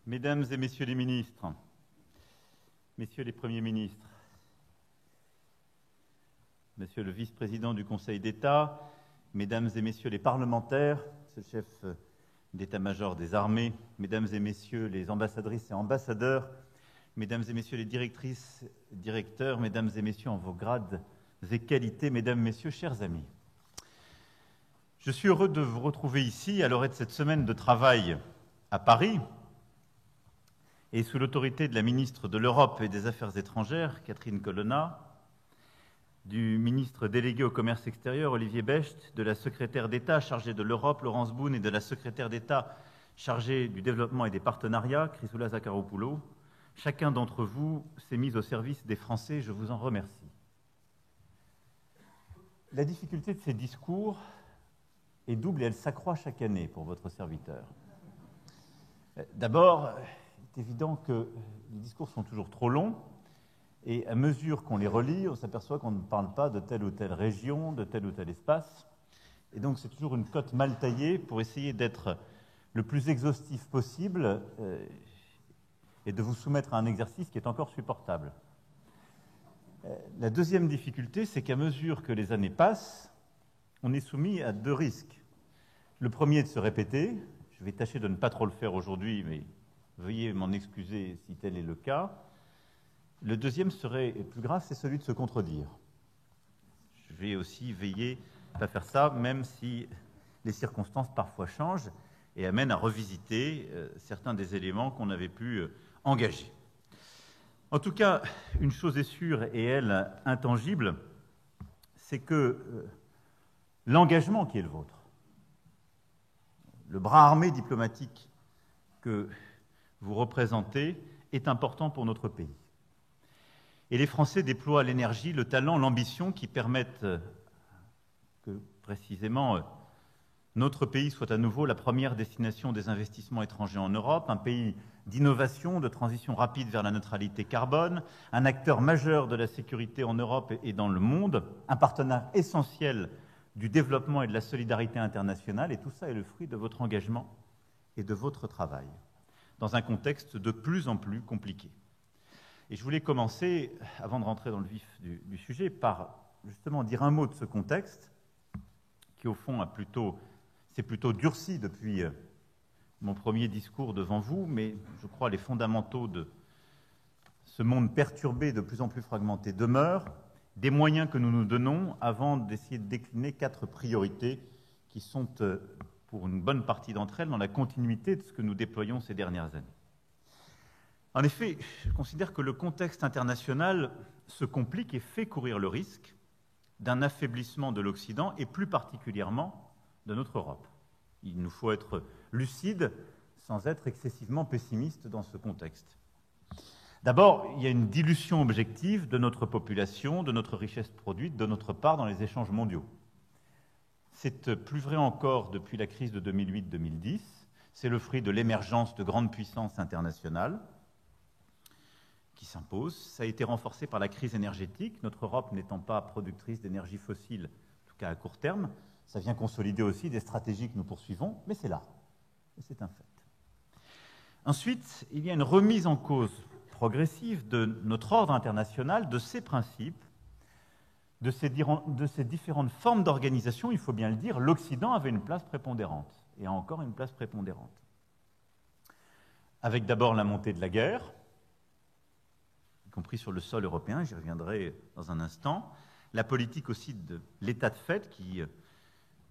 Mesdames et Messieurs les ministres, Messieurs les Premiers ministres, Monsieur le Vice-président du Conseil d'État, Mesdames et Messieurs les parlementaires, Monsieur le chef d'état-major des armées, Mesdames et Messieurs les ambassadrices et ambassadeurs, Mesdames et Messieurs les directrices, directeurs, Mesdames et Messieurs en vos grades et qualités, Mesdames, Messieurs, chers amis. Je suis heureux de vous retrouver ici à l'orée de cette semaine de travail à Paris et sous l'autorité de la ministre de l'Europe et des Affaires étrangères, Catherine Colonna, du ministre délégué au commerce extérieur, Olivier Becht, de la secrétaire d'État chargée de l'Europe, Laurence Boone, et de la secrétaire d'État chargée du développement et des partenariats, Chrysoula Zakharopoulou. Chacun d'entre vous s'est mis au service des Français, je vous en remercie. La difficulté de ces discours est double et elle s'accroît chaque année pour votre serviteur. D'abord, il est évident que les discours sont toujours trop longs et à mesure qu'on les relit, on s'aperçoit qu'on ne parle pas de telle ou telle région, de tel ou tel espace. Et donc c'est toujours une cote mal taillée pour essayer d'être le plus exhaustif possible et de vous soumettre à un exercice qui est encore supportable. La deuxième difficulté, c'est qu'à mesure que les années passent, on est soumis à deux risques. Le premier est de se répéter. Je vais tâcher de ne pas trop le faire aujourd'hui, mais veuillez m'en excuser si tel est le cas. Le deuxième serait plus grave, c'est celui de se contredire. Je vais aussi veiller à ne pas faire ça, même si les circonstances parfois changent et amènent à revisiter certains des éléments qu'on avait pu engager. En tout cas, une chose est sûre et elle intangible, c'est que l'engagement qui est le vôtre, le bras armé diplomatique que vous représentez est important pour notre pays. Et les Français déploient l'énergie, le talent, l'ambition qui permettent que, précisément, notre pays soit à nouveau la première destination des investissements étrangers en Europe, un pays d'innovation, de transition rapide vers la neutralité carbone, un acteur majeur de la sécurité en Europe et dans le monde, un partenaire essentiel du développement et de la solidarité internationale, et tout ça est le fruit de votre engagement et de votre travail, dans un contexte de plus en plus compliqué. Et je voulais commencer, avant de rentrer dans le vif du sujet, par justement dire un mot de ce contexte, qui au fond s'est plutôt durci depuis mon premier discours devant vous, mais je crois les fondamentaux de ce monde perturbé, de plus en plus fragmenté, demeurent, des moyens que nous nous donnons avant d'essayer de décliner 4 priorités qui sont, pour une bonne partie d'entre elles, dans la continuité de ce que nous déployons ces dernières années. En effet, je considère que le contexte international se complique et fait courir le risque d'un affaiblissement de l'Occident et plus particulièrement de notre Europe. Il nous faut être lucide sans être excessivement pessimiste dans ce contexte. D'abord, il y a une dilution objective de notre population, de notre richesse produite, de notre part dans les échanges mondiaux. C'est plus vrai encore depuis la crise de 2008-2010. C'est le fruit de l'émergence de grandes puissances internationales qui s'imposent. Ça a été renforcé par la crise énergétique, notre Europe n'étant pas productrice d'énergie fossile, en tout cas à court terme. Ça vient consolider aussi des stratégies que nous poursuivons, mais c'est là, et c'est un fait. Ensuite, il y a une remise en cause progressive de notre ordre international, de ses principes, de ces différentes formes d'organisation. Il faut bien le dire, l'Occident avait une place prépondérante, et a encore une place prépondérante. Avec d'abord la montée de la guerre, y compris sur le sol européen, j'y reviendrai dans un instant, la politique aussi de l'état de fait qui,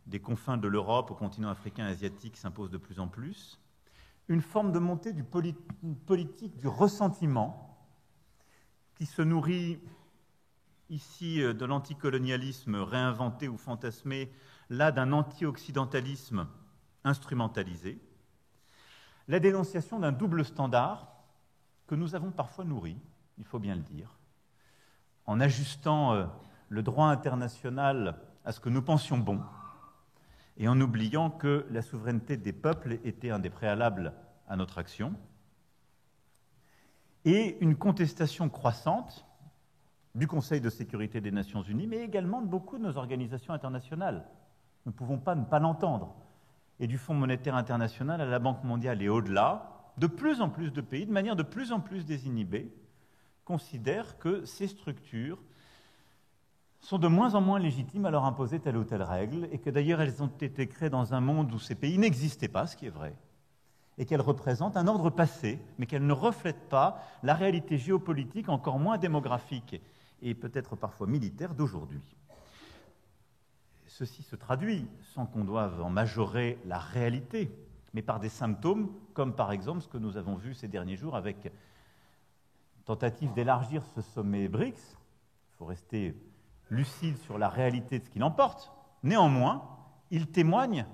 des confins de l'Europe au continent africain et asiatique, s'impose de plus en plus, une forme de montée du politique du ressentiment qui se nourrit ici de l'anticolonialisme réinventé ou fantasmé, là d'un anti-occidentalisme instrumentalisé, la dénonciation d'un double standard que nous avons parfois nourri, il faut bien le dire, en ajustant le droit international à ce que nous pensions bon, et en oubliant que la souveraineté des peuples était un des préalables à notre action, et une contestation croissante du Conseil de sécurité des Nations Unies, mais également de beaucoup de nos organisations internationales. Nous ne pouvons pas ne pas l'entendre. Et du Fonds monétaire international à la Banque mondiale et au-delà, de plus en plus de pays, de manière de plus en plus désinhibée, considèrent que ces structures sont de moins en moins légitimes à leur imposer telle ou telle règle, et que d'ailleurs elles ont été créées dans un monde où ces pays n'existaient pas, ce qui est vrai, et qu'elles représentent un ordre passé, mais qu'elles ne reflètent pas la réalité géopolitique, encore moins démographique et peut-être parfois militaire d'aujourd'hui. Ceci se traduit, sans qu'on doive en majorer la réalité, mais par des symptômes, comme par exemple ce que nous avons vu ces derniers jours avec tentative d'élargir ce sommet BRICS. Il faut rester lucide sur la réalité de ce qu'il emporte. Néanmoins, il témoigne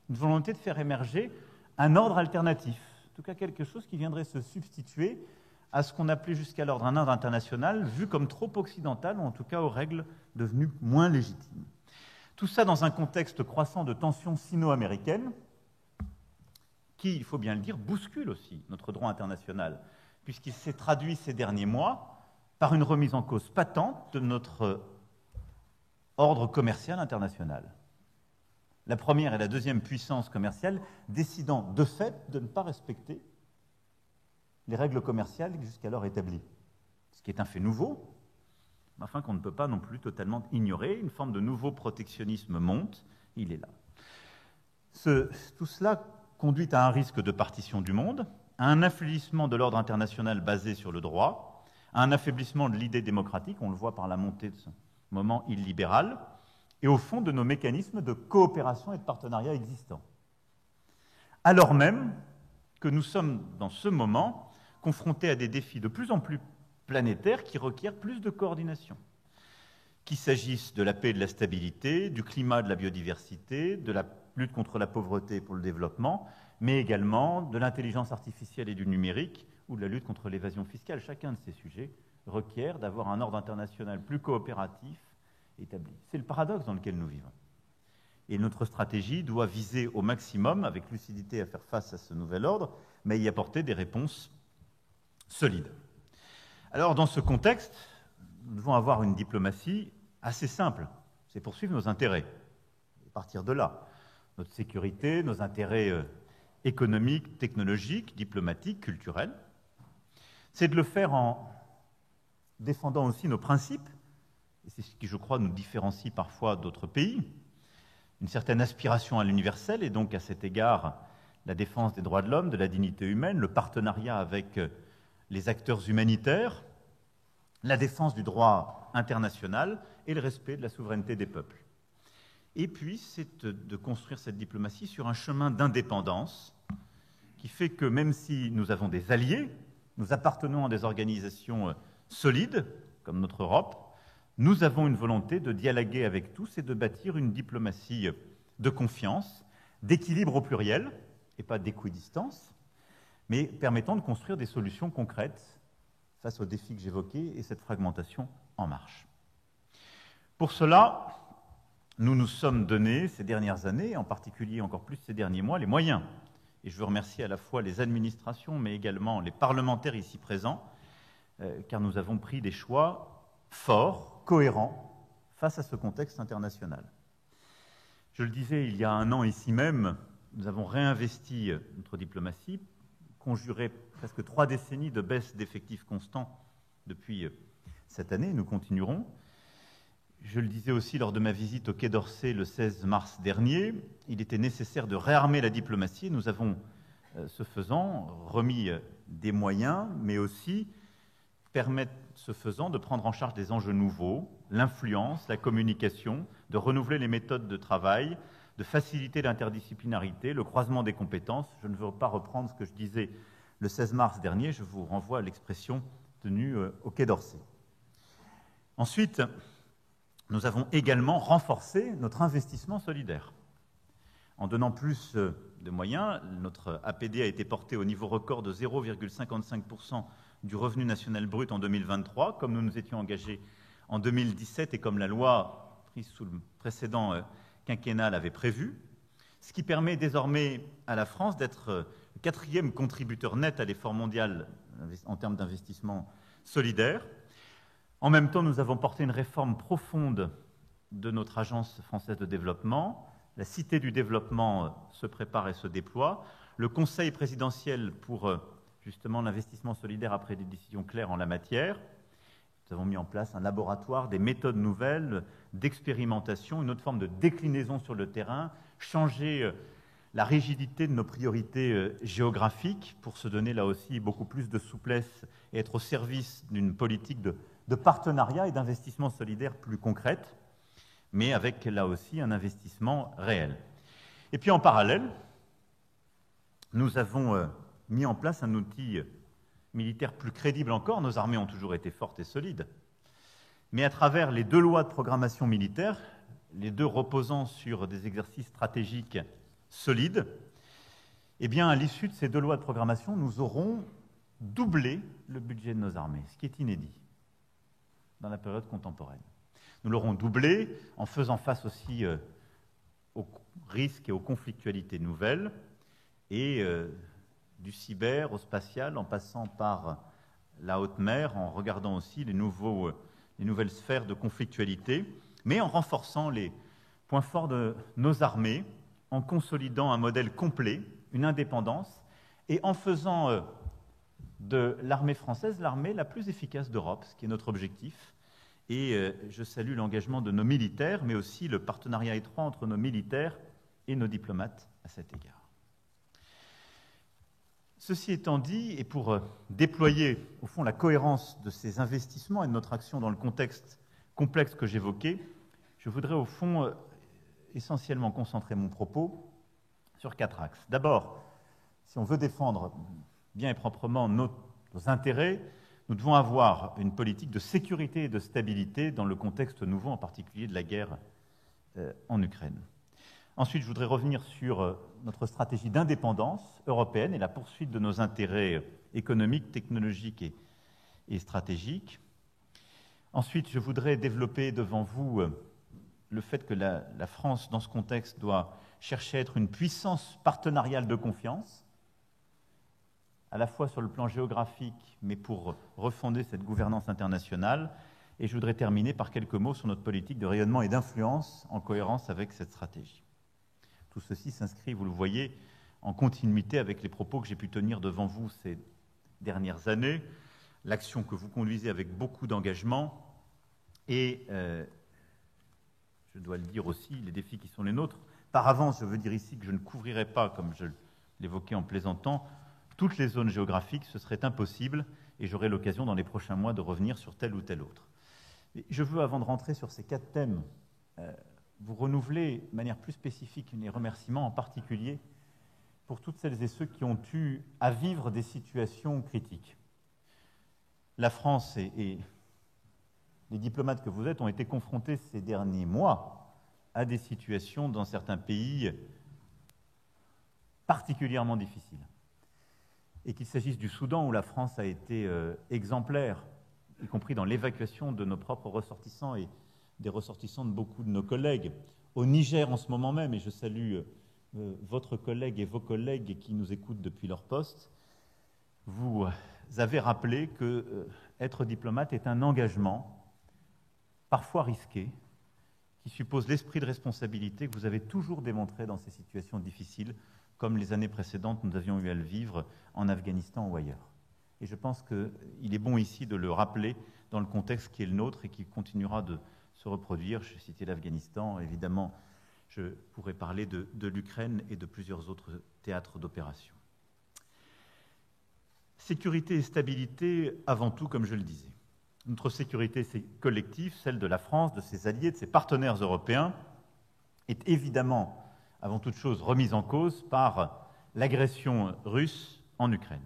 d'une volonté de faire émerger un ordre alternatif, en tout cas quelque chose qui viendrait se substituer à ce qu'on appelait jusqu'alors un ordre international vu comme trop occidental, ou en tout cas aux règles devenues moins légitimes. Tout ça dans un contexte croissant de tensions sino-américaines qui, il faut bien le dire, bouscule aussi notre droit international, puisqu'il s'est traduit ces derniers mois par une remise en cause patente de notre ordre commercial international. La première et la deuxième puissance commerciale décidant de fait de ne pas respecter les règles commerciales jusqu'alors établies, ce qui est un fait nouveau, mais enfin qu'on ne peut pas non plus totalement ignorer. Une forme de nouveau protectionnisme monte, il est là. Tout cela conduit à un risque de partition du monde, à un affaiblissement de l'ordre international basé sur le droit, à un affaiblissement de l'idée démocratique, on le voit par la montée de ce moment illibéral, et au fond de nos mécanismes de coopération et de partenariat existants. Alors même que nous sommes, dans ce moment, confrontés à des défis de plus en plus planétaires qui requièrent plus de coordination. Qu'il s'agisse de la paix et de la stabilité, du climat, de la biodiversité, de la lutte contre la pauvreté et pour le développement, mais également de l'intelligence artificielle et du numérique, ou de la lutte contre l'évasion fiscale. Chacun de ces sujets requiert d'avoir un ordre international plus coopératif établi. C'est le paradoxe dans lequel nous vivons. Et notre stratégie doit viser au maximum, avec lucidité, à faire face à ce nouvel ordre, mais y apporter des réponses solides. Alors, dans ce contexte, nous devons avoir une diplomatie assez simple. C'est poursuivre nos intérêts. Et partir de là, notre sécurité, nos intérêts économiques, technologiques, diplomatiques, culturels. C'est de le faire en défendant aussi nos principes, et c'est ce qui, je crois, nous différencie parfois d'autres pays, une certaine aspiration à l'universel, et donc à cet égard, la défense des droits de l'homme, de la dignité humaine, le partenariat avec les acteurs humanitaires, la défense du droit international et le respect de la souveraineté des peuples. Et puis, c'est de construire cette diplomatie sur un chemin d'indépendance qui fait que même si nous avons des alliés, nous appartenons à des organisations solides, comme notre Europe, nous avons une volonté de dialoguer avec tous et de bâtir une diplomatie de confiance, d'équilibre au pluriel, et pas d'équidistance, mais permettant de construire des solutions concrètes face aux défis que j'évoquais et cette fragmentation en marche. Pour cela, nous nous sommes donné ces dernières années, en particulier encore plus ces derniers mois, les moyens. Et je veux remercier à la fois les administrations, mais également les parlementaires ici présents, car nous avons pris des choix forts, cohérents, face à ce contexte international. Je le disais, il y a un an ici même, nous avons réinvesti notre diplomatie, conjuré presque 3 décennies de baisse d'effectifs constants depuis cette année, nous continuerons. Je le disais aussi lors de ma visite au Quai d'Orsay le 16 mars dernier, il était nécessaire de réarmer la diplomatie. Nous avons, ce faisant, remis des moyens, mais aussi permettre, ce faisant, de prendre en charge des enjeux nouveaux, l'influence, la communication, de renouveler les méthodes de travail, de faciliter l'interdisciplinarité, le croisement des compétences. Je ne veux pas reprendre ce que je disais le 16 mars dernier, je vous renvoie à l'expression tenue au Quai d'Orsay. Ensuite, nous avons également renforcé notre investissement solidaire. En donnant plus de moyens, notre APD a été porté au niveau record de 0,55% du revenu national brut en 2023, comme nous nous étions engagés en 2017 et comme la loi prise sous le précédent quinquennat l'avait prévu, ce qui permet désormais à la France d'être le 4e contributeur net à l'effort mondial en termes d'investissement solidaire. En même temps, nous avons porté une réforme profonde de notre Agence française de développement. La Cité du développement se prépare et se déploie. le Conseil présidentiel pour justement l'investissement solidaire après des décisions claires en la matière. Nous avons mis en place un laboratoire, des méthodes nouvelles d'expérimentation, une autre forme de déclinaison sur le terrain, changer la rigidité de nos priorités géographiques pour se donner là aussi beaucoup plus de souplesse et être au service d'une politique de partenariat et d'investissement solidaire plus concrète, mais avec là aussi un investissement réel. Et puis en parallèle, nous avons mis en place un outil militaire plus crédible encore. Nos armées ont toujours été fortes et solides, mais à travers les 2 lois de programmation militaire, les 2 reposant sur des exercices stratégiques solides, eh bien, à l'issue de ces 2 lois de programmation, nous aurons doublé le budget de nos armées, ce qui est inédit dans la période contemporaine. Nous l'aurons doublé en faisant face aussi aux risques et aux conflictualités nouvelles, et du cyber au spatial, en passant par la haute mer, en regardant aussi les nouvelles sphères de conflictualité, mais en renforçant les points forts de nos armées, en consolidant un modèle complet, une indépendance, et en faisant de l'armée française l'armée la plus efficace d'Europe, ce qui est notre objectif. Et je salue l'engagement de nos militaires, mais aussi le partenariat étroit entre nos militaires et nos diplomates à cet égard. Ceci étant dit, et pour déployer au fond la cohérence de ces investissements et de notre action dans le contexte complexe que j'évoquais, je voudrais au fond essentiellement concentrer mon propos sur 4 axes. D'abord, si on veut défendre bien et proprement nos intérêts, nous devons avoir une politique de sécurité et de stabilité dans le contexte nouveau, en particulier de la guerre en Ukraine. Ensuite, je voudrais revenir sur notre stratégie d'indépendance européenne et la poursuite de nos intérêts économiques, technologiques et stratégiques. Ensuite, je voudrais développer devant vous le fait que la France, dans ce contexte, doit chercher à être une puissance partenariale de confiance, à la fois sur le plan géographique, mais pour refonder cette gouvernance internationale. Et je voudrais terminer par quelques mots sur notre politique de rayonnement et d'influence en cohérence avec cette stratégie. Tout ceci s'inscrit, vous le voyez, en continuité avec les propos que j'ai pu tenir devant vous ces dernières années, l'action que vous conduisez avec beaucoup d'engagement et, je dois le dire aussi, les défis qui sont les nôtres. Par avance, je veux dire ici que je ne couvrirai pas, comme je l'évoquais en plaisantant, toutes les zones géographiques, ce serait impossible, et j'aurai l'occasion dans les prochains mois de revenir sur tel ou tel autre. Et je veux, avant de rentrer sur ces 4 thèmes, vous renouveler de manière plus spécifique les remerciements, en particulier pour toutes celles et ceux qui ont eu à vivre des situations critiques. La France et les diplomates que vous êtes ont été confrontés ces derniers mois à des situations dans certains pays particulièrement difficiles. Et qu'il s'agisse du Soudan, où la France a été exemplaire, y compris dans l'évacuation de nos propres ressortissants et des ressortissants de beaucoup de nos collègues, au Niger en ce moment même, et je salue votre collègue et vos collègues qui nous écoutent depuis leur poste, vous avez rappelé que être diplomate est un engagement, parfois risqué, qui suppose l'esprit de responsabilité que vous avez toujours démontré dans ces situations difficiles, comme les années précédentes nous avions eu à le vivre en Afghanistan ou ailleurs. Et je pense qu'il est bon ici de le rappeler dans le contexte qui est le nôtre et qui continuera de se reproduire. Je citais l'Afghanistan, évidemment, je pourrais parler de l'Ukraine et de plusieurs autres théâtres d'opération. Sécurité et stabilité, avant tout, comme je le disais. Notre sécurité collective, celle de la France, de ses alliés, de ses partenaires européens, est évidemment, avant toute chose, remise en cause par l'agression russe en Ukraine.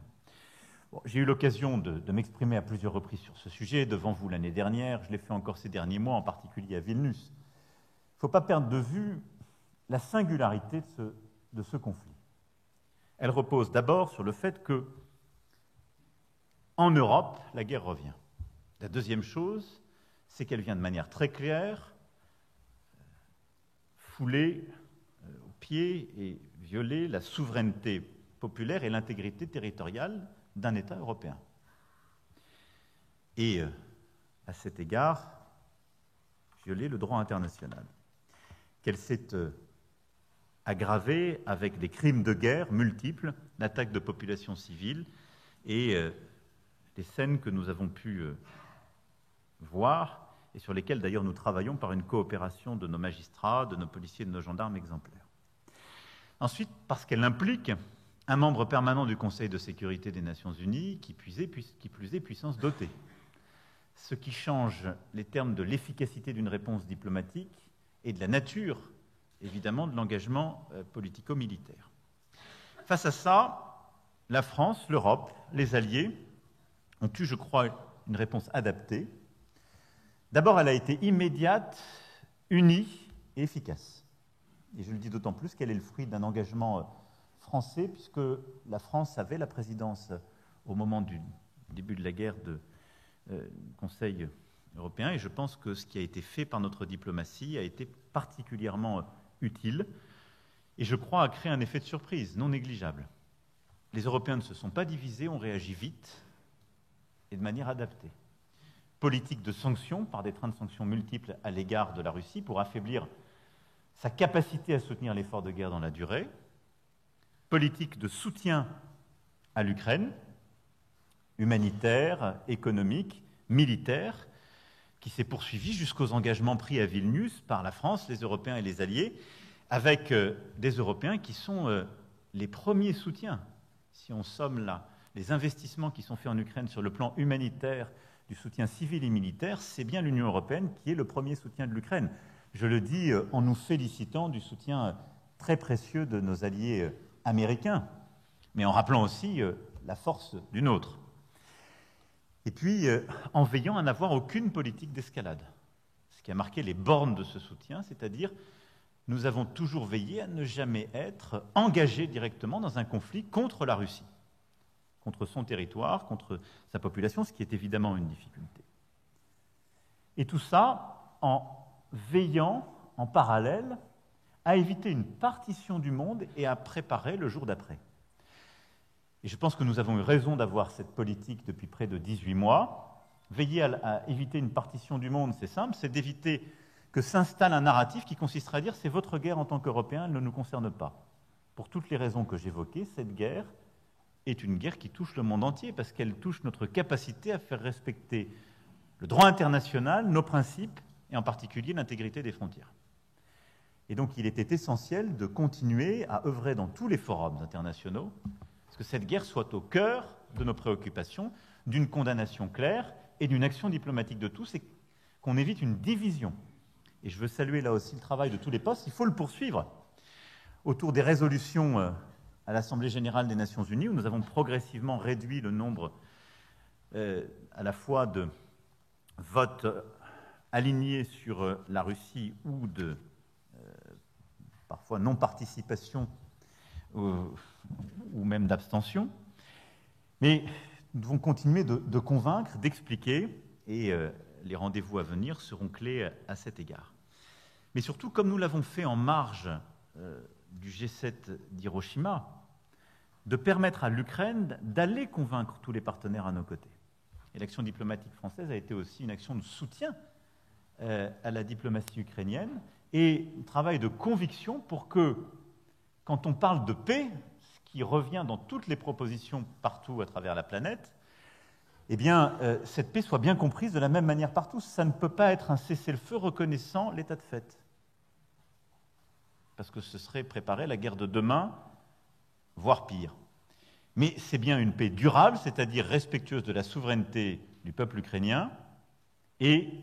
Bon, j'ai eu l'occasion de m'exprimer à plusieurs reprises sur ce sujet, devant vous l'année dernière, je l'ai fait encore ces derniers mois, en particulier à Vilnius. Il ne faut pas perdre de vue la singularité de ce conflit. Elle repose d'abord sur le fait que, en Europe, la guerre revient. La deuxième chose, c'est qu'elle vient de manière très claire, fouler aux pieds et violer la souveraineté populaire et l'intégrité territoriale d'un État européen. Et, à cet égard, violer le droit international. Qu'elle s'est aggravée avec des crimes de guerre multiples, l'attaque de populations civiles et les scènes que nous avons pu voir et sur lesquelles d'ailleurs nous travaillons par une coopération de nos magistrats, de nos policiers et de nos gendarmes exemplaires. Ensuite, parce qu'elle implique un membre permanent du Conseil de sécurité des Nations Unies, qui plus est puissance dotée. Ce qui change les termes de l'efficacité d'une réponse diplomatique et de la nature, évidemment, de l'engagement politico-militaire. Face à ça, la France, l'Europe, les alliés ont eu, je crois, une réponse adaptée. D'abord, elle a été immédiate, unie et efficace. Et je le dis d'autant plus qu'elle est le fruit d'un engagement français, puisque la France avait la présidence au moment du début de la guerre du Conseil européen, et je pense que ce qui a été fait par notre diplomatie a été particulièrement utile, et je crois a créé un effet de surprise non négligeable. Les Européens ne se sont pas divisés, ont réagi vite et de manière adaptée. Politique de sanctions, par des trains de sanctions multiples à l'égard de la Russie, pour affaiblir sa capacité à soutenir l'effort de guerre dans la durée, politique de soutien à l'Ukraine, humanitaire, économique, militaire, qui s'est poursuivie jusqu'aux engagements pris à Vilnius par la France, les Européens et les alliés, avec des Européens qui sont les premiers soutiens. Si on somme là les investissements qui sont faits en Ukraine sur le plan humanitaire, du soutien civil et militaire, c'est bien l'Union européenne qui est le premier soutien de l'Ukraine. Je le dis en nous félicitant du soutien très précieux de nos alliés américains, mais en rappelant aussi la force du nôtre. Et puis, en veillant à n'avoir aucune politique d'escalade, ce qui a marqué les bornes de ce soutien, c'est-à-dire nous avons toujours veillé à ne jamais être engagés directement dans un conflit contre la Russie, contre son territoire, contre sa population, ce qui est évidemment une difficulté. Et tout ça en veillant en parallèle à éviter une partition du monde et à préparer le jour d'après. Et je pense que nous avons eu raison d'avoir cette politique depuis près de 18 mois. Veiller à éviter une partition du monde, c'est simple, c'est d'éviter que s'installe un narratif qui consisterait à dire « c'est votre guerre en tant qu'Européens, elle ne nous concerne pas ». Pour toutes les raisons que j'évoquais, cette guerre est une guerre qui touche le monde entier, parce qu'elle touche notre capacité à faire respecter le droit international, nos principes, et en particulier l'intégrité des frontières. Et donc il était essentiel de continuer à œuvrer dans tous les forums internationaux, parce que cette guerre soit au cœur de nos préoccupations, d'une condamnation claire et d'une action diplomatique de tous, et qu'on évite une division. Et je veux saluer là aussi le travail de tous les postes, il faut le poursuivre, autour des résolutions à l'Assemblée générale des Nations Unies, où nous avons progressivement réduit le nombre à la fois de votes alignés sur la Russie ou de parfois non-participation ou même d'abstention. Mais nous devons continuer de convaincre, d'expliquer, et les rendez-vous à venir seront clés à cet égard. Mais surtout, comme nous l'avons fait en marge du G7 d'Hiroshima, de permettre à l'Ukraine d'aller convaincre tous les partenaires à nos côtés. Et l'action diplomatique française a été aussi une action de soutien à la diplomatie ukrainienne et un travail de conviction pour que, quand on parle de paix, ce qui revient dans toutes les propositions partout à travers la planète, eh bien, cette paix soit bien comprise de la même manière par tous. Ça ne peut pas être un cessez-le-feu reconnaissant l'état de fait. Parce que ce serait préparer la guerre de demain, voire pire. Mais c'est bien une paix durable, c'est-à-dire respectueuse de la souveraineté du peuple ukrainien et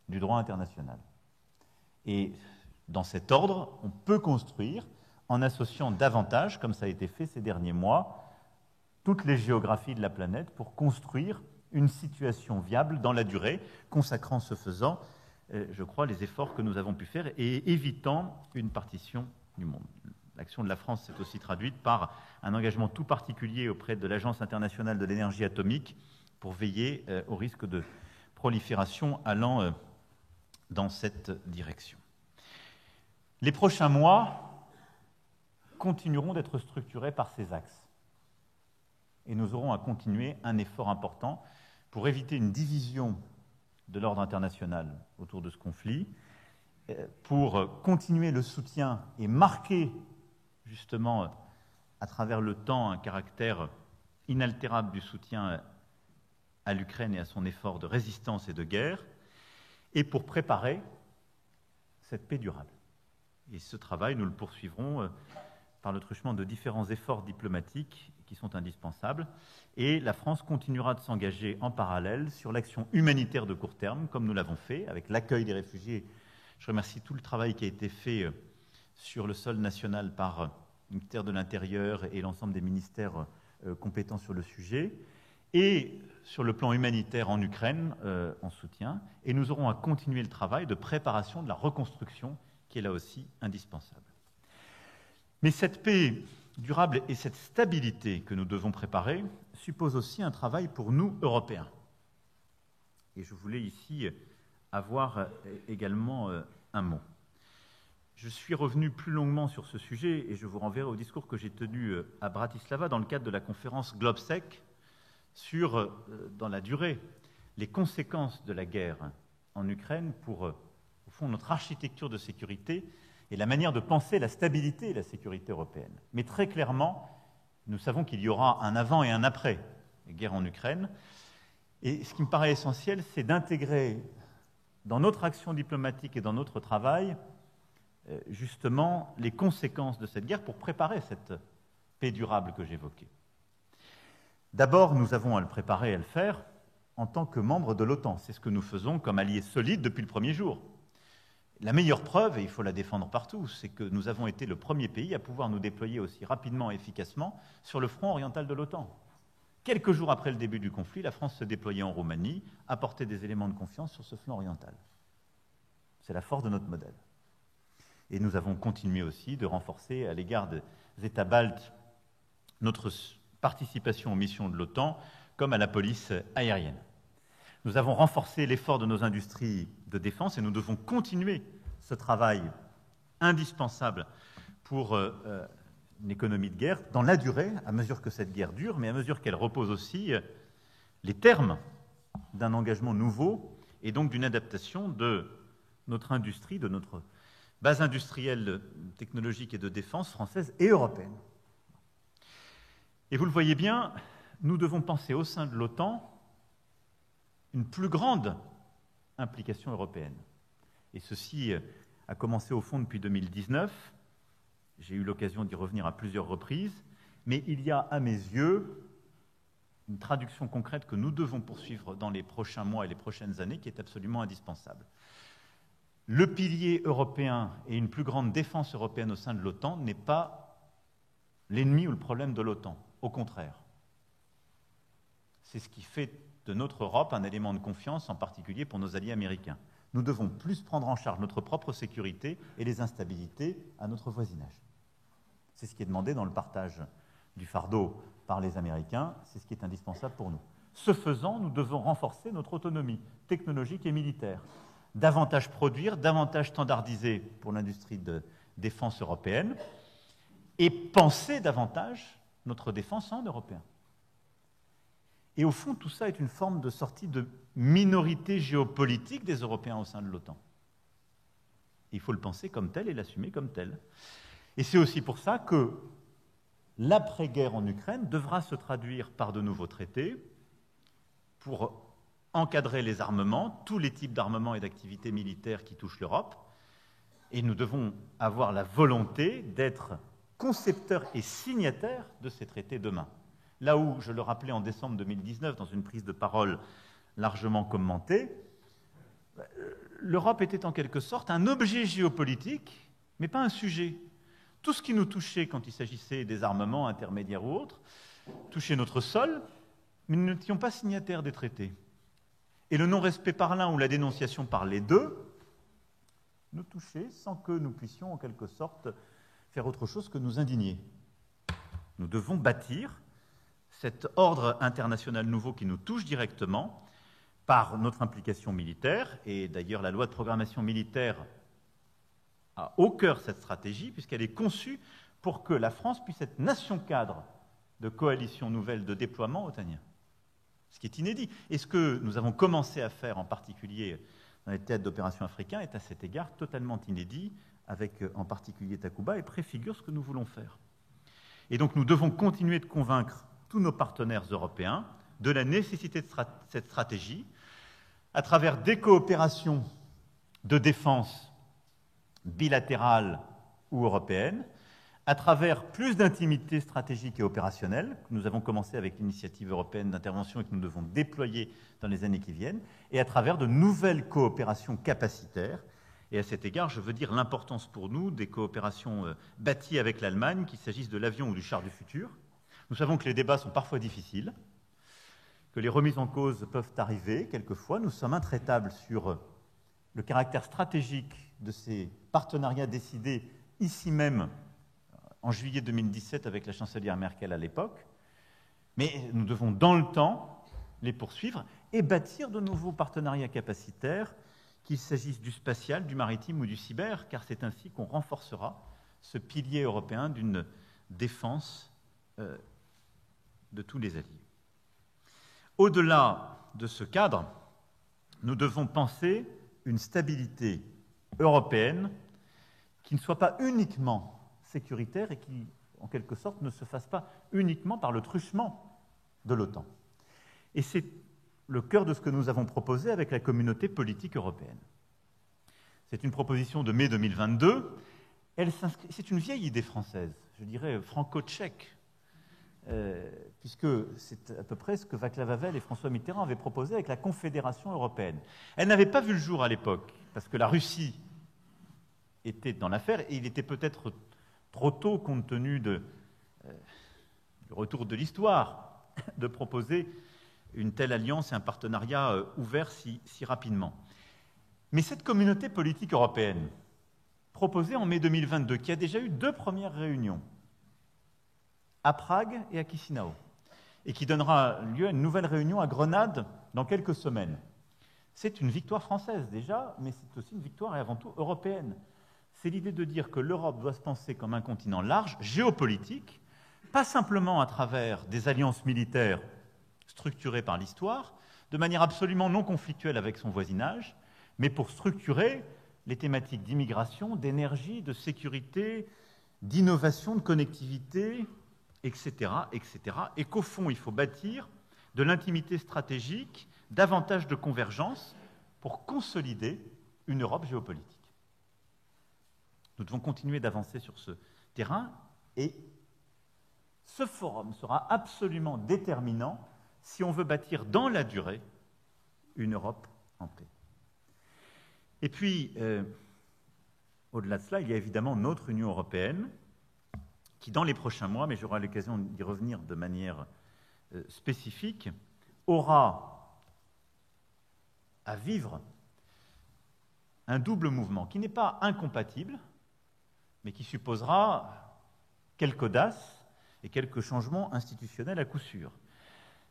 du droit international. Et dans cet ordre, on peut construire, en associant davantage, comme ça a été fait ces derniers mois, toutes les géographies de la planète pour construire une situation viable dans la durée, consacrant ce faisant, je crois, les efforts que nous avons pu faire et évitant une partition du monde. L'action de la France s'est aussi traduite par un engagement tout particulier auprès de l'Agence internationale de l'énergie atomique pour veiller au risque de prolifération allant dans cette direction. Les prochains mois continueront d'être structurés par ces axes. Et nous aurons à continuer un effort important pour éviter une division de l'ordre international autour de ce conflit pour continuer le soutien et marquer justement à travers le temps un caractère inaltérable du soutien à l'Ukraine et à son effort de résistance et de guerre, et pour préparer cette paix durable. Et ce travail, nous le poursuivrons par le truchement de différents efforts diplomatiques qui sont indispensables, et la France continuera de s'engager en parallèle sur l'action humanitaire de court terme, comme nous l'avons fait, avec l'accueil des réfugiés. Je remercie tout le travail qui a été fait sur le sol national par le ministère de l'Intérieur et l'ensemble des ministères compétents sur le sujet, et sur le plan humanitaire en Ukraine, en soutien, et nous aurons à continuer le travail de préparation de la reconstruction, qui est là aussi indispensable. Mais cette paix durable et cette stabilité que nous devons préparer suppose aussi un travail pour nous, Européens. Et je voulais ici avoir également un mot. Je suis revenu plus longuement sur ce sujet et je vous renverrai au discours que j'ai tenu à Bratislava dans le cadre de la conférence GlobSec sur, dans la durée, les conséquences de la guerre en Ukraine pour, au fond, notre architecture de sécurité et la manière de penser la stabilité et la sécurité européenne. Mais très clairement, nous savons qu'il y aura un avant et un après la guerre en Ukraine. Et ce qui me paraît essentiel, c'est d'intégrer dans notre action diplomatique et dans notre travail, justement, les conséquences de cette guerre pour préparer cette paix durable que j'évoquais. D'abord, nous avons à le préparer et à le faire en tant que membres de l'OTAN. C'est ce que nous faisons comme alliés solides depuis le premier jour. La meilleure preuve, et il faut la défendre partout, c'est que nous avons été le premier pays à pouvoir nous déployer aussi rapidement et efficacement sur le front oriental de l'OTAN. Quelques jours après le début du conflit, la France se déployait en Roumanie, apportait des éléments de confiance sur ce flanc oriental. C'est la force de notre modèle. Et nous avons continué aussi de renforcer à l'égard des États baltes notre participation aux missions de l'OTAN, comme à la police aérienne. Nous avons renforcé l'effort de nos industries de défense et nous devons continuer ce travail indispensable pour une économie de guerre dans la durée, à mesure que cette guerre dure, mais à mesure qu'elle repose aussi les termes d'un engagement nouveau et donc d'une adaptation de notre industrie, de notre base industrielle, technologique et de défense française et européenne. Et vous le voyez bien, nous devons penser au sein de l'OTAN une plus grande implication européenne. Et ceci a commencé au fond depuis 2019. J'ai eu l'occasion d'y revenir à plusieurs reprises. Mais il y a, à mes yeux, une traduction concrète que nous devons poursuivre dans les prochains mois et les prochaines années qui est absolument indispensable. Le pilier européen et une plus grande défense européenne au sein de l'OTAN n'est pas l'ennemi ou le problème de l'OTAN. Au contraire. C'est ce qui fait de notre Europe un élément de confiance, en particulier pour nos alliés américains. Nous devons plus prendre en charge notre propre sécurité et les instabilités à notre voisinage. C'est ce qui est demandé dans le partage du fardeau par les Américains, c'est ce qui est indispensable pour nous. Ce faisant, nous devons renforcer notre autonomie technologique et militaire, davantage produire, davantage standardiser pour l'industrie de défense européenne et penser davantage notre défense en européen. Et au fond, tout ça est une forme de sortie de minorité géopolitique des Européens au sein de l'OTAN. Il faut le penser comme tel et l'assumer comme tel. Et c'est aussi pour ça que l'après-guerre en Ukraine devra se traduire par de nouveaux traités pour encadrer les armements, tous les types d'armements et d'activités militaires qui touchent l'Europe. Et nous devons avoir la volonté d'être concepteurs et signataires de ces traités demain. Là où, je le rappelais en décembre 2019, dans une prise de parole largement commentée, l'Europe était en quelque sorte un objet géopolitique, mais pas un sujet. Tout ce qui nous touchait quand il s'agissait des armements intermédiaires ou autres, touchait notre sol, mais nous n'étions pas signataires des traités. Et le non-respect par l'un ou la dénonciation par les deux nous touchait sans que nous puissions en quelque sorte faire autre chose que nous indigner. Nous devons bâtir cet ordre international nouveau qui nous touche directement par notre implication militaire, et d'ailleurs la loi de programmation militaire a au cœur cette stratégie, puisqu'elle est conçue pour que la France puisse être nation cadre de coalition nouvelle de déploiement otanien. Ce qui est inédit. Et ce que nous avons commencé à faire, en particulier dans les théâtres d'opération africains est à cet égard totalement inédit, avec en particulier Takuba, et préfigure ce que nous voulons faire. Et donc nous devons continuer de convaincre tous nos partenaires européens de la nécessité de cette stratégie à travers des coopérations de défense bilatérales ou européennes, à travers plus d'intimité stratégique et opérationnelle, que nous avons commencé avec l'initiative européenne d'intervention et que nous devons déployer dans les années qui viennent, et à travers de nouvelles coopérations capacitaires. Et à cet égard, je veux dire l'importance pour nous des coopérations bâties avec l'Allemagne, qu'il s'agisse de l'avion ou du char du futur. Nous savons que les débats sont parfois difficiles, que les remises en cause peuvent arriver quelquefois. Nous sommes intraitables sur le caractère stratégique de ces partenariats décidés ici même en juillet 2017 avec la chancelière Merkel à l'époque, mais nous devons dans le temps les poursuivre et bâtir de nouveaux partenariats capacitaires, qu'il s'agisse du spatial, du maritime ou du cyber, car c'est ainsi qu'on renforcera ce pilier européen d'une défense de tous les alliés. Au-delà de ce cadre, nous devons penser une stabilité européenne qui ne soit pas uniquement sécuritaire et qui, en quelque sorte, ne se fasse pas uniquement par le truchement de l'OTAN. Et c'est le cœur de ce que nous avons proposé avec la communauté politique européenne. C'est une proposition de mai 2022. C'est une vieille idée française, je dirais franco-tchèque, puisque c'est à peu près ce que Václav Havel et François Mitterrand avaient proposé avec la Confédération européenne. Elle n'avait pas vu le jour à l'époque, parce que la Russie était dans l'affaire, et il était peut-être trop tôt, compte tenu du retour de l'histoire, de proposer une telle alliance et un partenariat ouvert si rapidement. Mais cette communauté politique européenne, proposée en mai 2022, qui a déjà eu 2 premières réunions, à Prague et à Chisinau, et qui donnera lieu à une nouvelle réunion à Grenade dans quelques semaines, c'est une victoire française déjà, mais c'est aussi une victoire et avant tout européenne. C'est l'idée de dire que l'Europe doit se penser comme un continent large, géopolitique, pas simplement à travers des alliances militaires structurées par l'histoire, de manière absolument non conflictuelle avec son voisinage, mais pour structurer les thématiques d'immigration, d'énergie, de sécurité, d'innovation, de connectivité, etc., etc. Et qu'au fond, il faut bâtir de l'intimité stratégique, davantage de convergence pour consolider une Europe géopolitique. Nous devons continuer d'avancer sur ce terrain et ce forum sera absolument déterminant si on veut bâtir dans la durée une Europe en paix. Et puis, au-delà de cela, il y a évidemment notre Union européenne qui, dans les prochains mois, mais j'aurai l'occasion d'y revenir de manière spécifique, aura à vivre un double mouvement qui n'est pas incompatible, mais qui supposera quelque audace et quelques changements institutionnels à coup sûr.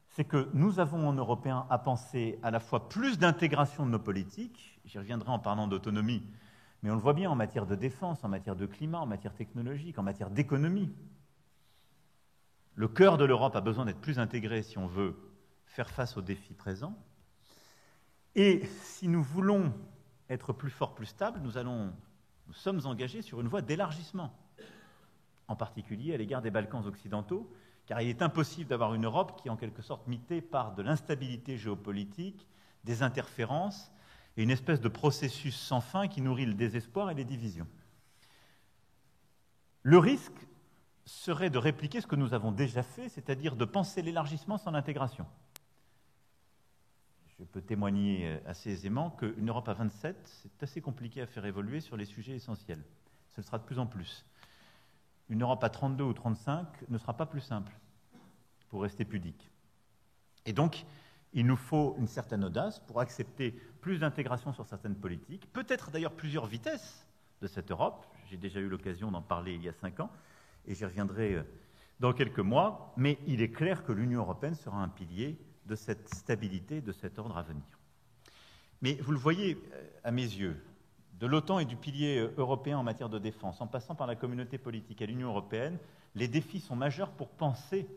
C'est que nous avons en Européens à penser à la fois plus d'intégration de nos politiques, j'y reviendrai en parlant d'autonomie, mais on le voit bien en matière de défense, en matière de climat, en matière technologique, en matière d'économie. Le cœur de l'Europe a besoin d'être plus intégré si on veut faire face aux défis présents. Et si nous voulons être plus forts, plus stables, nous sommes engagés sur une voie d'élargissement, en particulier à l'égard des Balkans occidentaux, car il est impossible d'avoir une Europe qui est en quelque sorte mitée par de l'instabilité géopolitique, des interférences et une espèce de processus sans fin qui nourrit le désespoir et les divisions. Le risque serait de répliquer ce que nous avons déjà fait, c'est-à-dire de penser l'élargissement sans l'intégration. Je peux témoigner assez aisément qu'une Europe à 27, c'est assez compliqué à faire évoluer sur les sujets essentiels. Ce le sera de plus en plus. Une Europe à 32 ou 35 ne sera pas plus simple, pour rester pudique. Et donc, il nous faut une certaine audace pour accepter plus d'intégration sur certaines politiques, peut-être d'ailleurs plusieurs vitesses de cette Europe. J'ai déjà eu l'occasion d'en parler il y a 5 ans, et j'y reviendrai dans quelques mois, mais il est clair que l'Union européenne sera un pilier de cette stabilité, de cet ordre à venir. Mais vous le voyez à mes yeux, de l'OTAN et du pilier européen en matière de défense, en passant par la communauté politique à l'Union européenne, les défis sont majeurs pour penser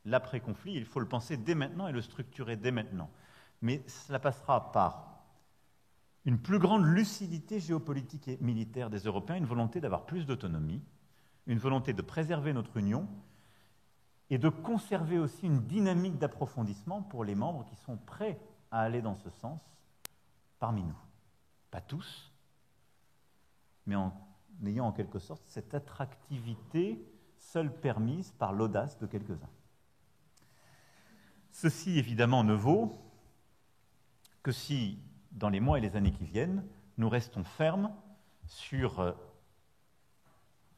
l'après-conflit. Il faut le penser dès maintenant et le structurer dès maintenant. Mais cela passera par une plus grande lucidité géopolitique et militaire des Européens, une volonté d'avoir plus d'autonomie, une volonté de préserver notre union et de conserver aussi une dynamique d'approfondissement pour les membres qui sont prêts à aller dans ce sens parmi nous. Pas tous, mais en ayant en quelque sorte cette attractivité seule permise par l'audace de quelques-uns. Ceci, évidemment, ne vaut que si, dans les mois et les années qui viennent, nous restons fermes sur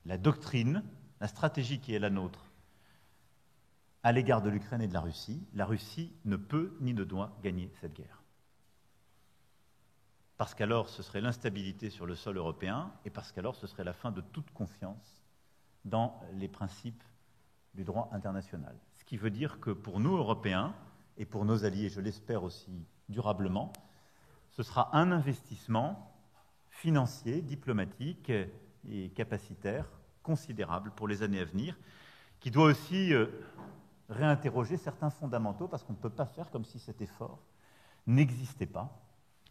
la doctrine, la stratégie qui est la nôtre à l'égard de l'Ukraine et de la Russie. La Russie ne peut ni ne doit gagner cette guerre. Parce qu'alors ce serait l'instabilité sur le sol européen et parce qu'alors ce serait la fin de toute confiance dans les principes du droit international. Ce qui veut dire que pour nous, Européens, et pour nos alliés, je l'espère aussi durablement, ce sera un investissement financier, diplomatique et capacitaire considérable pour les années à venir, qui doit aussi réinterroger certains fondamentaux, parce qu'on ne peut pas faire comme si cet effort n'existait pas.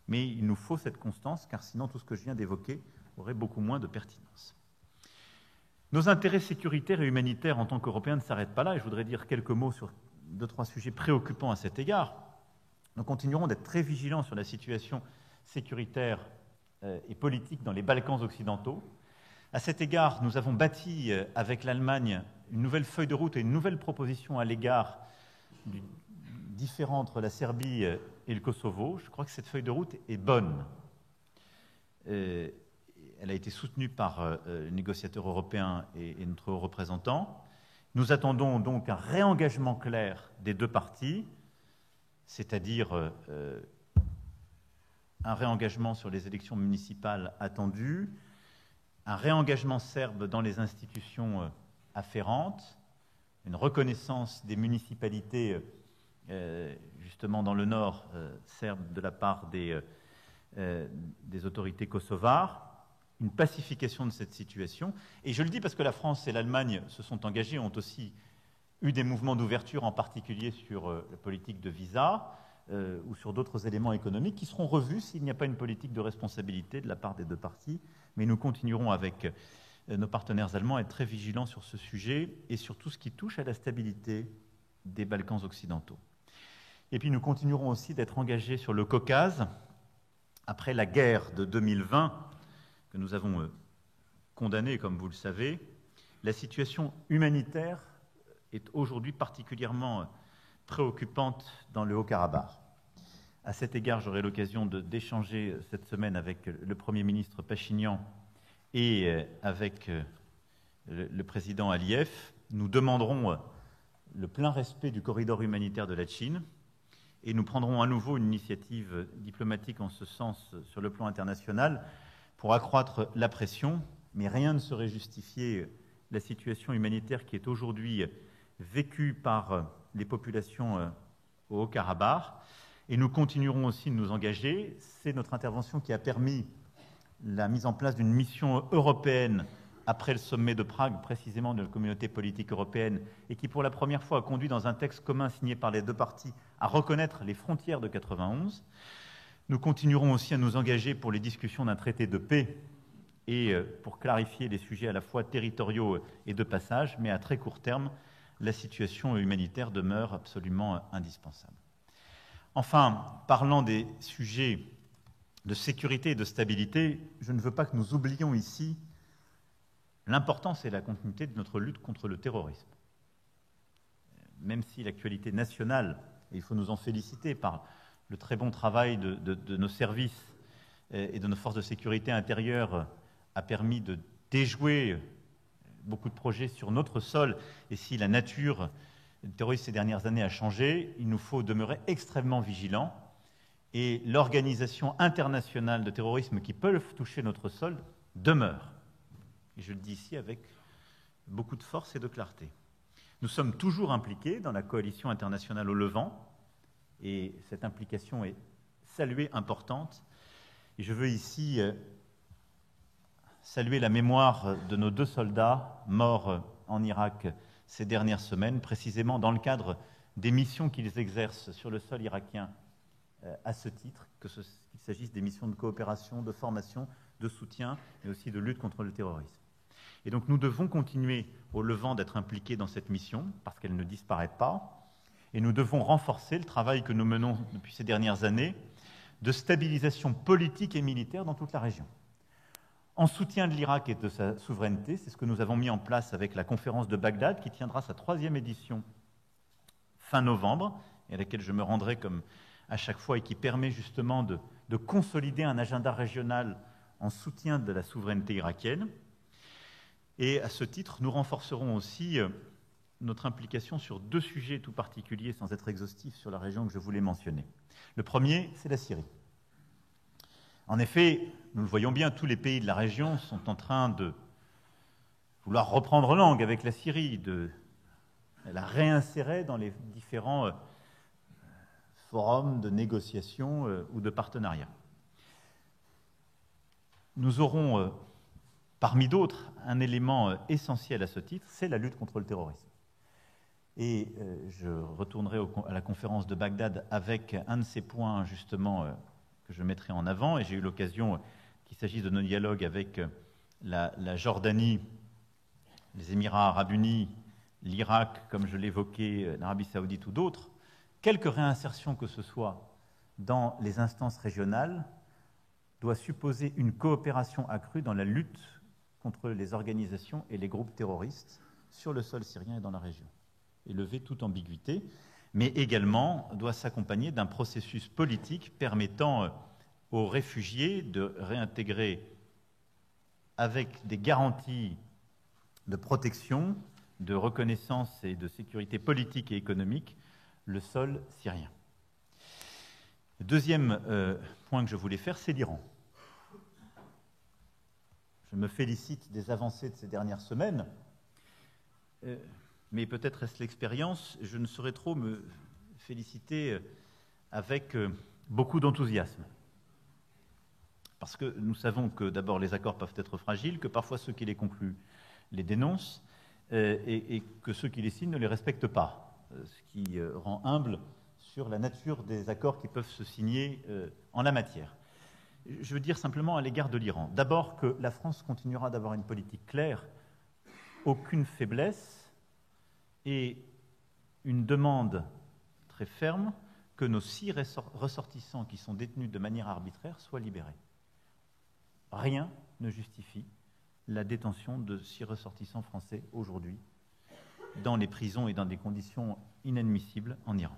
Mais il nous faut cette constance, car sinon tout ce que je viens d'évoquer aurait beaucoup moins de pertinence. Nos intérêts sécuritaires et humanitaires en tant qu'Européens ne s'arrêtent pas là, et je voudrais dire quelques mots sur 2-3 sujets préoccupants à cet égard. Nous continuerons d'être très vigilants sur la situation sécuritaire et politique dans les Balkans occidentaux. À cet égard, nous avons bâti avec l'Allemagne une nouvelle feuille de route et une nouvelle proposition à l'égard du différend entre la Serbie et le Kosovo. Je crois que cette feuille de route est bonne. Elle a été soutenue par le négociateur européen et notre haut représentant. Nous attendons donc un réengagement clair des deux parties, c'est-à-dire un réengagement sur les élections municipales attendues, un réengagement serbe dans les institutions afférentes, une reconnaissance des municipalités justement dans le nord serbe de la part des autorités kosovares, une pacification de cette situation. Et je le dis parce que la France et l'Allemagne se sont engagées, ont aussi eu des mouvements d'ouverture, en particulier sur la politique de visa ou sur d'autres éléments économiques qui seront revus s'il n'y a pas une politique de responsabilité de la part des deux parties. Mais nous continuerons avec nos partenaires allemands à être très vigilants sur ce sujet et sur tout ce qui touche à la stabilité des Balkans occidentaux. Et puis nous continuerons aussi d'être engagés sur le Caucase. Après la guerre de 2020, que nous avons condamnée, comme vous le savez, la situation humanitaire est aujourd'hui particulièrement préoccupante dans le Haut-Karabakh. À cet égard, j'aurai l'occasion d'échanger cette semaine avec le Premier ministre Pachinian et avec le président Aliyev. Nous demanderons le plein respect du corridor humanitaire de la Chine et nous prendrons à nouveau une initiative diplomatique en ce sens sur le plan international pour accroître la pression, mais rien ne saurait justifier la situation humanitaire qui est aujourd'hui vécue par les populations au Haut-Karabakh. Et nous continuerons aussi de nous engager. C'est notre intervention qui a permis la mise en place d'une mission européenne après le sommet de Prague, précisément de la communauté politique européenne, et qui pour la première fois a conduit dans un texte commun signé par les deux parties à reconnaître les frontières de 91. Nous continuerons aussi à nous engager pour les discussions d'un traité de paix et pour clarifier les sujets à la fois territoriaux et de passage, mais à très court terme, la situation humanitaire demeure absolument indispensable. Enfin, parlant des sujets de sécurité et de stabilité, je ne veux pas que nous oublions ici l'importance et la continuité de notre lutte contre le terrorisme. Même si l'actualité nationale, et il faut nous en féliciter par le très bon travail de nos services et de nos forces de sécurité intérieure, a permis de déjouer beaucoup de projets sur notre sol, et si la nature du terrorisme ces dernières années a changé, il nous faut demeurer extrêmement vigilants. Et l'organisation internationale de terrorisme qui peuvent toucher notre sol demeure. Et je le dis ici avec beaucoup de force et de clarté. Nous sommes toujours impliqués dans la coalition internationale au Levant, et cette implication est saluée, importante. Et je veux ici saluer la mémoire de nos 2 soldats morts en Irak ces dernières semaines, précisément dans le cadre des missions qu'ils exercent sur le sol irakien à ce titre, qu'il s'agisse des missions de coopération, de formation, de soutien, mais aussi de lutte contre le terrorisme. Et donc nous devons continuer au Levant d'être impliqués dans cette mission, parce qu'elle ne disparaît pas, et nous devons renforcer le travail que nous menons depuis ces dernières années de stabilisation politique et militaire dans toute la région. En soutien de l'Irak et de sa souveraineté, c'est ce que nous avons mis en place avec la conférence de Bagdad, qui tiendra sa 3e édition fin novembre, et à laquelle je me rendrai comme à chaque fois, et qui permet justement de consolider un agenda régional en soutien de la souveraineté irakienne. Et à ce titre, nous renforcerons aussi notre implication sur 2 sujets tout particuliers, sans être exhaustif sur la région que je voulais mentionner. Le premier, c'est la Syrie. En effet, nous le voyons bien, tous les pays de la région sont en train de vouloir reprendre langue avec la Syrie, de la réinsérer dans les différents forums de négociation ou de partenariat. Nous aurons, parmi d'autres, un élément essentiel à ce titre, c'est la lutte contre le terrorisme. Et je retournerai à la conférence de Bagdad avec un de ces points, justement, que je mettrai en avant. Et j'ai eu l'occasion, qu'il s'agisse de nos dialogues avec la Jordanie, les Émirats arabes unis, l'Irak, comme je l'évoquais, l'Arabie saoudite ou d'autres, quelque réinsertion que ce soit dans les instances régionales doit supposer une coopération accrue dans la lutte contre les organisations et les groupes terroristes sur le sol syrien et dans la région, et lever toute ambiguïté, mais également doit s'accompagner d'un processus politique permettant aux réfugiés de réintégrer avec des garanties de protection, de reconnaissance et de sécurité politique et économique le sol syrien. Le deuxième point que je voulais faire, c'est l'Iran. Je me félicite des avancées de ces dernières semaines, mais peut-être est-ce l'expérience, je ne saurais trop me féliciter avec beaucoup d'enthousiasme. Parce que nous savons que d'abord les accords peuvent être fragiles, que parfois ceux qui les concluent les dénoncent, et que ceux qui les signent ne les respectent pas, ce qui rend humble sur la nature des accords qui peuvent se signer en la matière. Je veux dire simplement à l'égard de l'Iran, d'abord que la France continuera d'avoir une politique claire, aucune faiblesse, et une demande très ferme que nos 6 ressortissants qui sont détenus de manière arbitraire soient libérés. Rien ne justifie la détention de 6 ressortissants français aujourd'hui dans les prisons et dans des conditions inadmissibles en Iran.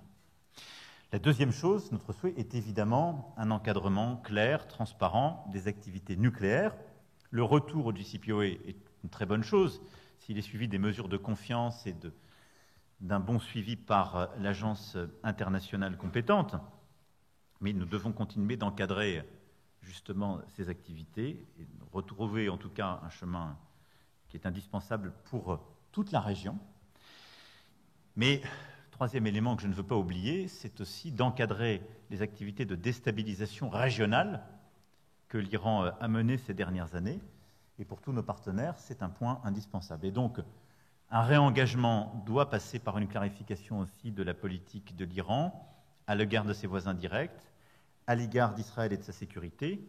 La deuxième chose, notre souhait est évidemment un encadrement clair, transparent des activités nucléaires. Le retour au JCPOA est une très bonne chose s'il est suivi des mesures de confiance et d'un bon suivi par l'agence internationale compétente. Mais nous devons continuer d'encadrer justement ces activités et retrouver en tout cas un chemin qui est indispensable pour toute la région. Mais troisième élément que je ne veux pas oublier, c'est aussi d'encadrer les activités de déstabilisation régionale que l'Iran a menées ces dernières années. Et pour tous nos partenaires, c'est un point indispensable. Et donc, un réengagement doit passer par une clarification aussi de la politique de l'Iran à l'égard de ses voisins directs, à l'égard d'Israël et de sa sécurité,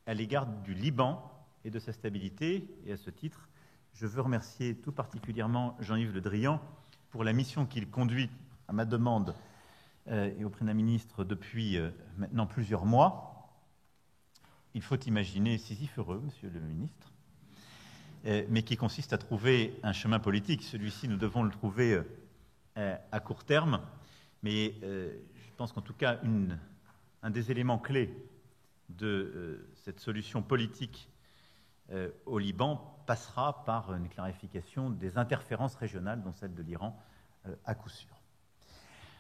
à l'égard du Liban et de sa stabilité. Et à ce titre, je veux remercier tout particulièrement Jean-Yves Le Drian pour la mission qu'il conduit à ma demande et auprès d'un ministre depuis maintenant plusieurs mois. Il faut imaginer Sisyphe heureux, monsieur le ministre, mais qui consiste à trouver un chemin politique. Celui-ci, nous devons le trouver à court terme, mais je pense qu'en tout cas, un des éléments clés de cette solution politique au Liban passera par une clarification des interférences régionales, dont celle de l'Iran, à coup sûr.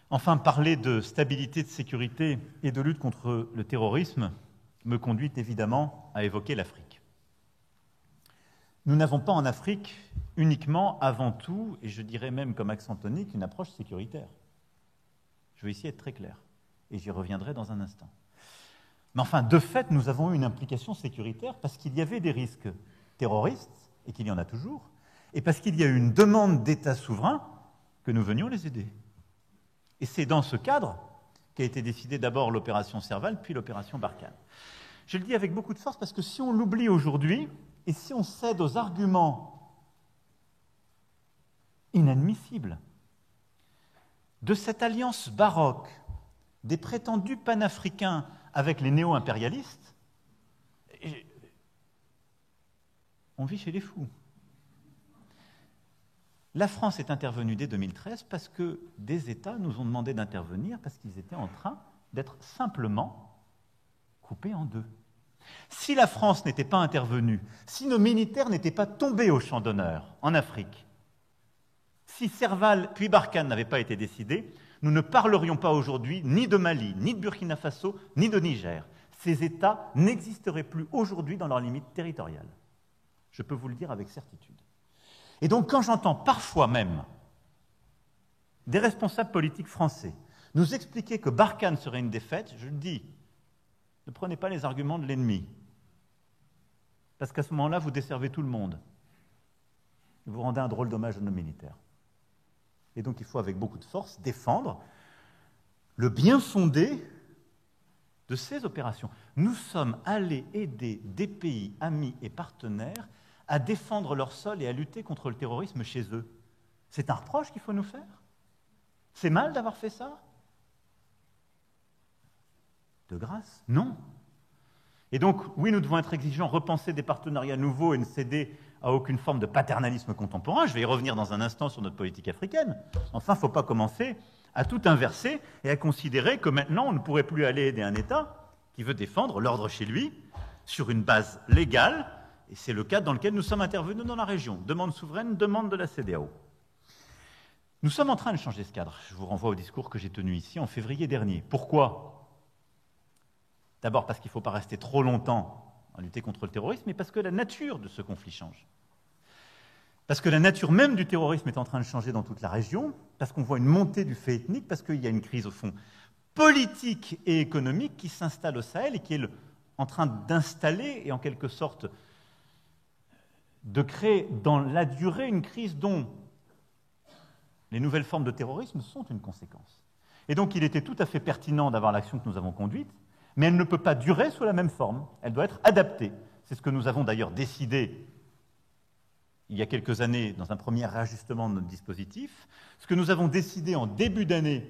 Enfin, parler de stabilité, de sécurité et de lutte contre le terrorisme me conduit évidemment à évoquer l'Afrique. Nous n'avons pas en Afrique uniquement, avant tout, et je dirais même comme accent tonique, une approche sécuritaire. Je vais ici être très clair, et j'y reviendrai dans un instant. Mais enfin, de fait, nous avons eu une implication sécuritaire parce qu'il y avait des risques terroristes, et qu'il y en a toujours, et parce qu'il y a eu une demande d'État souverain que nous venions les aider. Et c'est dans ce cadre qu'a été décidée d'abord l'opération Serval, puis l'opération Barkhane. Je le dis avec beaucoup de force parce que si on l'oublie aujourd'hui, et si on cède aux arguments inadmissibles de cette alliance baroque des prétendus panafricains avec les néo-impérialistes, on vit chez les fous. La France est intervenue dès 2013 parce que des États nous ont demandé d'intervenir parce qu'ils étaient en train d'être simplement coupés en deux. Si la France n'était pas intervenue, si nos militaires n'étaient pas tombés au champ d'honneur en Afrique, si Serval puis Barkhane n'avaient pas été décidés, nous ne parlerions pas aujourd'hui ni de Mali, ni de Burkina Faso, ni de Niger. Ces États n'existeraient plus aujourd'hui dans leurs limites territoriales. Je peux vous le dire avec certitude. Et donc, quand j'entends parfois même des responsables politiques français nous expliquer que Barkhane serait une défaite, je le dis, ne prenez pas les arguments de l'ennemi. Parce qu'à ce moment-là, vous desservez tout le monde. Vous rendez un drôle d'hommage à nos militaires. Et donc, il faut, avec beaucoup de force, défendre le bien fondé de ces opérations. Nous sommes allés aider des pays amis et partenaires à défendre leur sol et à lutter contre le terrorisme chez eux. C'est un reproche qu'il faut nous faire? C'est mal d'avoir fait ça? De grâce? Non. Et donc, oui, nous devons être exigeants, repenser des partenariats nouveaux et ne céder à aucune forme de paternalisme contemporain. Je vais y revenir dans un instant sur notre politique africaine. Enfin, il ne faut pas commencer à tout inverser et à considérer que maintenant, on ne pourrait plus aller aider un État qui veut défendre l'ordre chez lui sur une base légale, et c'est le cadre dans lequel nous sommes intervenus dans la région. Demande souveraine, demande de la CEDEAO. Nous sommes en train de changer ce cadre. Je vous renvoie au discours que j'ai tenu ici en février dernier. Pourquoi? D'abord parce qu'il ne faut pas rester trop longtemps à lutter contre le terrorisme, mais parce que la nature de ce conflit change. Parce que la nature même du terrorisme est en train de changer dans toute la région, parce qu'on voit une montée du fait ethnique, parce qu'il y a une crise, au fond, politique et économique qui s'installe au Sahel et qui est en train d'installer et en quelque sorte de créer dans la durée une crise dont les nouvelles formes de terrorisme sont une conséquence. Et donc il était tout à fait pertinent d'avoir l'action que nous avons conduite, mais elle ne peut pas durer sous la même forme, elle doit être adaptée. C'est ce que nous avons d'ailleurs décidé il y a quelques années dans un premier réajustement de notre dispositif, ce que nous avons décidé en début d'année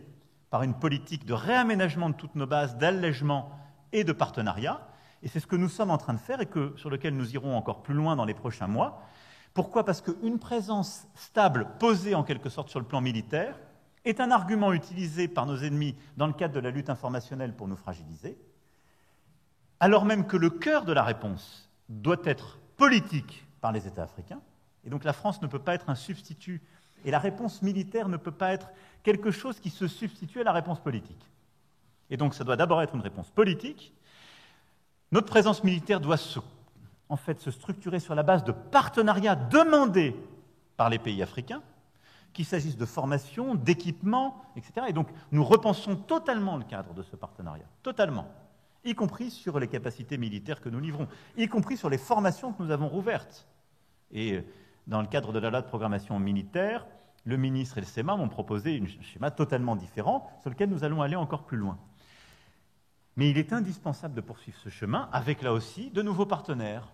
par une politique de réaménagement de toutes nos bases, d'allègement et de partenariat, et c'est ce que nous sommes en train de faire et sur lequel nous irons encore plus loin dans les prochains mois. Pourquoi? Parce qu'une présence stable, posée en quelque sorte sur le plan militaire, est un argument utilisé par nos ennemis dans le cadre de la lutte informationnelle pour nous fragiliser, alors même que le cœur de la réponse doit être politique par les États africains, et donc la France ne peut pas être un substitut, et la réponse militaire ne peut pas être quelque chose qui se substitue à la réponse politique. Et donc ça doit d'abord être une réponse politique. Notre présence militaire doit se structurer sur la base de partenariats demandés par les pays africains, qu'il s'agisse de formation, d'équipement, etc. Et donc nous repensons totalement le cadre de ce partenariat, totalement, y compris sur les capacités militaires que nous livrons, y compris sur les formations que nous avons rouvertes. Et dans le cadre de la loi de programmation militaire, le ministre et le SEMA m'ont proposé un schéma totalement différent sur lequel nous allons aller encore plus loin. Mais il est indispensable de poursuivre ce chemin avec, là aussi, de nouveaux partenaires.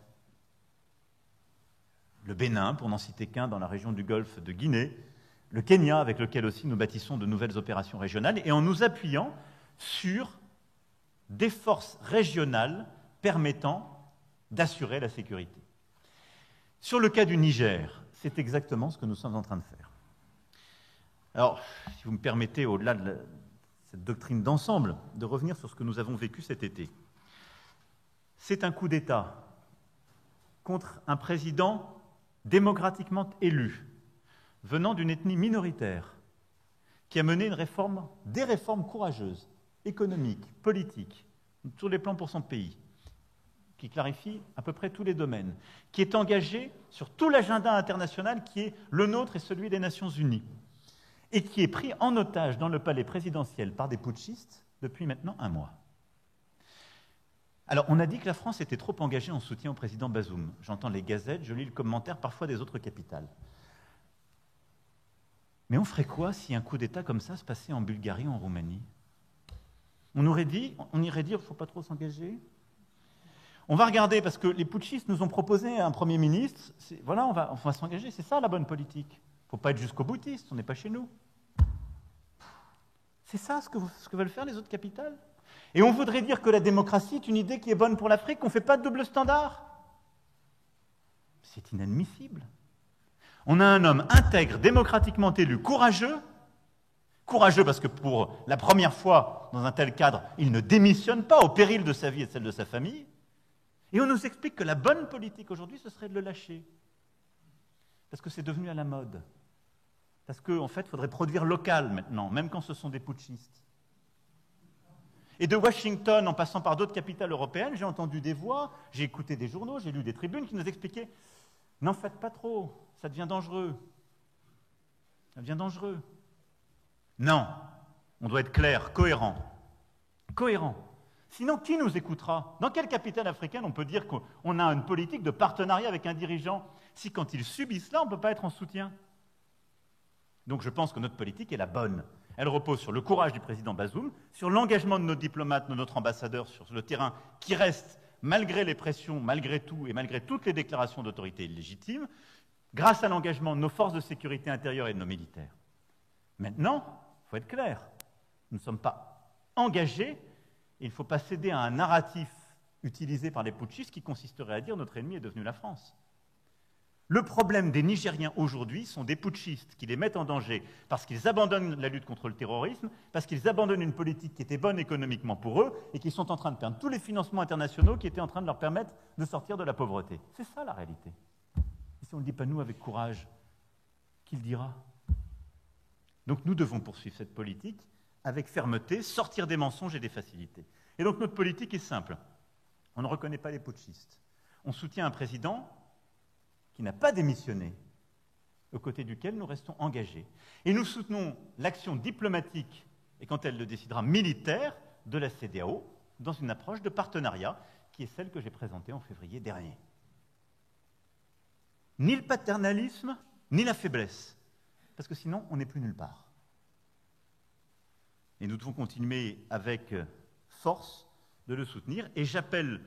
Le Bénin, pour n'en citer qu'un, dans la région du Golfe de Guinée, le Kenya, avec lequel aussi nous bâtissons de nouvelles opérations régionales, et en nous appuyant sur des forces régionales permettant d'assurer la sécurité. Sur le cas du Niger, c'est exactement ce que nous sommes en train de faire. Alors, si vous me permettez, au-delà de cette doctrine d'ensemble, de revenir sur ce que nous avons vécu cet été. C'est un coup d'État contre un président démocratiquement élu, venant d'une ethnie minoritaire, qui a mené des réformes courageuses, économiques, politiques, sur les plans pour son pays, qui clarifie à peu près tous les domaines, qui est engagé sur tout l'agenda international qui est le nôtre et celui des Nations Unies, et qui est pris en otage dans le palais présidentiel par des putschistes depuis maintenant un mois. Alors, on a dit que la France était trop engagée en soutien au président Bazoum. J'entends les gazettes, je lis le commentaire parfois des autres capitales. Mais on ferait quoi si un coup d'État comme ça se passait en Bulgarie ou en Roumanie? On irait dire, il ne faut pas trop s'engager. On va regarder, parce que les putschistes nous ont proposé un Premier ministre, voilà, on va s'engager, c'est ça la bonne politique. Il ne faut pas être jusqu'au boutiste, on n'est pas chez nous. C'est ça ce que veulent faire les autres capitales. Et on voudrait dire que la démocratie est une idée qui est bonne pour l'Afrique, qu'on ne fait pas de double standard. C'est inadmissible. On a un homme intègre, démocratiquement élu, courageux parce que pour la première fois dans un tel cadre, il ne démissionne pas au péril de sa vie et de celle de sa famille. Et on nous explique que la bonne politique aujourd'hui, ce serait de le lâcher. Parce que c'est devenu à la mode. Parce qu'en fait, il faudrait produire local maintenant, même quand ce sont des putschistes. Et de Washington, en passant par d'autres capitales européennes, j'ai entendu des voix, j'ai écouté des journaux, j'ai lu des tribunes qui nous expliquaient « N'en faites pas trop, ça devient dangereux. Ça devient dangereux. » Non, on doit être clair, cohérent. Cohérent. Sinon, qui nous écoutera? Dans quelle capitale africaine on peut dire qu'on a une politique de partenariat avec un dirigeant si quand ils subissent cela, on ne peut pas être en soutien? Donc je pense que notre politique est la bonne. Elle repose sur le courage du président Bazoum, sur l'engagement de nos diplomates, de notre ambassadeur sur le terrain, qui reste, malgré les pressions, malgré tout, et malgré toutes les déclarations d'autorité illégitimes, grâce à l'engagement de nos forces de sécurité intérieure et de nos militaires. Maintenant, il faut être clair, nous ne sommes pas engagés. Il ne faut pas céder à un narratif utilisé par les putschistes qui consisterait à dire notre ennemi est devenu la France. Le problème des Nigériens aujourd'hui sont des putschistes qui les mettent en danger parce qu'ils abandonnent la lutte contre le terrorisme, parce qu'ils abandonnent une politique qui était bonne économiquement pour eux et qui sont en train de perdre tous les financements internationaux qui étaient en train de leur permettre de sortir de la pauvreté. C'est ça la réalité. Et si on ne le dit pas nous avec courage, qui le dira? Donc nous devons poursuivre cette politique avec fermeté, sortir des mensonges et des facilités. Et donc notre politique est simple. On ne reconnaît pas les putschistes. On soutient un président qui n'a pas démissionné, aux côtés duquel nous restons engagés. Et nous soutenons l'action diplomatique, et quand elle le décidera, militaire, de la CEDEAO, dans une approche de partenariat, qui est celle que j'ai présentée en février dernier. Ni le paternalisme, ni la faiblesse, parce que sinon, on n'est plus nulle part. Et nous devons continuer avec force de le soutenir. Et j'appelle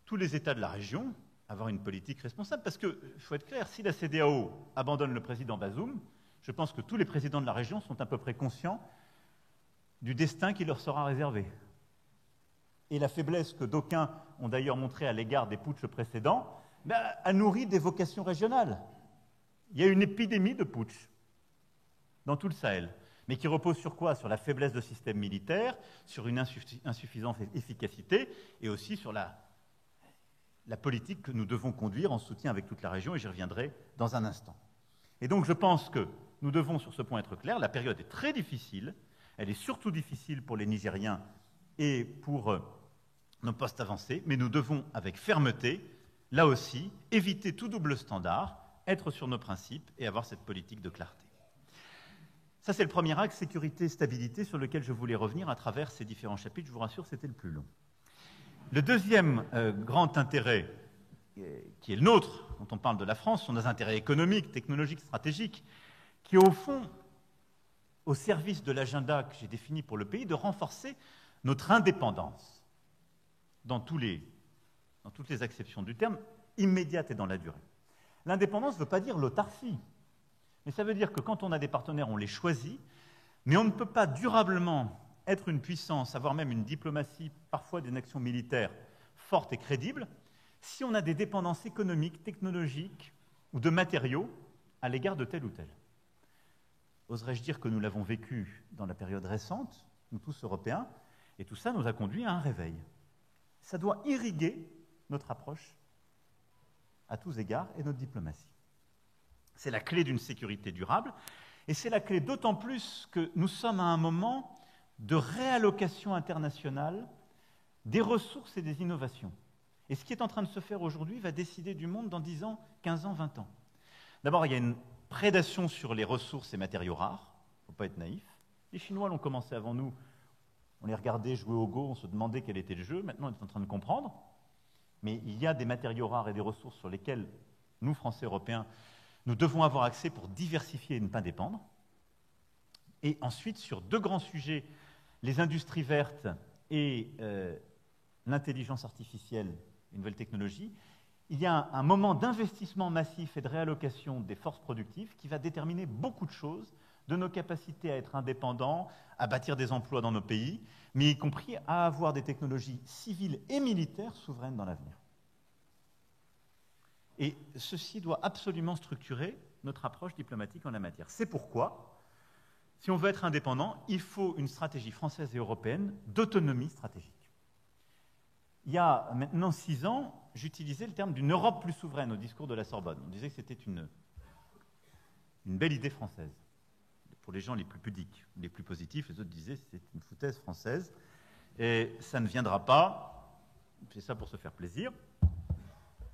tous les États de la région à avoir une politique responsable. Parce qu'il faut être clair, si la CEDEAO abandonne le président Bazoum, je pense que tous les présidents de la région sont à peu près conscients du destin qui leur sera réservé. Et la faiblesse que d'aucuns ont d'ailleurs montrée à l'égard des putschs précédents a nourri des vocations régionales. Il y a une épidémie de putsch dans tout le Sahel. Mais qui repose sur quoi? Sur la faiblesse de système militaire, sur une insuffisante efficacité, et aussi sur la politique que nous devons conduire en soutien avec toute la région, et j'y reviendrai dans un instant. Et donc je pense que nous devons sur ce point être clairs, la période est très difficile, elle est surtout difficile pour les Nigériens et pour nos postes avancés, mais nous devons, avec fermeté, là aussi, éviter tout double standard, être sur nos principes et avoir cette politique de clarté. Ça, c'est le premier axe, sécurité, stabilité, sur lequel je voulais revenir à travers ces différents chapitres. Je vous rassure, c'était le plus long. Le deuxième grand intérêt, qui est le nôtre, quand on parle de la France, sont des intérêts économiques, technologiques, stratégiques, qui est au fond au service de l'agenda que j'ai défini pour le pays, de renforcer notre indépendance, dans toutes les acceptions du terme, immédiate et dans la durée. L'indépendance ne veut pas dire l'autarcie. Mais ça veut dire que quand on a des partenaires, on les choisit, mais on ne peut pas durablement être une puissance, avoir même une diplomatie, parfois des actions militaires fortes et crédibles, si on a des dépendances économiques, technologiques ou de matériaux à l'égard de tel ou tel. Oserais-je dire que nous l'avons vécu dans la période récente, nous tous Européens, et tout ça nous a conduit à un réveil. Ça doit irriguer notre approche à tous égards et notre diplomatie. C'est la clé d'une sécurité durable, et c'est la clé d'autant plus que nous sommes à un moment de réallocation internationale des ressources et des innovations. Et ce qui est en train de se faire aujourd'hui va décider du monde dans 10 ans, 15 ans, 20 ans. D'abord, il y a une prédation sur les ressources et matériaux rares, il ne faut pas être naïf. Les Chinois l'ont commencé avant nous, on les regardait jouer au Go, on se demandait quel était le jeu, maintenant on est en train de comprendre. Mais il y a des matériaux rares et des ressources sur lesquelles nous, Français, Européens, nous devons avoir accès pour diversifier et ne pas dépendre. Et ensuite, sur deux grands sujets les industries vertes et l'intelligence artificielle, les nouvelles technologies, il y a un moment d'investissement massif et de réallocation des forces productives qui va déterminer beaucoup de choses, de nos capacités à être indépendants, à bâtir des emplois dans nos pays, mais y compris à avoir des technologies civiles et militaires souveraines dans l'avenir. Et ceci doit absolument structurer notre approche diplomatique en la matière. C'est pourquoi, si on veut être indépendant, il faut une stratégie française et européenne d'autonomie stratégique. Il y a maintenant 6 ans, j'utilisais le terme d'une Europe plus souveraine au discours de la Sorbonne. On disait que c'était une belle idée française. Pour les gens les plus pudiques, les plus positifs, les autres disaient que c'est une foutaise française. Et ça ne viendra pas, c'est ça pour se faire plaisir.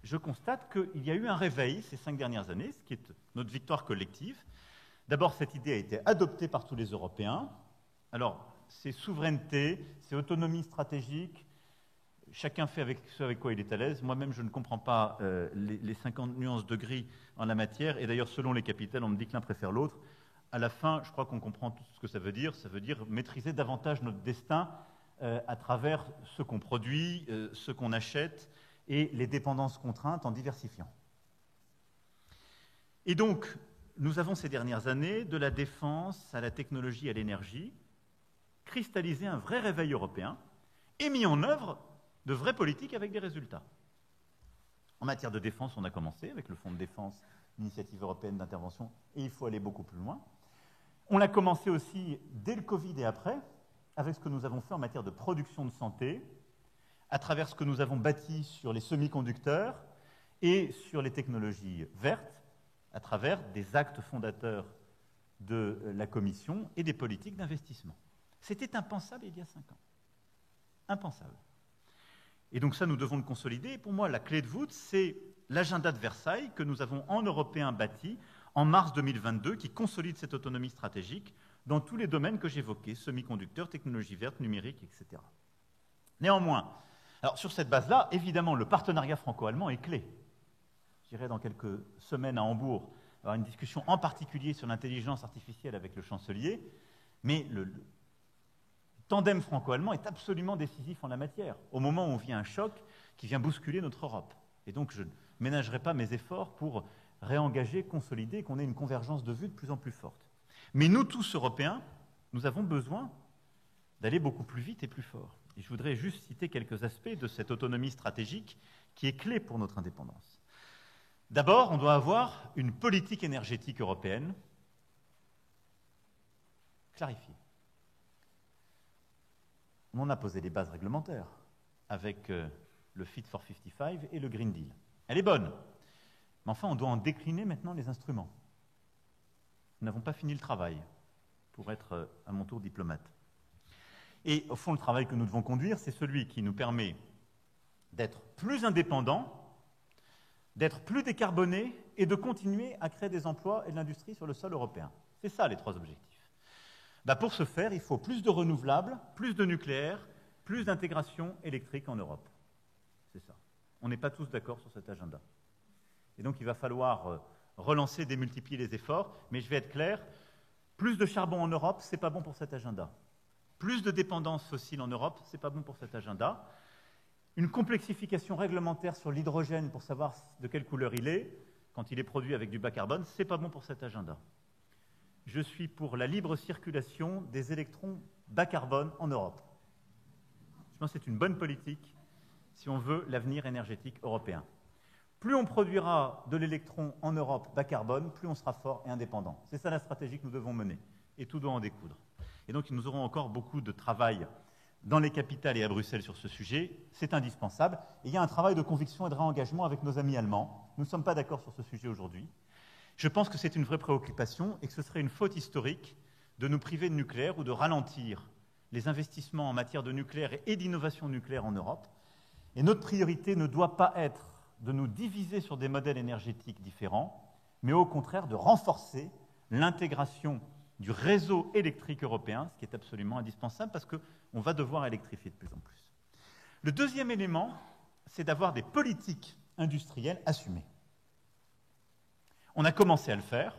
Je constate qu'il y a eu un réveil ces 5 dernières années, ce qui est notre victoire collective. D'abord, cette idée a été adoptée par tous les Européens. Alors, c'est souveraineté, c'est autonomie stratégique. Chacun fait avec ce avec quoi il est à l'aise. Moi-même, je ne comprends pas les 50 nuances de gris en la matière. Et d'ailleurs, selon les capitales, on me dit que l'un préfère l'autre. À la fin, je crois qu'on comprend tout ce que ça veut dire. Ça veut dire maîtriser davantage notre destin à travers ce qu'on produit, ce qu'on achète et les dépendances contraintes en diversifiant. Et donc, nous avons ces dernières années, de la défense à la technologie, à l'énergie, cristallisé un vrai réveil européen et mis en œuvre de vraies politiques avec des résultats. En matière de défense, on a commencé avec le Fonds de défense, l'initiative européenne d'intervention, et il faut aller beaucoup plus loin. On a commencé aussi dès le Covid et après, avec ce que nous avons fait en matière de production de santé, à travers ce que nous avons bâti sur les semi-conducteurs et sur les technologies vertes, à travers des actes fondateurs de la Commission et des politiques d'investissement. C'était impensable il y a 5 ans. Impensable. Et donc ça, nous devons le consolider. Et pour moi, la clé de voûte, c'est l'agenda de Versailles que nous avons en Européens bâti en mars 2022, qui consolide cette autonomie stratégique dans tous les domaines que j'évoquais, semi-conducteurs, technologies vertes, numériques, etc. Néanmoins, alors sur cette base-là, évidemment, le partenariat franco-allemand est clé. J'irai dans quelques semaines à Hambourg avoir une discussion en particulier sur l'intelligence artificielle avec le chancelier, mais le tandem franco-allemand est absolument décisif en la matière, au moment où on vit un choc qui vient bousculer notre Europe. Et donc je ne ménagerai pas mes efforts pour réengager, consolider, qu'on ait une convergence de vues de plus en plus forte. Mais nous tous, Européens, nous avons besoin d'aller beaucoup plus vite et plus fort. Et je voudrais juste citer quelques aspects de cette autonomie stratégique qui est clé pour notre indépendance. D'abord, on doit avoir une politique énergétique européenne clarifiée. On en a posé les bases réglementaires avec le Fit for 55 et le Green Deal. Elle est bonne, mais enfin, on doit en décliner maintenant les instruments. Nous n'avons pas fini le travail, pour être à mon tour diplomate. Et au fond, le travail que nous devons conduire, c'est celui qui nous permet d'être plus indépendants, d'être plus décarbonés et de continuer à créer des emplois et de l'industrie sur le sol européen. C'est ça les 3 objectifs. Pour ce faire, il faut plus de renouvelables, plus de nucléaire, plus d'intégration électrique en Europe. C'est ça. On n'est pas tous d'accord sur cet agenda. Et donc il va falloir relancer, démultiplier les efforts, mais je vais être clair, plus de charbon en Europe, ce n'est pas bon pour cet agenda. Plus de dépendance fossile en Europe, ce n'est pas bon pour cet agenda. Une complexification réglementaire sur l'hydrogène pour savoir de quelle couleur il est, quand il est produit avec du bas carbone, ce n'est pas bon pour cet agenda. Je suis pour la libre circulation des électrons bas carbone en Europe. Je pense que c'est une bonne politique si on veut l'avenir énergétique européen. Plus on produira de l'électron en Europe bas carbone, plus on sera fort et indépendant. C'est ça la stratégie que nous devons mener, et tout doit en découdre. Et donc nous aurons encore beaucoup de travail dans les capitales et à Bruxelles sur ce sujet, c'est indispensable. Et il y a un travail de conviction et de réengagement avec nos amis allemands. Nous ne sommes pas d'accord sur ce sujet aujourd'hui. Je pense que c'est une vraie préoccupation et que ce serait une faute historique de nous priver de nucléaire ou de ralentir les investissements en matière de nucléaire et d'innovation nucléaire en Europe. Et notre priorité ne doit pas être de nous diviser sur des modèles énergétiques différents, mais au contraire de renforcer l'intégration du réseau électrique européen, ce qui est absolument indispensable parce qu'on va devoir électrifier de plus en plus. Le deuxième élément, c'est d'avoir des politiques industrielles assumées. On a commencé à le faire,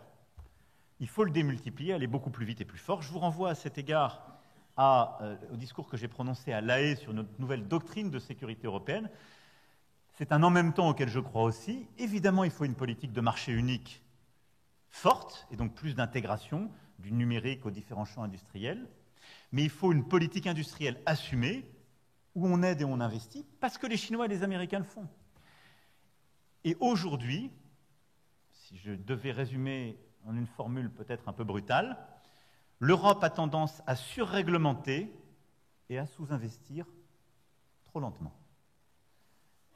il faut le démultiplier, aller beaucoup plus vite et plus fort. Je vous renvoie à cet égard au discours que j'ai prononcé à La Haye sur notre nouvelle doctrine de sécurité européenne. C'est un en même temps auquel je crois aussi. Évidemment, il faut une politique de marché unique forte, et donc plus d'intégration du numérique aux différents champs industriels. Mais il faut une politique industrielle assumée, où on aide et on investit, parce que les Chinois et les Américains le font. Et aujourd'hui, si je devais résumer en une formule peut-être un peu brutale, l'Europe a tendance à surréglementer et à sous-investir trop lentement.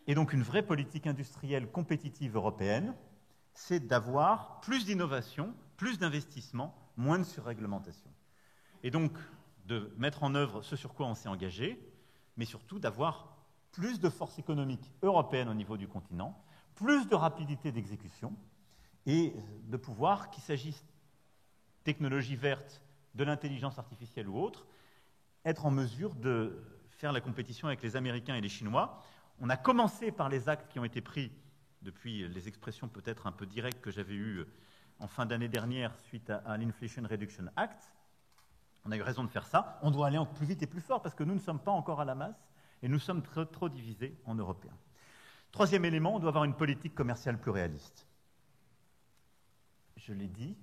Et donc une vraie politique industrielle compétitive européenne, c'est d'avoir plus d'innovation, plus d'investissement, moins de surréglementation. Et donc de mettre en œuvre ce sur quoi on s'est engagé, mais surtout d'avoir plus de force économique européenne au niveau du continent, plus de rapidité d'exécution, et de pouvoir, qu'il s'agisse de technologie verte, de l'intelligence artificielle ou autre, être en mesure de faire la compétition avec les Américains et les Chinois. On a commencé par les actes qui ont été pris depuis les expressions peut-être un peu directes que j'avais eues en fin d'année dernière suite à l'Inflation Reduction Act. On a eu raison de faire ça. On doit aller plus vite et plus fort parce que nous ne sommes pas encore à la masse et nous sommes trop divisés en Européens. Troisième élément, on doit avoir une politique commerciale plus réaliste. Je l'ai dit,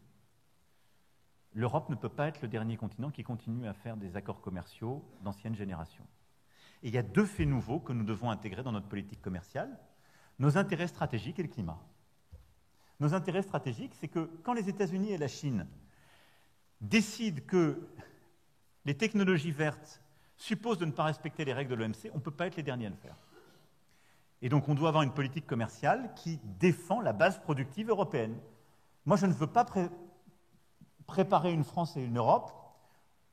l'Europe ne peut pas être le dernier continent qui continue à faire des accords commerciaux d'ancienne génération. Et il y a deux faits nouveaux que nous devons intégrer dans notre politique commerciale, nos intérêts stratégiques et le climat. Nos intérêts stratégiques, c'est que quand les États-Unis et la Chine décident que les technologies vertes supposent de ne pas respecter les règles de l'OMC, on ne peut pas être les derniers à le faire. Et donc on doit avoir une politique commerciale qui défend la base productive européenne. Moi, je ne veux pas préparer une France et une Europe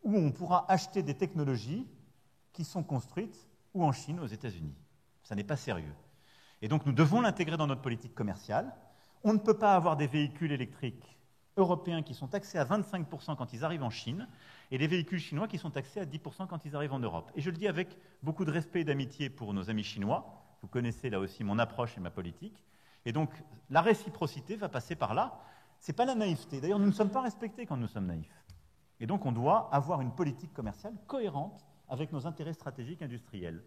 où on pourra acheter des technologies qui sont construites ou en Chine ou aux États-Unis. Ça n'est pas sérieux. Et donc nous devons l'intégrer dans notre politique commerciale. On ne peut pas avoir des véhicules électriques européens qui sont taxés à 25% quand ils arrivent en Chine et des véhicules chinois qui sont taxés à 10% quand ils arrivent en Europe. Et je le dis avec beaucoup de respect et d'amitié pour nos amis chinois. Vous connaissez là aussi mon approche et ma politique. Et donc la réciprocité va passer par là. Ce n'est pas la naïveté. D'ailleurs, nous ne sommes pas respectés quand nous sommes naïfs. Et donc on doit avoir une politique commerciale cohérente avec nos intérêts stratégiques industriels.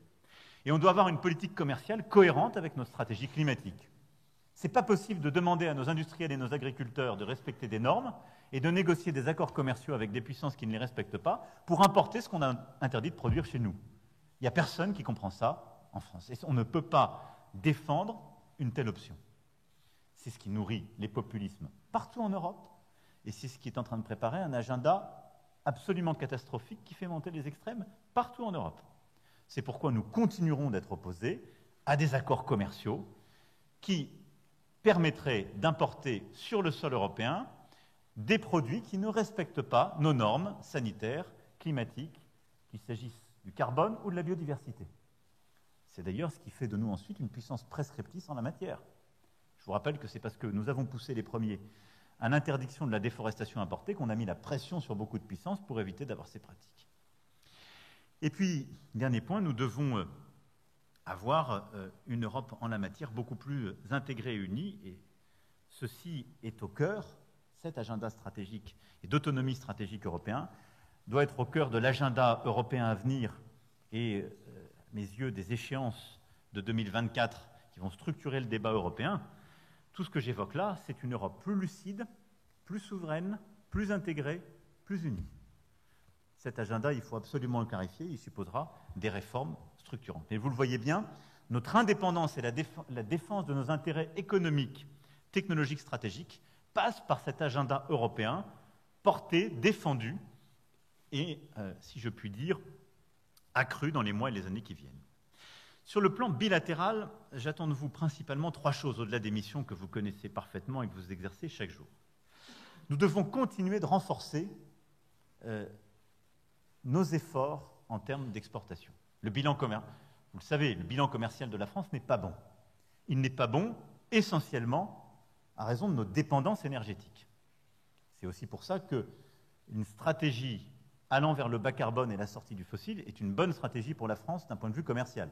Et on doit avoir une politique commerciale cohérente avec nos stratégies climatiques. Ce n'est pas possible de demander à nos industriels et nos agriculteurs de respecter des normes et de négocier des accords commerciaux avec des puissances qui ne les respectent pas pour importer ce qu'on a interdit de produire chez nous. Il n'y a personne qui comprend ça en France. Et on ne peut pas défendre une telle option. C'est ce qui nourrit les populismes partout en Europe et c'est ce qui est en train de préparer un agenda absolument catastrophique qui fait monter les extrêmes partout en Europe. C'est pourquoi nous continuerons d'être opposés à des accords commerciaux qui permettraient d'importer sur le sol européen des produits qui ne respectent pas nos normes sanitaires, climatiques, qu'il s'agisse du carbone ou de la biodiversité. C'est d'ailleurs ce qui fait de nous ensuite une puissance prescriptrice en la matière. Je vous rappelle que c'est parce que nous avons poussé les premiers à l'interdiction de la déforestation importée qu'on a mis la pression sur beaucoup de puissances pour éviter d'avoir ces pratiques. Et puis, dernier point, nous devons avoir une Europe en la matière beaucoup plus intégrée et unie, et ceci est au cœur, cet agenda stratégique et d'autonomie stratégique européen doit être au cœur de l'agenda européen à venir et, à mes yeux, des échéances de 2024 qui vont structurer le débat européen. Tout ce que j'évoque là, c'est une Europe plus lucide, plus souveraine, plus intégrée, plus unie. Cet agenda, il faut absolument le clarifier, il supposera des réformes structurantes. Mais vous le voyez bien, notre indépendance et la défense de nos intérêts économiques, technologiques, stratégiques passent par cet agenda européen porté, défendu et, si je puis dire, accru dans les mois et les années qui viennent. Sur le plan bilatéral, j'attends de vous principalement trois choses au-delà des missions que vous connaissez parfaitement et que vous exercez chaque jour. Nous devons continuer de renforcer nos efforts en termes d'exportation. Le bilan commercial, vous le savez, le bilan commercial de la France n'est pas bon. Il n'est pas bon essentiellement à raison de nos dépendances énergétiques. C'est aussi pour ça qu'une stratégie allant vers le bas carbone et la sortie du fossile est une bonne stratégie pour la France d'un point de vue commercial.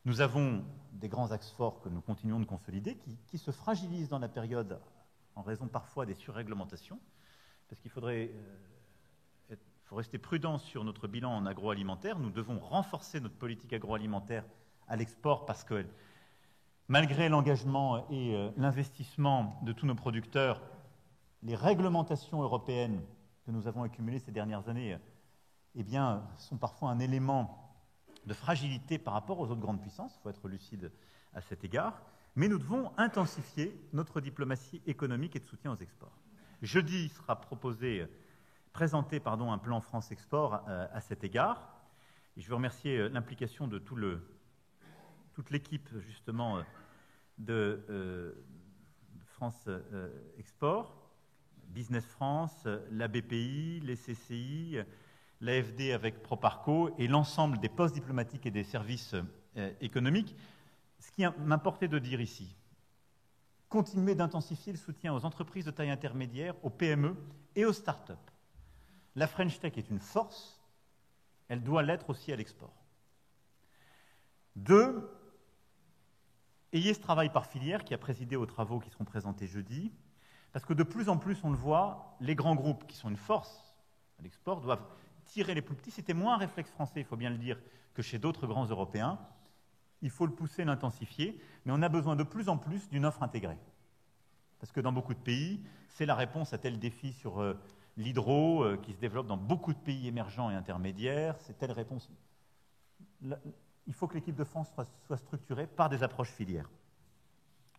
Nous avons des grands axes forts que nous continuons de consolider qui se fragilisent dans la période en raison parfois des surréglementations, parce qu'il faudrait être faut rester prudent sur notre bilan en agroalimentaire. Nous devons renforcer notre politique agroalimentaire à l'export parce que, malgré l'engagement et l'investissement de tous nos producteurs, les réglementations européennes que nous avons accumulées ces dernières années eh bien, sont parfois un élément de fragilité par rapport aux autres grandes puissances. Il faut être lucide à cet égard. Mais nous devons intensifier notre diplomatie économique et de soutien aux exports. Jeudi sera présenté un plan France Export à cet égard. Et je veux remercier l'implication de toute l'équipe justement de France Export, Business France, la BPI, les CCI, l'AFD avec Proparco et l'ensemble des postes diplomatiques et des services économiques. Ce qui m'importait de dire ici, continuer d'intensifier le soutien aux entreprises de taille intermédiaire, aux PME et aux start-up. La French Tech est une force, elle doit l'être aussi à l'export. 2, ayez ce travail par filière qui a présidé aux travaux qui seront présentés jeudi, parce que de plus en plus, on le voit, les grands groupes qui sont une force à l'export doivent tirer les plus petits. C'était moins un réflexe français, il faut bien le dire, que chez d'autres grands Européens. Il faut le pousser, l'intensifier, mais on a besoin de plus en plus d'une offre intégrée. Parce que dans beaucoup de pays, c'est la réponse à tel défi sur l'hydro qui se développe dans beaucoup de pays émergents et intermédiaires, c'est telle réponse. Il faut que l'équipe de France soit structurée par des approches filières.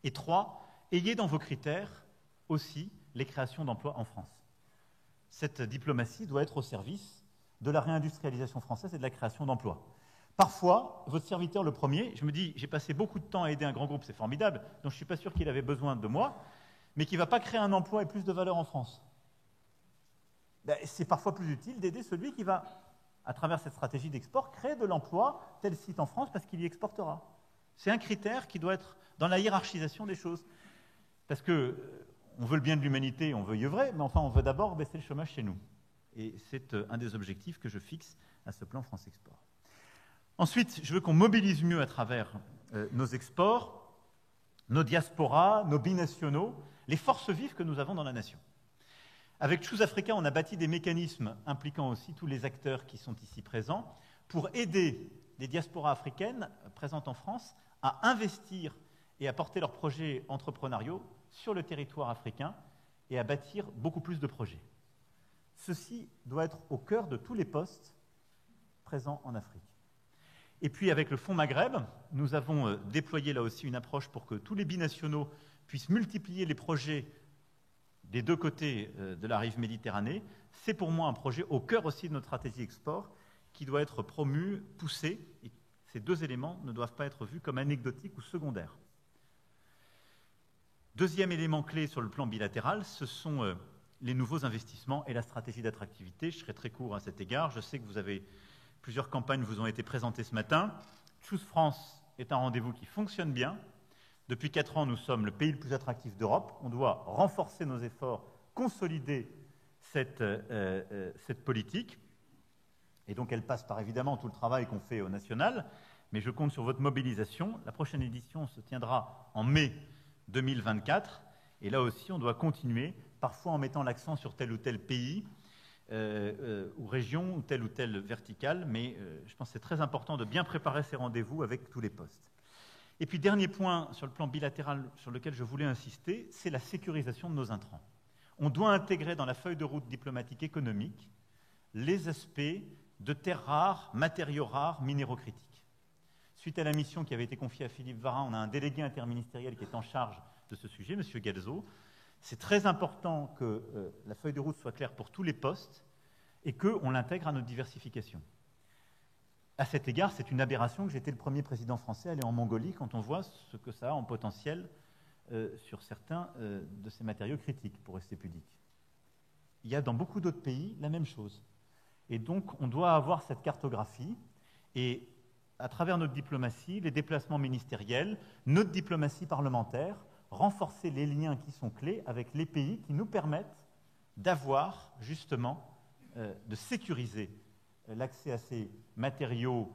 Et 3, ayez dans vos critères aussi les créations d'emplois en France. Cette diplomatie doit être au service de la réindustrialisation française et de la création d'emplois. Parfois, votre serviteur le premier, je me dis, j'ai passé beaucoup de temps à aider un grand groupe, c'est formidable, donc je ne suis pas sûr qu'il avait besoin de moi, mais qui ne va pas créer un emploi et plus de valeur en France. C'est parfois plus utile d'aider celui qui va, à travers cette stratégie d'export, créer de l'emploi, tel site en France, parce qu'il y exportera. C'est un critère qui doit être dans la hiérarchisation des choses. Parce qu'on veut le bien de l'humanité, on veut y œuvrer, mais enfin, on veut d'abord baisser le chômage chez nous. Et c'est un des objectifs que je fixe à ce plan France Export. Ensuite, je veux qu'on mobilise mieux à travers nos exports, nos diasporas, nos binationaux, les forces vives que nous avons dans la nation. Avec Choose Africa, on a bâti des mécanismes impliquant aussi tous les acteurs qui sont ici présents pour aider les diasporas africaines présentes en France à investir et à porter leurs projets entrepreneuriaux sur le territoire africain et à bâtir beaucoup plus de projets. Ceci doit être au cœur de tous les postes présents en Afrique. Et puis avec le Fonds Maghreb, nous avons déployé là aussi une approche pour que tous les binationaux puissent multiplier les projets des deux côtés de la rive Méditerranée. C'est pour moi un projet au cœur aussi de notre stratégie export qui doit être promu, poussé. Et ces deux éléments ne doivent pas être vus comme anecdotiques ou secondaires. Deuxième élément clé sur le plan bilatéral, ce sont les nouveaux investissements et la stratégie d'attractivité. Je serai très court à cet égard. Je sais que plusieurs campagnes vous ont été présentées ce matin. Choose France est un rendez-vous qui fonctionne bien. Depuis 4 ans, nous sommes le pays le plus attractif d'Europe. On doit renforcer nos efforts, consolider cette politique. Et donc, elle passe par évidemment tout le travail qu'on fait au national. Mais je compte sur votre mobilisation. La prochaine édition se tiendra en mai 2024. Et là aussi, on doit continuer, parfois en mettant l'accent sur tel ou tel pays, ou région, ou telle verticale, mais je pense que c'est très important de bien préparer ces rendez-vous avec tous les postes. Et puis, dernier point sur le plan bilatéral sur lequel je voulais insister, c'est la sécurisation de nos intrants. On doit intégrer dans la feuille de route diplomatique économique les aspects de terres rares, matériaux rares, minéraux critiques. Suite à la mission qui avait été confiée à Philippe Varin, on a un délégué interministériel qui est en charge de ce sujet, M. Guelzo. C'est très important que la feuille de route soit claire pour tous les postes et qu'on l'intègre à notre diversification. À cet égard, c'est une aberration que j'étais le premier président français à aller en Mongolie quand on voit ce que ça a en potentiel sur certains de ces matériaux critiques, pour rester pudique. Il y a dans beaucoup d'autres pays la même chose. Et donc, on doit avoir cette cartographie et à travers notre diplomatie, les déplacements ministériels, notre diplomatie parlementaire, renforcer les liens qui sont clés avec les pays qui nous permettent d'avoir justement, de sécuriser l'accès à ces matériaux,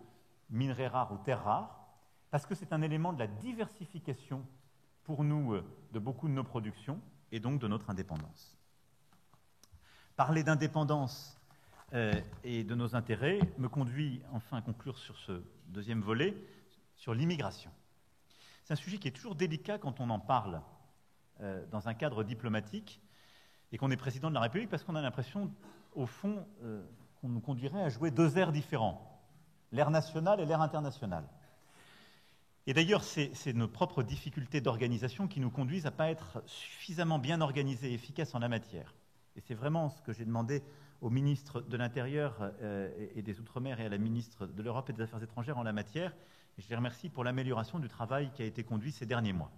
minerais rares ou terres rares, parce que c'est un élément de la diversification pour nous de beaucoup de nos productions et donc de notre indépendance. Parler d'indépendance et de nos intérêts me conduit enfin à conclure sur ce deuxième volet, sur l'immigration. C'est un sujet qui est toujours délicat quand on en parle dans un cadre diplomatique et qu'on est président de la République, parce qu'on a l'impression, au fond, qu'on nous conduirait à jouer deux airs différents, l'air national et l'air international. Et d'ailleurs, c'est nos propres difficultés d'organisation qui nous conduisent à ne pas être suffisamment bien organisés et efficaces en la matière. Et c'est vraiment ce que j'ai demandé au ministre de l'Intérieur et des Outre-mer et à la ministre de l'Europe et des Affaires étrangères en la matière. Et je les remercie pour l'amélioration du travail qui a été conduit ces derniers mois.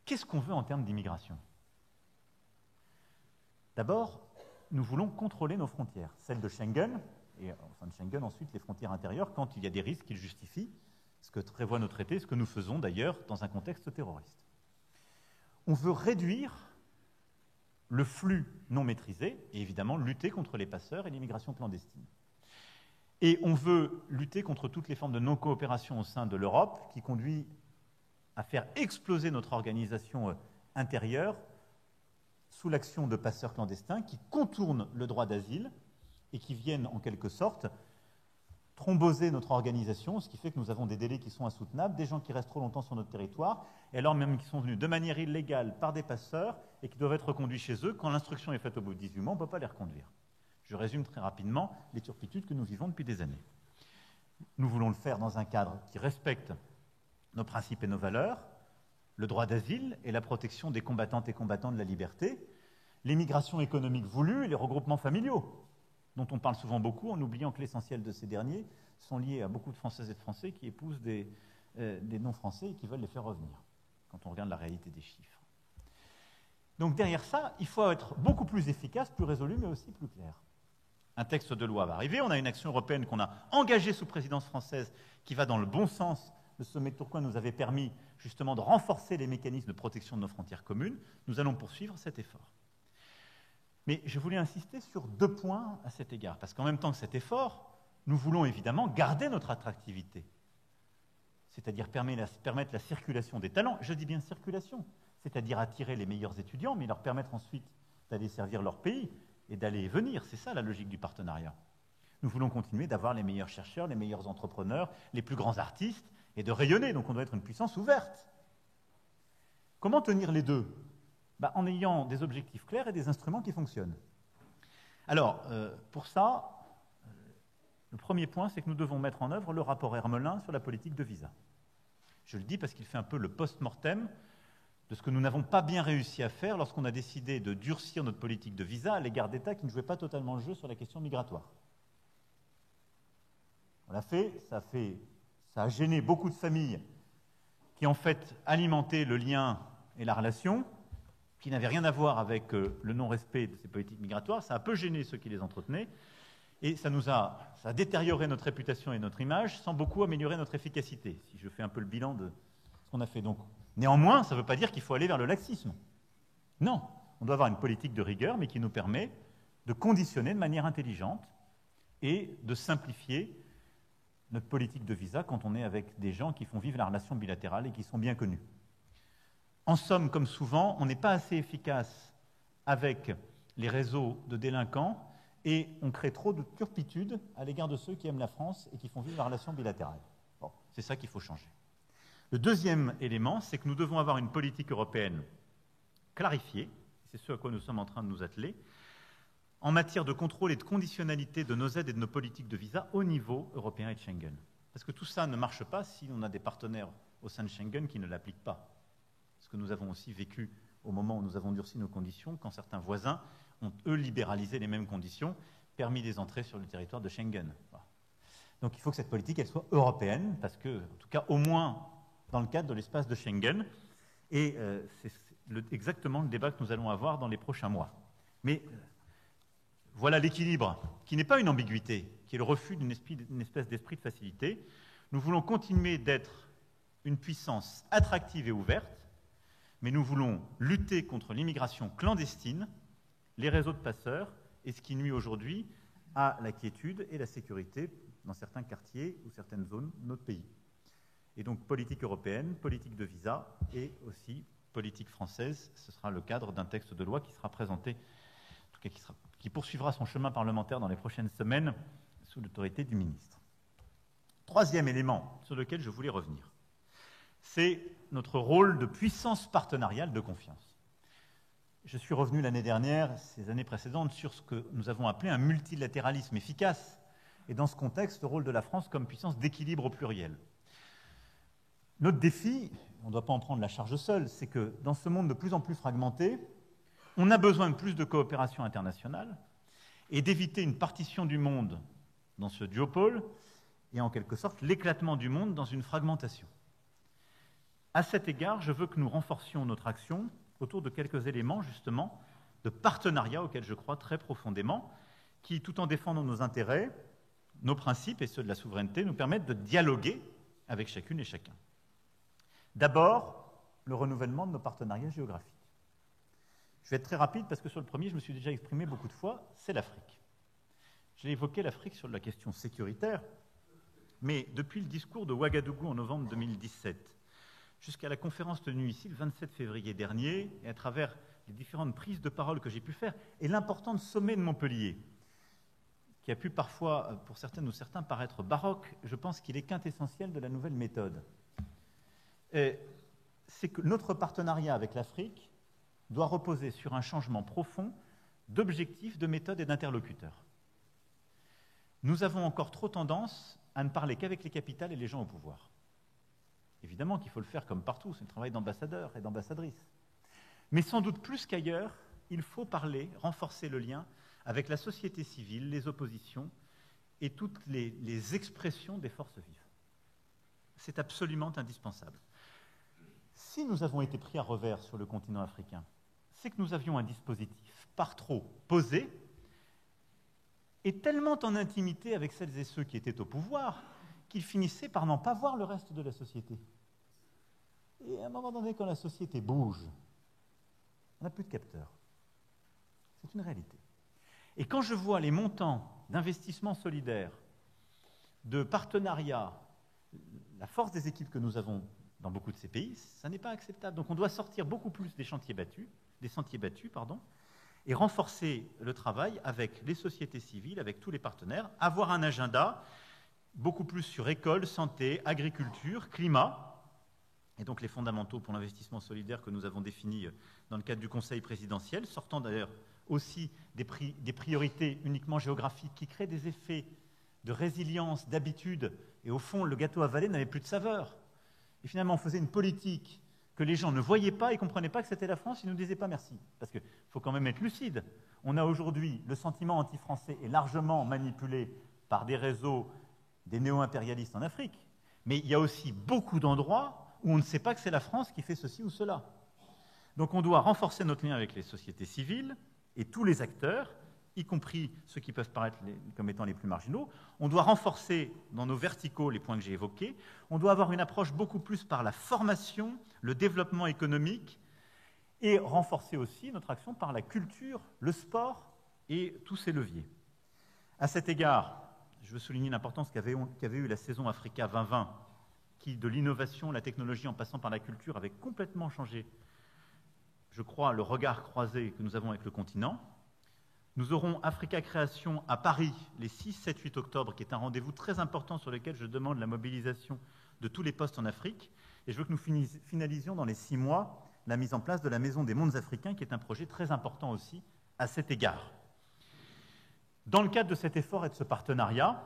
Qu'est-ce qu'on veut en termes d'immigration? D'abord, nous voulons contrôler nos frontières, celles de Schengen, et au sein de Schengen, ensuite les frontières intérieures, quand il y a des risques qu'ils justifient, ce que prévoit nos traités, ce que nous faisons d'ailleurs dans un contexte terroriste. On veut réduire le flux non maîtrisé et évidemment lutter contre les passeurs et l'immigration clandestine. Et on veut lutter contre toutes les formes de non-coopération au sein de l'Europe qui conduit à faire exploser notre organisation intérieure sous l'action de passeurs clandestins qui contournent le droit d'asile et qui viennent en quelque sorte thromboser notre organisation, ce qui fait que nous avons des délais qui sont insoutenables, des gens qui restent trop longtemps sur notre territoire, et alors même qui sont venus de manière illégale par des passeurs et qui doivent être reconduits chez eux. Quand l'instruction est faite au bout de 18 mois, on ne peut pas les reconduire. Je résume très rapidement les turpitudes que nous vivons depuis des années. Nous voulons le faire dans un cadre qui respecte nos principes et nos valeurs, le droit d'asile et la protection des combattantes et combattants de la liberté, l'immigration économique voulue et les regroupements familiaux, dont on parle souvent beaucoup, en oubliant que l'essentiel de ces derniers sont liés à beaucoup de Françaises et de Français qui épousent des non-Français et qui veulent les faire revenir, quand on regarde la réalité des chiffres. Donc derrière ça, il faut être beaucoup plus efficace, plus résolu, mais aussi plus clair. Un texte de loi va arriver, on a une action européenne qu'on a engagée sous présidence française qui va dans le bon sens. Le sommet de Tourcoing nous avait permis justement de renforcer les mécanismes de protection de nos frontières communes. Nous allons poursuivre cet effort. Mais je voulais insister sur deux points à cet égard, parce qu'en même temps que cet effort, nous voulons évidemment garder notre attractivité, c'est-à-dire permettre la circulation des talents. Je dis bien circulation, c'est-à-dire attirer les meilleurs étudiants, mais leur permettre ensuite d'aller servir leur pays et d'aller et venir. C'est ça la logique du partenariat. Nous voulons continuer d'avoir les meilleurs chercheurs, les meilleurs entrepreneurs, les plus grands artistes, et de rayonner, donc on doit être une puissance ouverte. Comment tenir les deux? En ayant des objectifs clairs et des instruments qui fonctionnent. Alors, pour ça, le premier point, c'est que nous devons mettre en œuvre le rapport Hermelin sur la politique de visa. Je le dis parce qu'il fait un peu le post-mortem de ce que nous n'avons pas bien réussi à faire lorsqu'on a décidé de durcir notre politique de visa à l'égard d'États qui ne jouaient pas totalement le jeu sur la question migratoire. On l'a fait, ça a gêné beaucoup de familles qui en fait alimentaient le lien et la relation, qui n'avait rien à voir avec le non-respect de ces politiques migratoires. Ça a un peu gêné ceux qui les entretenaient, et ça a détérioré notre réputation et notre image, sans beaucoup améliorer notre efficacité, si je fais un peu le bilan de ce qu'on a fait. Donc, néanmoins, ça ne veut pas dire qu'il faut aller vers le laxisme. Non, on doit avoir une politique de rigueur, mais qui nous permet de conditionner de manière intelligente et de simplifier notre politique de visa quand on est avec des gens qui font vivre la relation bilatérale et qui sont bien connus. En somme, comme souvent, on n'est pas assez efficace avec les réseaux de délinquants et on crée trop de turpitudes à l'égard de ceux qui aiment la France et qui font vivre la relation bilatérale. Bon, c'est ça qu'il faut changer. Le deuxième élément, c'est que nous devons avoir une politique européenne clarifiée, c'est ce à quoi nous sommes en train de nous atteler, en matière de contrôle et de conditionnalité de nos aides et de nos politiques de visa au niveau européen et de Schengen. Parce que tout ça ne marche pas si on a des partenaires au sein de Schengen qui ne l'appliquent pas. Ce que nous avons aussi vécu au moment où nous avons durci nos conditions, quand certains voisins ont, eux, libéralisé les mêmes conditions, permis des entrées sur le territoire de Schengen. Voilà. Donc il faut que cette politique elle soit européenne, parce que, en tout cas, au moins dans le cadre de l'espace de Schengen, et c'est exactement le débat que nous allons avoir dans les prochains mois. Mais voilà l'équilibre, qui n'est pas une ambiguïté, qui est le refus d'une espèce d'esprit de facilité. Nous voulons continuer d'être une puissance attractive et ouverte, mais nous voulons lutter contre l'immigration clandestine, les réseaux de passeurs, et ce qui nuit aujourd'hui à la quiétude et la sécurité dans certains quartiers ou certaines zones de notre pays. Et donc politique européenne, politique de visa et aussi politique française, ce sera le cadre d'un texte de loi qui sera présenté tout cas qui poursuivra son chemin parlementaire dans les prochaines semaines sous l'autorité du ministre. Troisième élément sur lequel je voulais revenir, c'est notre rôle de puissance partenariale de confiance. Je suis revenu l'année dernière, ces années précédentes, sur ce que nous avons appelé un multilatéralisme efficace, et dans ce contexte, le rôle de la France comme puissance d'équilibre au pluriel. Notre défi, on ne doit pas en prendre la charge seul, c'est que dans ce monde de plus en plus fragmenté, on a besoin de plus de coopération internationale et d'éviter une partition du monde dans ce duopole et en quelque sorte l'éclatement du monde dans une fragmentation. À cet égard, je veux que nous renforcions notre action autour de quelques éléments, justement, de partenariat auxquels je crois très profondément, qui, tout en défendant nos intérêts, nos principes et ceux de la souveraineté, nous permettent de dialoguer avec chacune et chacun. D'abord, le renouvellement de nos partenariats géographiques. Je vais être très rapide parce que sur le premier, je me suis déjà exprimé beaucoup de fois, c'est l'Afrique. J'ai évoqué l'Afrique sur la question sécuritaire, mais depuis le discours de Ouagadougou en novembre 2017, jusqu'à la conférence tenue ici le 27 février dernier, et à travers les différentes prises de parole que j'ai pu faire, et l'important sommet de Montpellier, qui a pu parfois, pour certaines ou certains, paraître baroque, je pense qu'il est quintessentiel de la nouvelle méthode. C'est que notre partenariat avec l'Afrique doit reposer sur un changement profond d'objectifs, de méthode et d'interlocuteurs. Nous avons encore trop tendance à ne parler qu'avec les capitales et les gens au pouvoir. Évidemment qu'il faut le faire comme partout, c'est un travail d'ambassadeur et d'ambassadrice. Mais sans doute plus qu'ailleurs, il faut parler, renforcer le lien avec la société civile, les oppositions et toutes les expressions des forces vives. C'est absolument indispensable. Si nous avons été pris à revers sur le continent africain, c'est que nous avions un dispositif par trop posé et tellement en intimité avec celles et ceux qui étaient au pouvoir qu'ils finissaient par n'en pas voir le reste de la société. Et à un moment donné, quand la société bouge, on n'a plus de capteurs. C'est une réalité. Et quand je vois les montants d'investissement solidaire, de partenariat, la force des équipes que nous avons dans beaucoup de ces pays, ça n'est pas acceptable. Donc on doit sortir beaucoup plus des sentiers battus, et renforcer le travail avec les sociétés civiles, avec tous les partenaires, avoir un agenda beaucoup plus sur école, santé, agriculture, climat, et donc les fondamentaux pour l'investissement solidaire que nous avons définis dans le cadre du Conseil présidentiel, sortant d'ailleurs aussi des priorités uniquement géographiques qui créent des effets de résilience, d'habitude, et au fond, le gâteau avalé n'avait plus de saveur. Et finalement, on faisait une politique que les gens ne voyaient pas et ne comprenaient pas que c'était la France, ils ne nous disaient pas merci. Parce qu'il faut quand même être lucide. On a aujourd'hui, le sentiment anti-français est largement manipulé par des réseaux, des néo-impérialistes en Afrique, mais il y a aussi beaucoup d'endroits où on ne sait pas que c'est la France qui fait ceci ou cela. Donc on doit renforcer notre lien avec les sociétés civiles et tous les acteurs, y compris ceux qui peuvent paraître comme étant les plus marginaux. On doit renforcer dans nos verticaux les points que j'ai évoqués. On doit avoir une approche beaucoup plus par la formation, le développement économique, et renforcer aussi notre action par la culture, le sport et tous ces leviers. À cet égard, je veux souligner l'importance qu'avait eu la saison Africa 2020, qui, de l'innovation, la technologie, en passant par la culture, avait complètement changé, je crois, le regard croisé que nous avons avec le continent. Nous aurons Africa Création à Paris les 6, 7, 8 octobre, qui est un rendez-vous très important sur lequel je demande la mobilisation de tous les postes en Afrique. Et je veux que nous finalisions dans les 6 mois la mise en place de la Maison des mondes africains, qui est un projet très important aussi à cet égard. Dans le cadre de cet effort et de ce partenariat,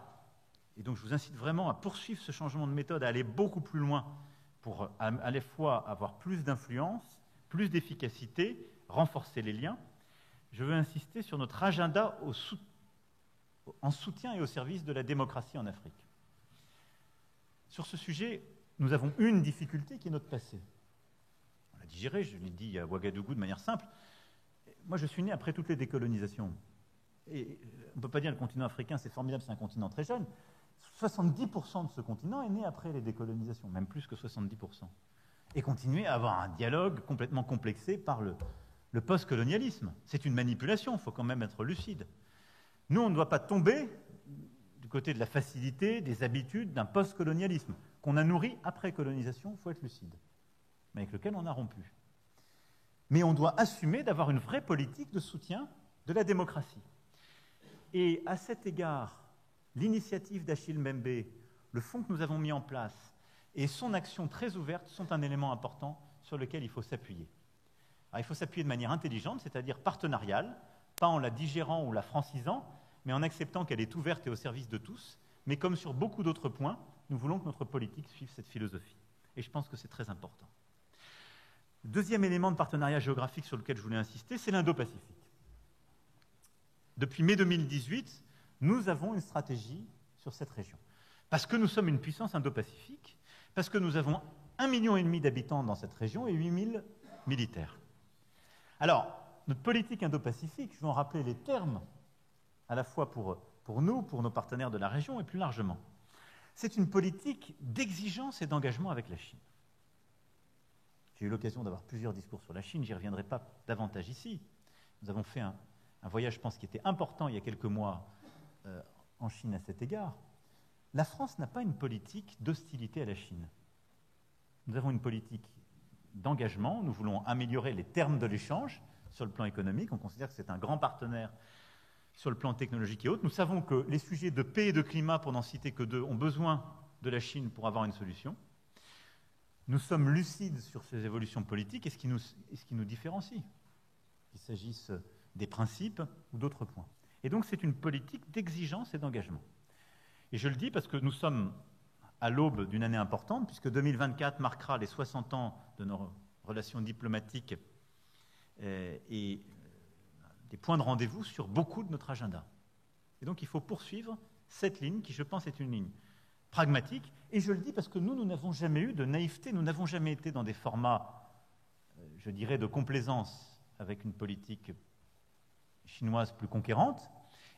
et donc je vous incite vraiment à poursuivre ce changement de méthode, à aller beaucoup plus loin pour à la fois avoir plus d'influence, plus d'efficacité, renforcer les liens, je veux insister sur notre agenda en soutien et au service de la démocratie en Afrique. Sur ce sujet, nous avons une difficulté qui est notre passé. On l'a digéré, je l'ai dit à Ouagadougou de manière simple. Moi, je suis né après toutes les décolonisations. Et on ne peut pas dire que le continent africain, c'est formidable, c'est un continent très jeune. 70% de ce continent est né après les décolonisations, même plus que 70%. Et continuer à avoir un dialogue complètement complexé par le post-colonialisme. C'est une manipulation, il faut quand même être lucide. Nous, on ne doit pas tomber du côté de la facilité, des habitudes, d'un post-colonialisme qu'on a nourri après colonisation, il faut être lucide, mais avec lequel on a rompu. Mais on doit assumer d'avoir une vraie politique de soutien de la démocratie. Et à cet égard, l'initiative d'Achille Mbembe, le fonds que nous avons mis en place et son action très ouverte sont un élément important sur lequel il faut s'appuyer. Alors, il faut s'appuyer de manière intelligente, c'est-à-dire partenariale, pas en la digérant ou la francisant, mais en acceptant qu'elle est ouverte et au service de tous. Mais comme sur beaucoup d'autres points, nous voulons que notre politique suive cette philosophie. Et je pense que c'est très important. Le deuxième élément de partenariat géographique sur lequel je voulais insister, c'est l'Indo-Pacifique. Depuis mai 2018, nous avons une stratégie sur cette région. Parce que nous sommes une puissance Indo-Pacifique, parce que nous avons 1,5 million d'habitants dans cette région et 8 000 militaires. Alors, notre politique Indo-Pacifique, je vais en rappeler les termes, à la fois pour nous, pour nos partenaires de la région et plus largement. C'est une politique d'exigence et d'engagement avec la Chine. J'ai eu l'occasion d'avoir plusieurs discours sur la Chine, j'y reviendrai pas davantage ici. Nous avons fait un voyage, je pense, qui était important il y a quelques mois en Chine à cet égard. La France n'a pas une politique d'hostilité à la Chine. Nous avons une politique d'engagement, nous voulons améliorer les termes de l'échange sur le plan économique, on considère que c'est un grand partenaire sur le plan technologique et autres. Nous savons que les sujets de paix et de climat, pour n'en citer que deux, ont besoin de la Chine pour avoir une solution. Nous sommes lucides sur ces évolutions politiques et ce qui nous différencie, qu'il s'agisse des principes ou d'autres points. Et donc c'est une politique d'exigence et d'engagement. Et je le dis parce que nous sommes à l'aube d'une année importante, puisque 2024 marquera les 60 ans de nos relations diplomatiques et des points de rendez-vous sur beaucoup de notre agenda. Et donc il faut poursuivre cette ligne qui, je pense, est une ligne pragmatique. Et je le dis parce que nous n'avons jamais eu de naïveté, nous n'avons jamais été dans des formats, je dirais, de complaisance avec une politique chinoise plus conquérante.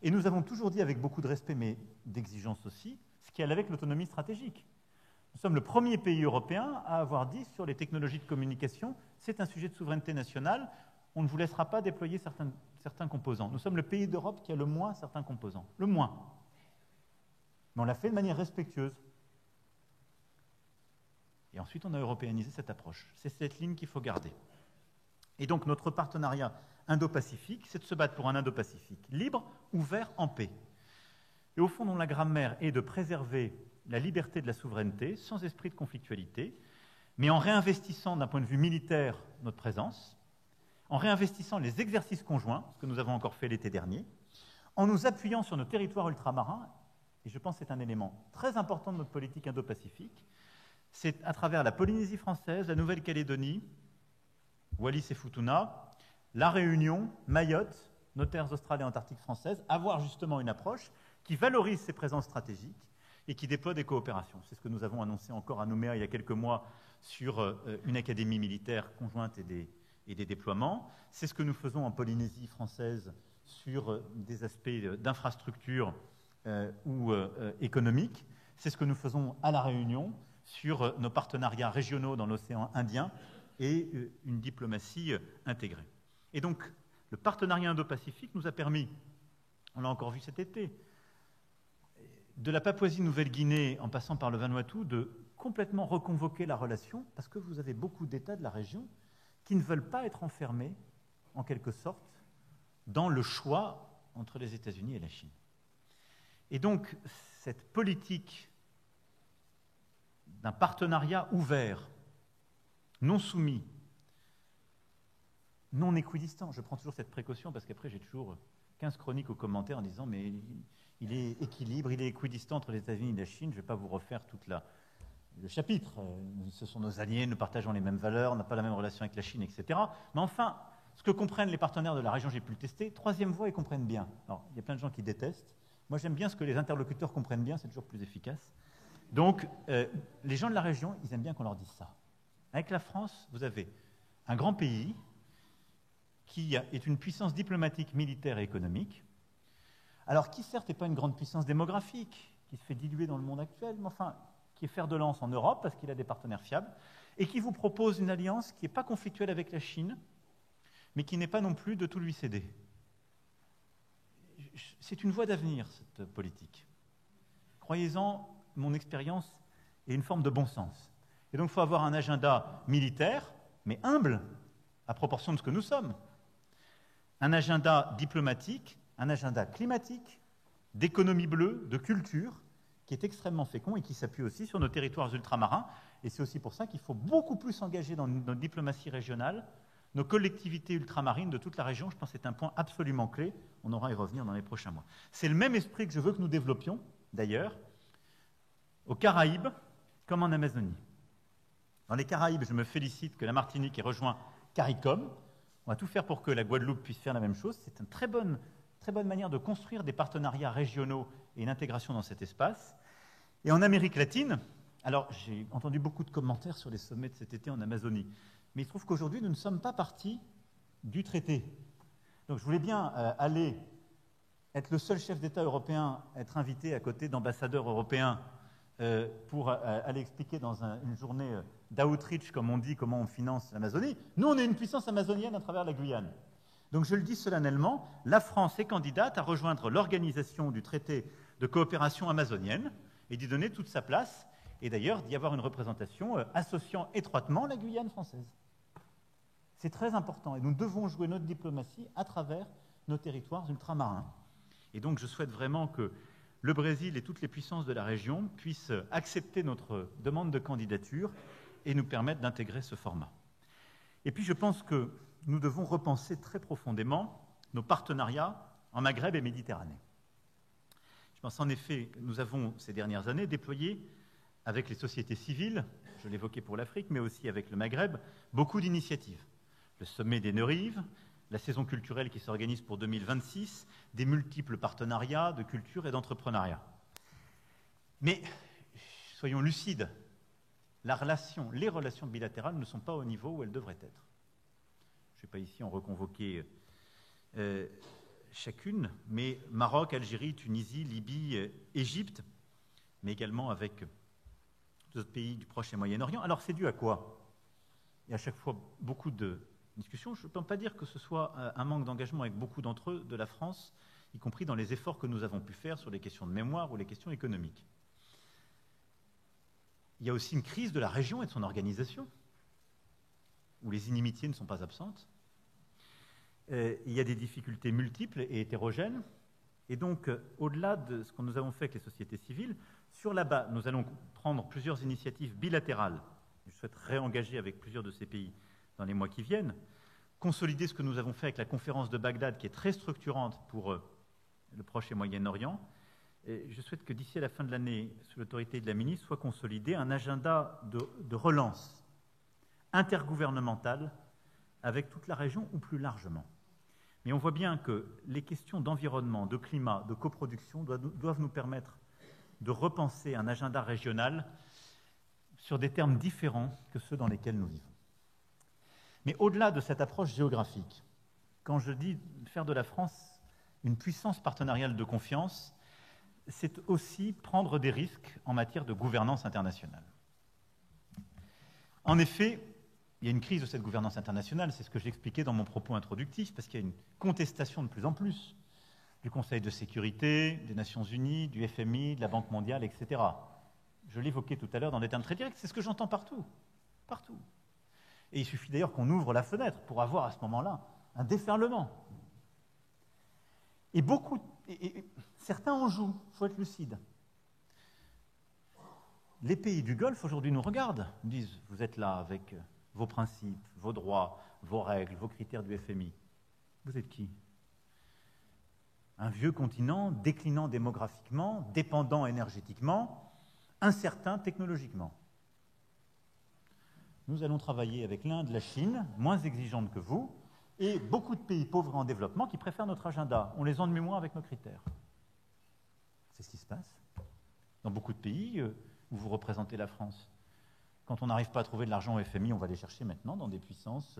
Et nous avons toujours dit avec beaucoup de respect, mais d'exigence aussi, ce qui allait avec l'autonomie stratégique. Nous sommes le premier pays européen à avoir dit sur les technologies de communication, c'est un sujet de souveraineté nationale, on ne vous laissera pas déployer certains composants. Nous sommes le pays d'Europe qui a le moins certains composants, le moins. Mais on l'a fait de manière respectueuse. Et ensuite, on a européanisé cette approche. C'est cette ligne qu'il faut garder. Et donc, notre partenariat Indo-Pacifique, c'est de se battre pour un Indo-Pacifique libre, ouvert, en paix. Et au fond, dont la grammaire est de préserver la liberté de la souveraineté, sans esprit de conflictualité, mais en réinvestissant d'un point de vue militaire notre présence, en réinvestissant les exercices conjoints, ce que nous avons encore fait l'été dernier, en nous appuyant sur nos territoires ultramarins, et je pense que c'est un élément très important de notre politique Indo-Pacifique, c'est à travers la Polynésie française, la Nouvelle-Calédonie, Wallis et Futuna, la Réunion, Mayotte, nos terres australes et antarctiques françaises, avoir justement une approche qui valorise ces présences stratégiques et qui déploie des coopérations. C'est ce que nous avons annoncé encore à Nouméa il y a quelques mois sur une académie militaire conjointe et des déploiements. C'est ce que nous faisons en Polynésie française sur des aspects d'infrastructure ou économiques. C'est ce que nous faisons à La Réunion sur nos partenariats régionaux dans l'océan Indien et une diplomatie intégrée. Et donc, le partenariat Indo-Pacifique nous a permis, on l'a encore vu cet été, de la Papouasie-Nouvelle-Guinée en passant par le Vanuatu, de complètement reconvoquer la relation, parce que vous avez beaucoup d'États de la région qui ne veulent pas être enfermés, en quelque sorte, dans le choix entre les États-Unis et la Chine. Et donc, cette politique d'un partenariat ouvert, non soumis, non équidistant, je prends toujours cette précaution parce qu'après j'ai toujours 15 chroniques aux commentaires en disant mais il est équilibre, il est équidistant entre les États-Unis et la Chine, je ne vais pas vous refaire tout le chapitre, ce sont nos alliés, nous partageons les mêmes valeurs, on n'a pas la même relation avec la Chine, etc. Mais enfin, ce que comprennent les partenaires de la région, j'ai pu le tester, troisième voie, ils comprennent bien. Alors, il y a plein de gens qui détestent, moi j'aime bien ce que les interlocuteurs comprennent bien, c'est toujours plus efficace. Donc, les gens de la région, ils aiment bien qu'on leur dise ça. Avec la France, vous avez un grand pays qui est une puissance diplomatique, militaire et économique, alors qui certes n'est pas une grande puissance démographique, qui se fait diluer dans le monde actuel, mais enfin, qui est fer de lance en Europe parce qu'il a des partenaires fiables, et qui vous propose une alliance qui n'est pas conflictuelle avec la Chine, mais qui n'est pas non plus de tout lui céder. C'est une voie d'avenir, cette politique. Croyez-en, mon expérience est une forme de bon sens. Et donc, il faut avoir un agenda militaire, mais humble, à proportion de ce que nous sommes. un agenda diplomatique, un agenda climatique, d'économie bleue, de culture, qui est extrêmement fécond et qui s'appuie aussi sur nos territoires ultramarins. Et c'est aussi pour ça qu'il faut beaucoup plus s'engager dans notre diplomatie régionale, nos collectivités ultramarines de toute la région. Je pense que c'est un point absolument clé. On aura à y revenir dans les prochains mois. C'est le même esprit que je veux que nous développions, d'ailleurs, aux Caraïbes comme en Amazonie. Dans les Caraïbes, je me félicite que la Martinique ait rejoint CARICOM. On va tout faire pour que la Guadeloupe puisse faire la même chose. C'est une très bonne manière de construire des partenariats régionaux et une intégration dans cet espace. Et en Amérique latine, alors j'ai entendu beaucoup de commentaires sur les sommets de cet été en Amazonie, mais il se trouve qu'aujourd'hui, nous ne sommes pas partis du traité. Donc je voulais bien aller être le seul chef d'État européen, être invité à côté d'ambassadeurs européens pour aller expliquer dans une journée d'outreach, comme on dit, comment on finance l'Amazonie. Nous, on est une puissance amazonienne à travers la Guyane. Donc je le dis solennellement, la France est candidate à rejoindre l'organisation du traité de coopération amazonienne et d'y donner toute sa place, et d'ailleurs d'y avoir une représentation associant étroitement la Guyane française. C'est très important, et nous devons jouer notre diplomatie à travers nos territoires ultramarins. Et donc je souhaite vraiment que le Brésil et toutes les puissances de la région puissent accepter notre demande de candidature et nous permettre d'intégrer ce format. Et puis je pense que nous devons repenser très profondément nos partenariats en Maghreb et Méditerranée. Je pense en effet que nous avons ces dernières années déployé avec les sociétés civiles, je l'évoquais pour l'Afrique, mais aussi avec le Maghreb, beaucoup d'initiatives. Le sommet des Neurives, la saison culturelle qui s'organise pour 2026, des multiples partenariats de culture et d'entrepreneuriat. Mais soyons lucides, les relations bilatérales ne sont pas au niveau où elles devraient être. Je ne vais pas ici en reconvoquer chacune, mais Maroc, Algérie, Tunisie, Libye, Égypte, mais également avec d'autres pays du Proche et Moyen-Orient. Alors c'est dû à quoi? Il y a à chaque fois beaucoup de discussions. Je ne peux pas dire que ce soit un manque d'engagement avec beaucoup d'entre eux de la France, y compris dans les efforts que nous avons pu faire sur les questions de mémoire ou les questions économiques. Il y a aussi une crise de la région et de son organisation, où les inimitiés ne sont pas absentes. Il y a des difficultés multiples et hétérogènes. Et donc, au-delà de ce que nous avons fait avec les sociétés civiles, sur la base, nous allons prendre plusieurs initiatives bilatérales. Je souhaite réengager avec plusieurs de ces pays dans les mois qui viennent, consolider ce que nous avons fait avec la conférence de Bagdad, qui est très structurante pour le Proche et Moyen-Orient. Et je souhaite que d'ici à la fin de l'année, sous l'autorité de la ministre, soit consolidé un agenda de relance intergouvernementale avec toute la région ou plus largement. Mais on voit bien que les questions d'environnement, de climat, de coproduction doivent nous permettre de repenser un agenda régional sur des termes différents que ceux dans lesquels nous vivons. Mais au-delà de cette approche géographique, quand je dis faire de la France une puissance partenariale de confiance, c'est aussi prendre des risques en matière de gouvernance internationale. En effet, il y a une crise de cette gouvernance internationale, c'est ce que j'expliquais dans mon propos introductif, parce qu'il y a une contestation de plus en plus du Conseil de sécurité, des Nations Unies, du FMI, de la Banque mondiale, etc. Je l'évoquais tout à l'heure dans des termes très directs, c'est ce que j'entends partout. Partout. Et il suffit d'ailleurs qu'on ouvre la fenêtre pour avoir à ce moment-là un déferlement. Et certains en jouent, il faut être lucide. Les pays du Golfe aujourd'hui nous regardent, nous disent « vous êtes là avec vos principes, vos droits, vos règles, vos critères du FMI. Vous êtes qui ? Un vieux continent déclinant démographiquement, dépendant énergétiquement, incertain technologiquement. Nous allons travailler avec l'Inde, la Chine, moins exigeantes que vous, et beaucoup de pays pauvres et en développement qui préfèrent notre agenda. On les en de mémoire avec nos critères. C'est ce qui se passe. Dans beaucoup de pays où vous représentez la France. Quand on n'arrive pas à trouver de l'argent au FMI, on va les chercher maintenant dans des puissances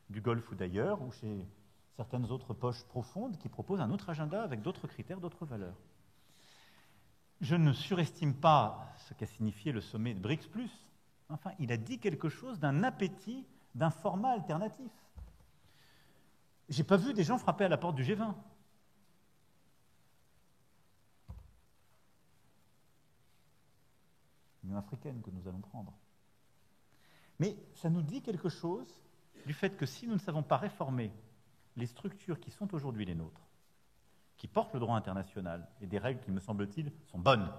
du Golfe ou d'ailleurs, ou chez certaines autres poches profondes qui proposent un autre agenda avec d'autres critères, d'autres valeurs. Je ne surestime pas ce qu'a signifié le sommet de BRICS+. Enfin, il a dit quelque chose d'un appétit, d'un format alternatif. Je n'ai pas vu des gens frapper à la porte du G20. L'Union africaine que nous allons prendre. Mais ça nous dit quelque chose du fait que si nous ne savons pas réformer les structures qui sont aujourd'hui les nôtres, qui portent le droit international et des règles qui, me semble-t-il, sont bonnes,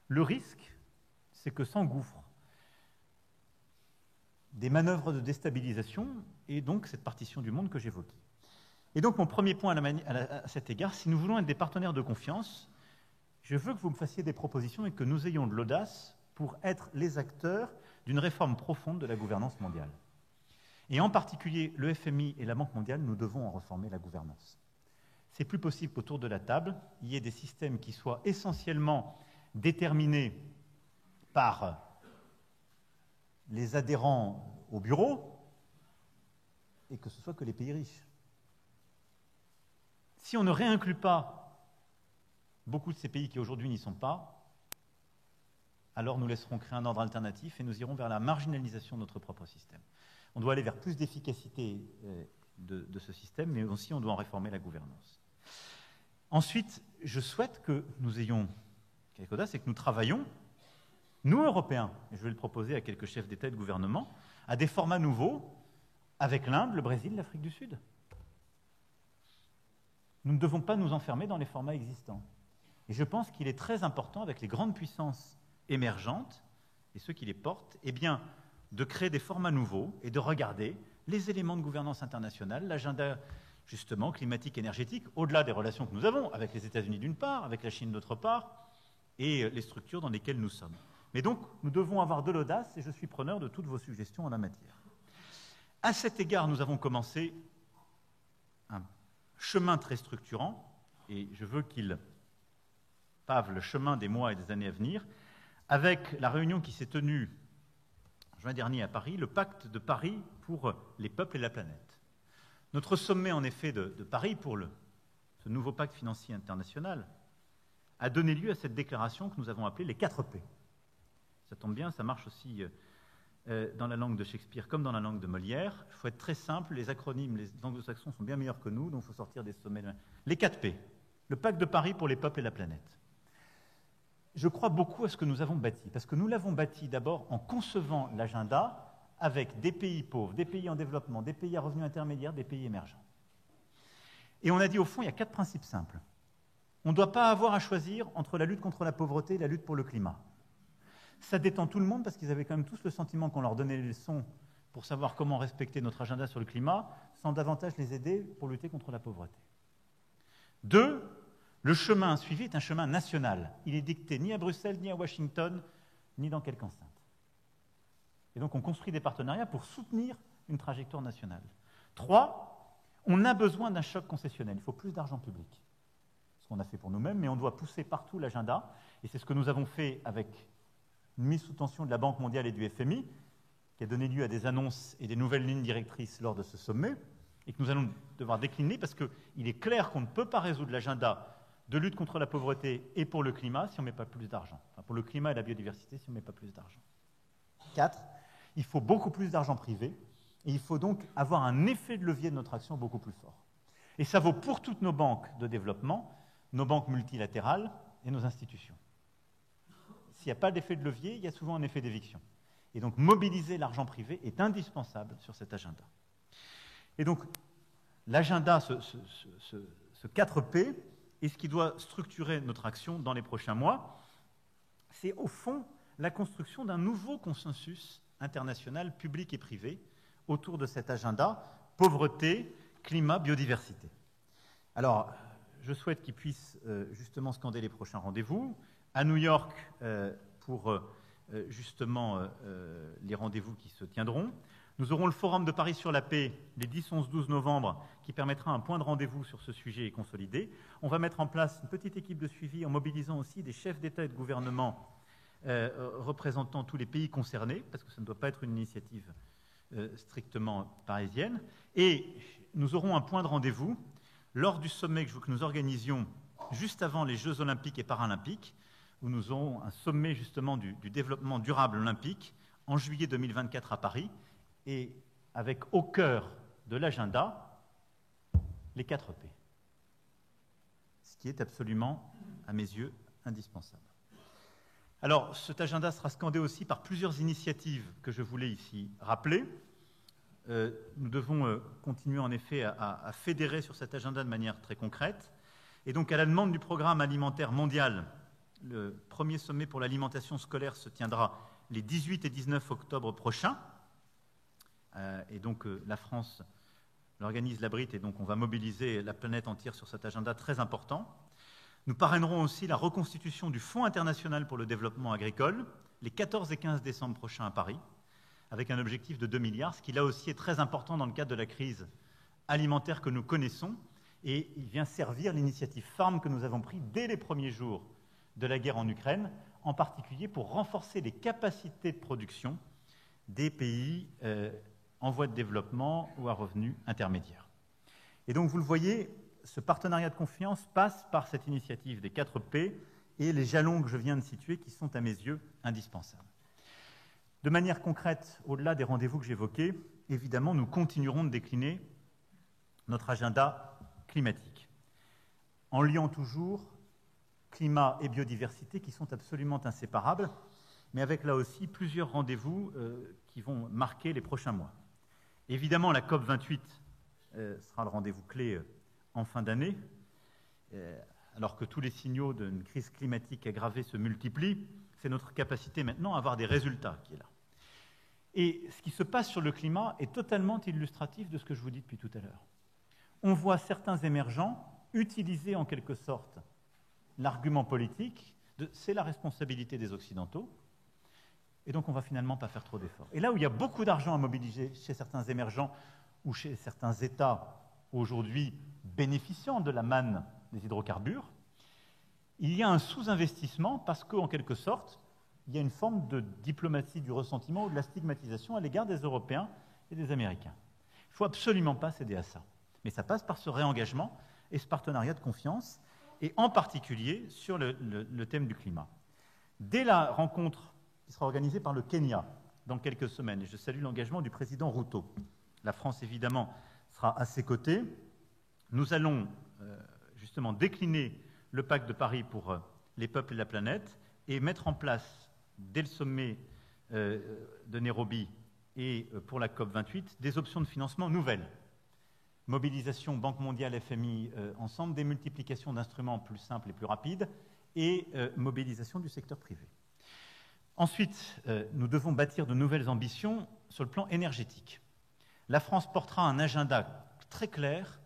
le risque, c'est que s'engouffrent des manœuvres de déstabilisation et donc cette partition du monde que j'évoquais. Et donc mon premier point à cet égard, si nous voulons être des partenaires de confiance, je veux que vous me fassiez des propositions et que nous ayons de l'audace pour être les acteurs d'une réforme profonde de la gouvernance mondiale. Et en particulier, le FMI et la Banque mondiale, nous devons en réformer la gouvernance. C'est plus possible qu'autour de la table, il y ait des systèmes qui soient essentiellement déterminés par les adhérents au bureau et que ce soit que les pays riches. Si on ne réinclut pas beaucoup de ces pays qui aujourd'hui n'y sont pas, alors nous laisserons créer un ordre alternatif et nous irons vers la marginalisation de notre propre système. On doit aller vers plus d'efficacité de ce système, mais aussi on doit en réformer la gouvernance. Ensuite, je souhaite que nous ayons quelque audace et que nous travaillions, nous Européens, et je vais le proposer à quelques chefs d'État et de gouvernement, à des formats nouveaux avec l'Inde, le Brésil, l'Afrique du Sud. Nous ne devons pas nous enfermer dans les formats existants. Et je pense qu'il est très important, avec les grandes puissances émergentes et ceux qui les portent, eh bien, de créer des formats nouveaux et de regarder les éléments de gouvernance internationale, l'agenda justement climatique, énergétique, au-delà des relations que nous avons avec les États-Unis d'une part, avec la Chine d'autre part, et les structures dans lesquelles nous sommes. Mais donc, nous devons avoir de l'audace et je suis preneur de toutes vos suggestions en la matière. À cet égard, nous avons commencé un chemin très structurant, et je veux qu'il pave le chemin des mois et des années à venir, avec la réunion qui s'est tenue en juin dernier à Paris, le pacte de Paris pour les peuples et la planète. Notre sommet, en effet, de Paris pour ce nouveau pacte financier international a donné lieu à cette déclaration que nous avons appelée les 4 P. Ça tombe bien, ça marche aussi dans la langue de Shakespeare comme dans la langue de Molière. Il faut être très simple, les acronymes, les anglo-saxons sont bien meilleurs que nous, donc il faut sortir des sommets. Les 4 P, le pacte de Paris pour les peuples et la planète. Je crois beaucoup à ce que nous avons bâti, parce que nous l'avons bâti d'abord en concevant l'agenda avec des pays pauvres, des pays en développement, des pays à revenus intermédiaires, des pays émergents. Et on a dit au fond, il y a 4 principes simples. On ne doit pas avoir à choisir entre la lutte contre la pauvreté et la lutte pour le climat. Ça détend tout le monde parce qu'ils avaient quand même tous le sentiment qu'on leur donnait les leçons pour savoir comment respecter notre agenda sur le climat, sans davantage les aider pour lutter contre la pauvreté. 2, le chemin suivi est un chemin national. Il est dicté ni à Bruxelles, ni à Washington, ni dans quelque enceinte. Et donc on construit des partenariats pour soutenir une trajectoire nationale. 3, on a besoin d'un choc concessionnel. Il faut plus d'argent public. Ce qu'on a fait pour nous-mêmes, mais on doit pousser partout l'agenda. Et c'est ce que nous avons fait avec une mise sous tension de la Banque mondiale et du FMI, qui a donné lieu à des annonces et des nouvelles lignes directrices lors de ce sommet, et que nous allons devoir décliner parce qu'il est clair qu'on ne peut pas résoudre l'agenda de lutte contre la pauvreté et pour le climat si on ne met pas plus d'argent. Enfin, pour le climat et la biodiversité si on ne met pas plus d'argent. 4, il faut beaucoup plus d'argent privé, et il faut donc avoir un effet de levier de notre action beaucoup plus fort. Et ça vaut pour toutes nos banques de développement, nos banques multilatérales et nos institutions. S'il n'y a pas d'effet de levier, il y a souvent un effet d'éviction. Et donc, mobiliser l'argent privé est indispensable sur cet agenda. Et donc, l'agenda, ce 4P, est ce qui doit structurer notre action dans les prochains mois. C'est au fond la construction d'un nouveau consensus international, public et privé, autour de cet agenda, pauvreté, climat, biodiversité. Alors, je souhaite qu'ils puissent justement scander les prochains rendez-vous. À New York, pour justement les rendez-vous qui se tiendront. Nous aurons le Forum de Paris sur la paix les 10, 11, 12 novembre qui permettra un point de rendez-vous sur ce sujet et consolidé. On va mettre en place une petite équipe de suivi en mobilisant aussi des chefs d'État et de gouvernement représentant tous les pays concernés, parce que ça ne doit pas être une initiative strictement parisienne. Et nous aurons un point de rendez-vous lors du sommet que nous organisions juste avant les Jeux olympiques et paralympiques, où nous aurons un sommet justement du développement durable olympique en juillet 2024 à Paris, et avec au cœur de l'agenda les 4 P. Ce qui est absolument, à mes yeux, indispensable. Alors, cet agenda sera scandé aussi par plusieurs initiatives que je voulais ici rappeler. nous devons continuer en effet à fédérer sur cet agenda de manière très concrète. Et donc, à la demande du Programme alimentaire mondial, le premier sommet pour l'alimentation scolaire se tiendra les 18 et 19 octobre prochains. Et donc, la France l'organise, l'abrite, et donc on va mobiliser la planète entière sur cet agenda très important. Nous parrainerons aussi la reconstitution du Fonds international pour le développement agricole, les 14 et 15 décembre prochains à Paris, avec un objectif de 2 milliards, ce qui là aussi est très important dans le cadre de la crise alimentaire que nous connaissons, et il vient servir l'initiative Farm que nous avons prise dès les premiers jours de la guerre en Ukraine, en particulier pour renforcer les capacités de production des pays en voie de développement ou à revenus intermédiaires. Et donc, vous le voyez, ce partenariat de confiance passe par cette initiative des 4 P et les jalons que je viens de situer qui sont, à mes yeux, indispensables. De manière concrète, au-delà des rendez-vous que j'évoquais, évidemment, nous continuerons de décliner notre agenda climatique, en liant toujours climat et biodiversité qui sont absolument inséparables, mais avec là aussi plusieurs rendez-vous qui vont marquer les prochains mois. Évidemment, la COP28 sera le rendez-vous clé en fin d'année, alors que tous les signaux d'une crise climatique aggravée se multiplient. C'est notre capacité maintenant à avoir des résultats qui est là. Et ce qui se passe sur le climat est totalement illustratif de ce que je vous dis depuis tout à l'heure. On voit certains émergents utiliser en quelque sorte l'argument politique de « c'est la responsabilité des Occidentaux », et donc on ne va finalement pas faire trop d'efforts. Et là où il y a beaucoup d'argent à mobiliser chez certains émergents ou chez certains États aujourd'hui bénéficiant de la manne des hydrocarbures, il y a un sous-investissement parce qu'en quelque sorte, il y a une forme de diplomatie du ressentiment ou de la stigmatisation à l'égard des Européens et des Américains. Il ne faut absolument pas céder à ça. Mais ça passe par ce réengagement et ce partenariat de confiance, et en particulier sur le thème du climat. Dès la rencontre qui sera organisée par le Kenya dans quelques semaines, et je salue l'engagement du président Ruto, la France évidemment sera à ses côtés, nous allons justement décliner le pacte de Paris pour les peuples et la planète et mettre en place, dès le sommet de Nairobi et pour la COP28, des options de financement nouvelles. Mobilisation Banque mondiale, FMI ensemble, démultiplication d'instruments plus simples et plus rapides, et mobilisation du secteur privé. Ensuite, nous devons bâtir de nouvelles ambitions sur le plan énergétique. La France portera un agenda très clair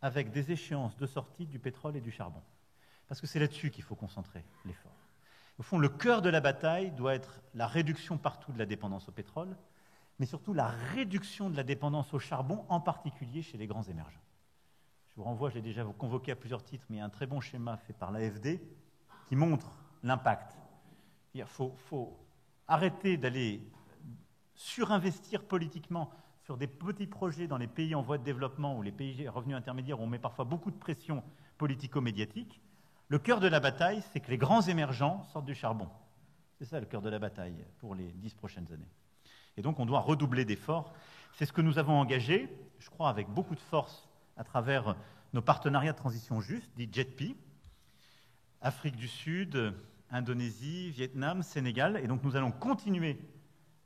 avec des échéances de sortie du pétrole et du charbon. Parce que c'est là-dessus qu'il faut concentrer l'effort. Au fond, le cœur de la bataille doit être la réduction partout de la dépendance au pétrole, mais surtout la réduction de la dépendance au charbon, en particulier chez les grands émergents. Je vous renvoie, je l'ai déjà convoqué à plusieurs titres, mais il y a un très bon schéma fait par l'AFD qui montre l'impact. Il faut arrêter d'aller surinvestir politiquement sur des petits projets dans les pays en voie de développement ou les pays à revenus intermédiaires où on met parfois beaucoup de pression politico-médiatique. Le cœur de la bataille, c'est que les grands émergents sortent du charbon. C'est ça le cœur de la bataille pour les 10 prochaines années. Et donc on doit redoubler d'efforts. C'est ce que nous avons engagé, je crois, avec beaucoup de force à travers nos partenariats de transition juste, dits JETP, Afrique du Sud, Indonésie, Vietnam, Sénégal. Et donc nous allons continuer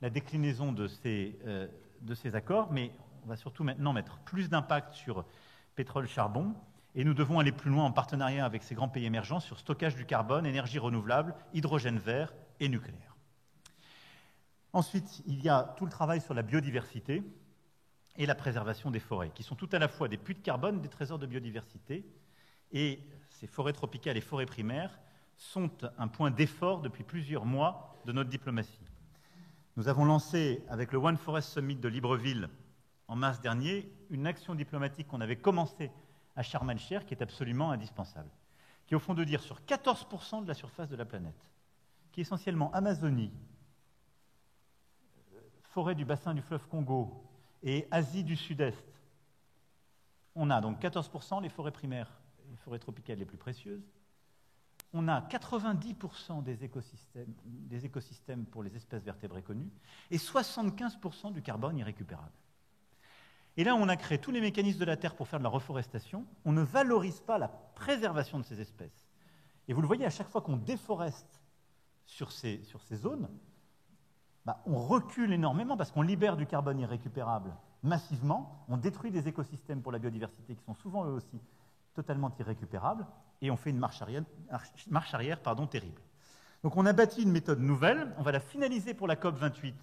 la déclinaison de ces accords, mais on va surtout maintenant mettre plus d'impact sur pétrole-charbon. Et nous devons aller plus loin en partenariat avec ces grands pays émergents sur stockage du carbone, énergie renouvelable, hydrogène vert et nucléaire. Ensuite, il y a tout le travail sur la biodiversité et la préservation des forêts, qui sont tout à la fois des puits de carbone, des trésors de biodiversité. Et ces forêts tropicales et forêts primaires sont un point d'effort depuis plusieurs mois de notre diplomatie. Nous avons lancé, avec le One Forest Summit de Libreville en mars dernier, une action diplomatique qu'on avait commencée à Sharm el-Sheikh, qui est absolument indispensable, qui est au fond de dire sur 14% de la surface de la planète, qui est essentiellement Amazonie, forêt du bassin du fleuve Congo et Asie du Sud-Est, on a donc 14% les forêts primaires, les forêts tropicales les plus précieuses. On a 90% des écosystèmes pour les espèces vertébrées connues et 75% du carbone irrécupérable. Et là, on a créé tous les mécanismes de la Terre pour faire de la reforestation. On ne valorise pas la préservation de ces espèces. Et vous le voyez, à chaque fois qu'on déforeste sur ces zones, on recule énormément parce qu'on libère du carbone irrécupérable massivement, on détruit des écosystèmes pour la biodiversité qui sont souvent eux aussi totalement irrécupérables, et on fait une marche arrière terrible. Donc on a bâti une méthode nouvelle, on va la finaliser pour la COP28,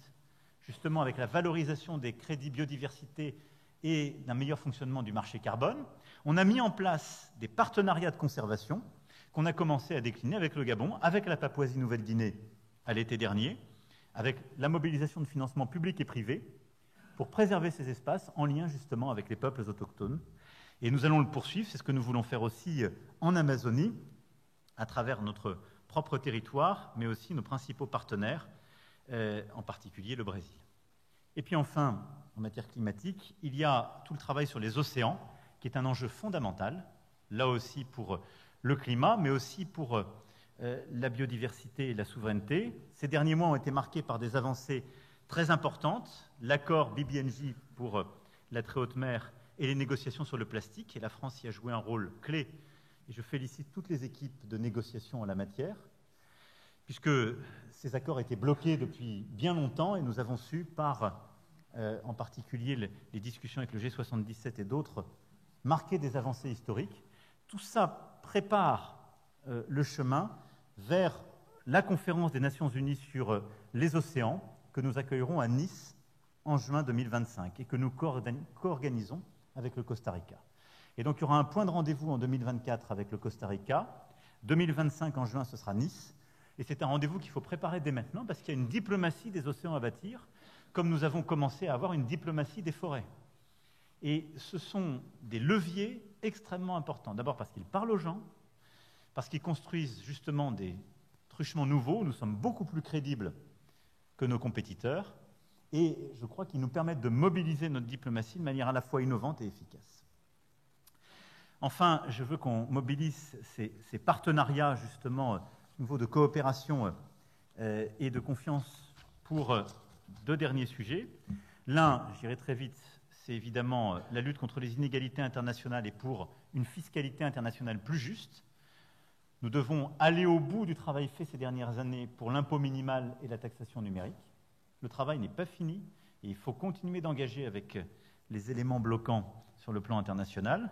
justement avec la valorisation des crédits biodiversité et d'un meilleur fonctionnement du marché carbone. On a mis en place des partenariats de conservation qu'on a commencé à décliner avec le Gabon, avec la Papouasie-Nouvelle-Guinée à l'été dernier, avec la mobilisation de financements publics et privés pour préserver ces espaces en lien justement avec les peuples autochtones. Et nous allons le poursuivre, c'est ce que nous voulons faire aussi en Amazonie, à travers notre propre territoire, mais aussi nos principaux partenaires, en particulier le Brésil. Et puis enfin, en matière climatique, il y a tout le travail sur les océans, qui est un enjeu fondamental, là aussi pour le climat, mais aussi pour la biodiversité et la souveraineté. Ces derniers mois ont été marqués par des avancées très importantes, l'accord BBNJ pour la très haute mer et les négociations sur le plastique, et la France y a joué un rôle clé, et je félicite toutes les équipes de négociation en la matière, puisque ces accords étaient bloqués depuis bien longtemps, et nous avons su, par en particulier les discussions avec le G77 et d'autres, marquer des avancées historiques. Tout ça prépare le chemin vers la conférence des Nations Unies sur les océans, que nous accueillerons à Nice en juin 2025, et que nous co-organisons avec le Costa Rica. Et donc il y aura un point de rendez-vous en 2024 avec le Costa Rica, 2025 en juin ce sera Nice, et c'est un rendez-vous qu'il faut préparer dès maintenant parce qu'il y a une diplomatie des océans à bâtir, comme nous avons commencé à avoir une diplomatie des forêts. Et ce sont des leviers extrêmement importants, d'abord parce qu'ils parlent aux gens, parce qu'ils construisent justement des truchements nouveaux, nous sommes beaucoup plus crédibles que nos compétiteurs, et je crois qu'ils nous permettent de mobiliser notre diplomatie de manière à la fois innovante et efficace. Enfin, je veux qu'on mobilise ces partenariats, justement, nouveaux de coopération et de confiance pour deux derniers sujets. L'un, j'irai très vite, c'est évidemment la lutte contre les inégalités internationales et pour une fiscalité internationale plus juste. Nous devons aller au bout du travail fait ces dernières années pour l'impôt minimal et la taxation numérique. Le travail n'est pas fini et il faut continuer d'engager avec les éléments bloquants sur le plan international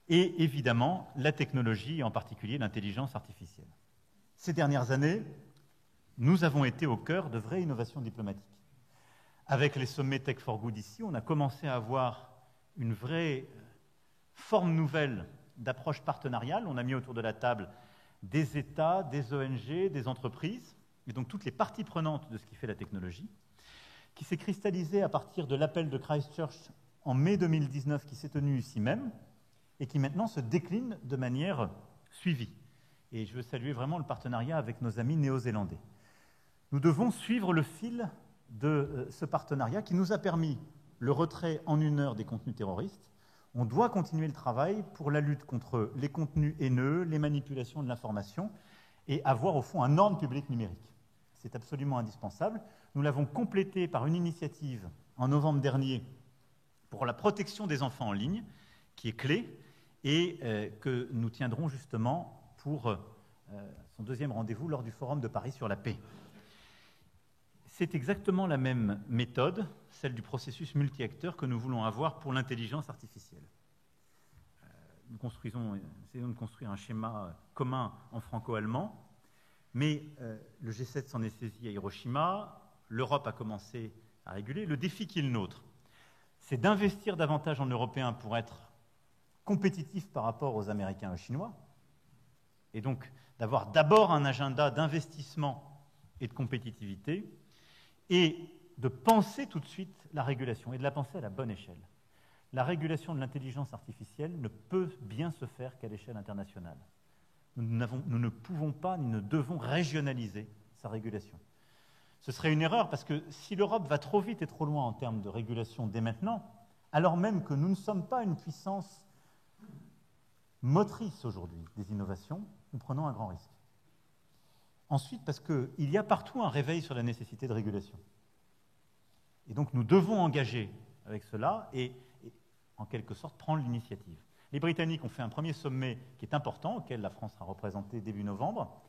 et évidemment la technologie, en particulier l'intelligence artificielle. Ces dernières années, nous avons été au cœur de vraies innovations diplomatiques. Avec les sommets Tech for Good ici, on a commencé à avoir une vraie forme nouvelle d'approche partenariale. On a mis autour de la table des États, des ONG, des entreprises, et donc toutes les parties prenantes de ce qui fait la technologie, qui s'est cristallisé à partir de l'appel de Christchurch en mai 2019, qui s'est tenu ici même, et qui maintenant se décline de manière suivie. Et je veux saluer vraiment le partenariat avec nos amis néo-zélandais. Nous devons suivre le fil de ce partenariat qui nous a permis le retrait en 1 heure des contenus terroristes. On doit continuer le travail pour la lutte contre les contenus haineux, les manipulations de l'information et avoir au fond un ordre public numérique. C'est absolument indispensable. Nous l'avons complété par une initiative en novembre dernier pour la protection des enfants en ligne, qui est clé, et que nous tiendrons justement pour son deuxième rendez-vous lors du Forum de Paris sur la paix. C'est exactement la même méthode, celle du processus multi-acteurs que nous voulons avoir pour l'intelligence artificielle. Nous essayons de construire un schéma commun en franco-allemand, mais le G7 s'en est saisi à Hiroshima, l'Europe a commencé à réguler. Le défi qui est le nôtre, c'est d'investir davantage en Européens pour être compétitif par rapport aux Américains et aux Chinois, et donc d'avoir d'abord un agenda d'investissement et de compétitivité, et de penser tout de suite la régulation, et de la penser à la bonne échelle. La régulation de l'intelligence artificielle ne peut bien se faire qu'à l'échelle internationale. Nous ne pouvons pas ni ne devons régionaliser sa régulation. Ce serait une erreur parce que si l'Europe va trop vite et trop loin en termes de régulation dès maintenant, alors même que nous ne sommes pas une puissance motrice aujourd'hui des innovations, nous prenons un grand risque. Ensuite, parce qu'il y a partout un réveil sur la nécessité de régulation. Et donc nous devons engager avec cela et en quelque sorte prendre l'initiative. Les Britanniques ont fait un premier sommet qui est important, auquel la France sera représentée début novembre,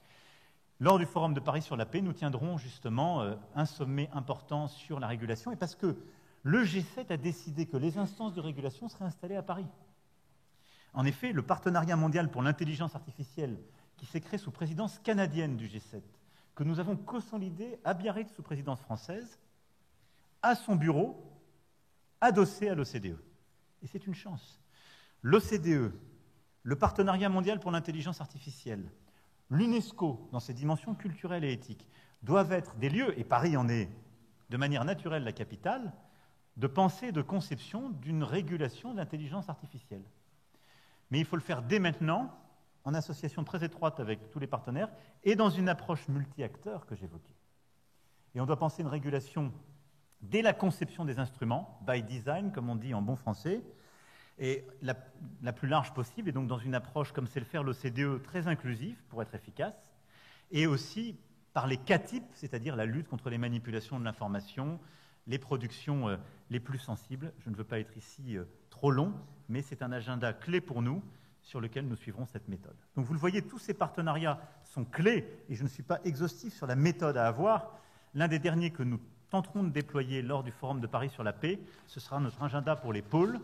Lors du Forum de Paris sur la paix, nous tiendrons justement un sommet important sur la régulation, et parce que le G7 a décidé que les instances de régulation seraient installées à Paris. En effet, le partenariat mondial pour l'intelligence artificielle, qui s'est créé sous présidence canadienne du G7, que nous avons consolidé à Biarritz sous présidence française, a son bureau adossé à l'OCDE. Et c'est une chance. L'OCDE, le partenariat mondial pour l'intelligence artificielle, l'UNESCO, dans ses dimensions culturelles et éthiques, doivent être des lieux, et Paris en est de manière naturelle la capitale, de pensée et de conception d'une régulation de l'intelligence artificielle. Mais il faut le faire dès maintenant, en association très étroite avec tous les partenaires, et dans une approche multi-acteurs que j'évoquais. Et on doit penser une régulation dès la conception des instruments, by design, comme on dit en bon français, et la plus large possible, et donc dans une approche, comme c'est le faire l'OCDE, très inclusive pour être efficace, et aussi par les CATIP, c'est-à-dire la lutte contre les manipulations de l'information, les productions les plus sensibles. Je ne veux pas être ici trop long, mais c'est un agenda clé pour nous, sur lequel nous suivrons cette méthode. Donc vous le voyez, tous ces partenariats sont clés, et je ne suis pas exhaustif sur la méthode à avoir. L'un des derniers que nous tenterons de déployer lors du Forum de Paris sur la paix, ce sera notre agenda pour les pôles,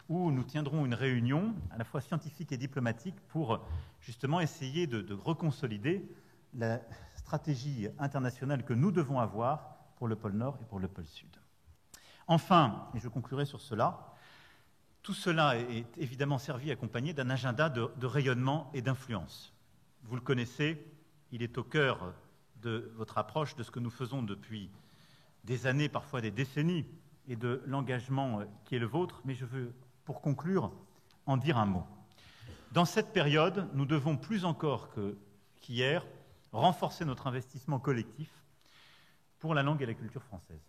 où nous tiendrons une réunion à la fois scientifique et diplomatique pour justement essayer de reconsolider la stratégie internationale que nous devons avoir pour le pôle Nord et pour le pôle Sud. Enfin, et je conclurai sur cela, tout cela est évidemment servi accompagné d'un agenda de rayonnement et d'influence. Vous le connaissez, il est au cœur de votre approche, de ce que nous faisons depuis des années, parfois des décennies, et de l'engagement qui est le vôtre, mais je veux, pour conclure, en dire un mot. Dans cette période, nous devons plus encore qu'hier renforcer notre investissement collectif pour la langue et la culture française.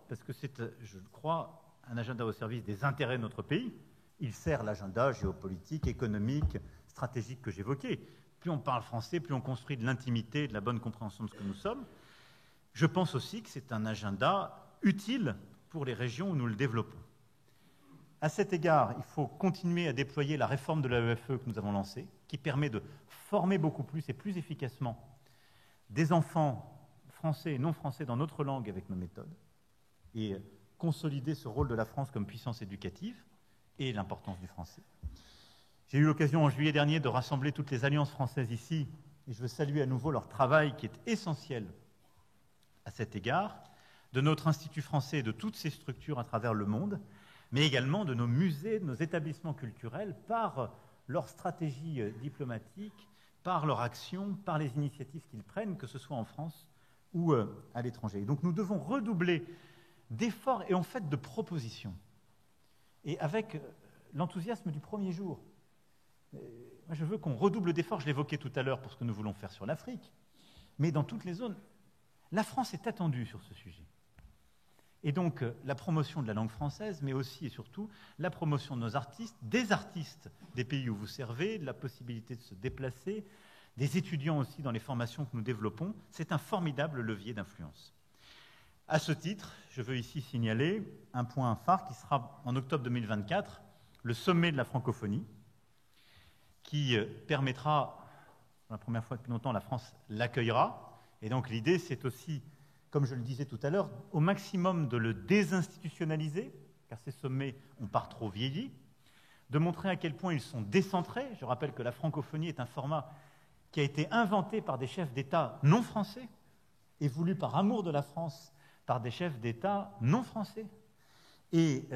Parce que c'est, je crois, un agenda au service des intérêts de notre pays. Il sert l'agenda géopolitique, économique, stratégique que j'évoquais. Plus on parle français, plus on construit de l'intimité et de la bonne compréhension de ce que nous sommes. Je pense aussi que c'est un agenda utile pour les régions où nous le développons. À cet égard, il faut continuer à déployer la réforme de l'AEFE que nous avons lancée, qui permet de former beaucoup plus et plus efficacement des enfants français et non français dans notre langue avec nos méthodes, et consolider ce rôle de la France comme puissance éducative et l'importance du français. J'ai eu l'occasion en juillet dernier de rassembler toutes les alliances françaises ici, et je veux saluer à nouveau leur travail qui est essentiel à cet égard, de notre Institut français et de toutes ces structures à travers le monde, mais également de nos musées, de nos établissements culturels, par leur stratégie diplomatique, par leur action, par les initiatives qu'ils prennent, que ce soit en France ou à l'étranger. Donc nous devons redoubler d'efforts et en fait de propositions. Et avec l'enthousiasme du premier jour. Moi, je veux qu'on redouble d'efforts, je l'évoquais tout à l'heure pour ce que nous voulons faire sur l'Afrique, mais dans toutes les zones, la France est attendue sur ce sujet. Et donc, la promotion de la langue française, mais aussi et surtout la promotion de nos artistes, des pays où vous servez, de la possibilité de se déplacer, des étudiants aussi dans les formations que nous développons, c'est un formidable levier d'influence. À ce titre, je veux ici signaler un point phare qui sera en octobre 2024, le sommet de la francophonie, qui permettra, pour la première fois depuis longtemps, la France l'accueillera. Et donc l'idée, c'est aussi, comme je le disais tout à l'heure, au maximum de le désinstitutionnaliser, car ces sommets ont par trop vieilli, de montrer à quel point ils sont décentrés. Je rappelle que la francophonie est un format qui a été inventé par des chefs d'État non français et voulu par amour de la France par des chefs d'État non français, et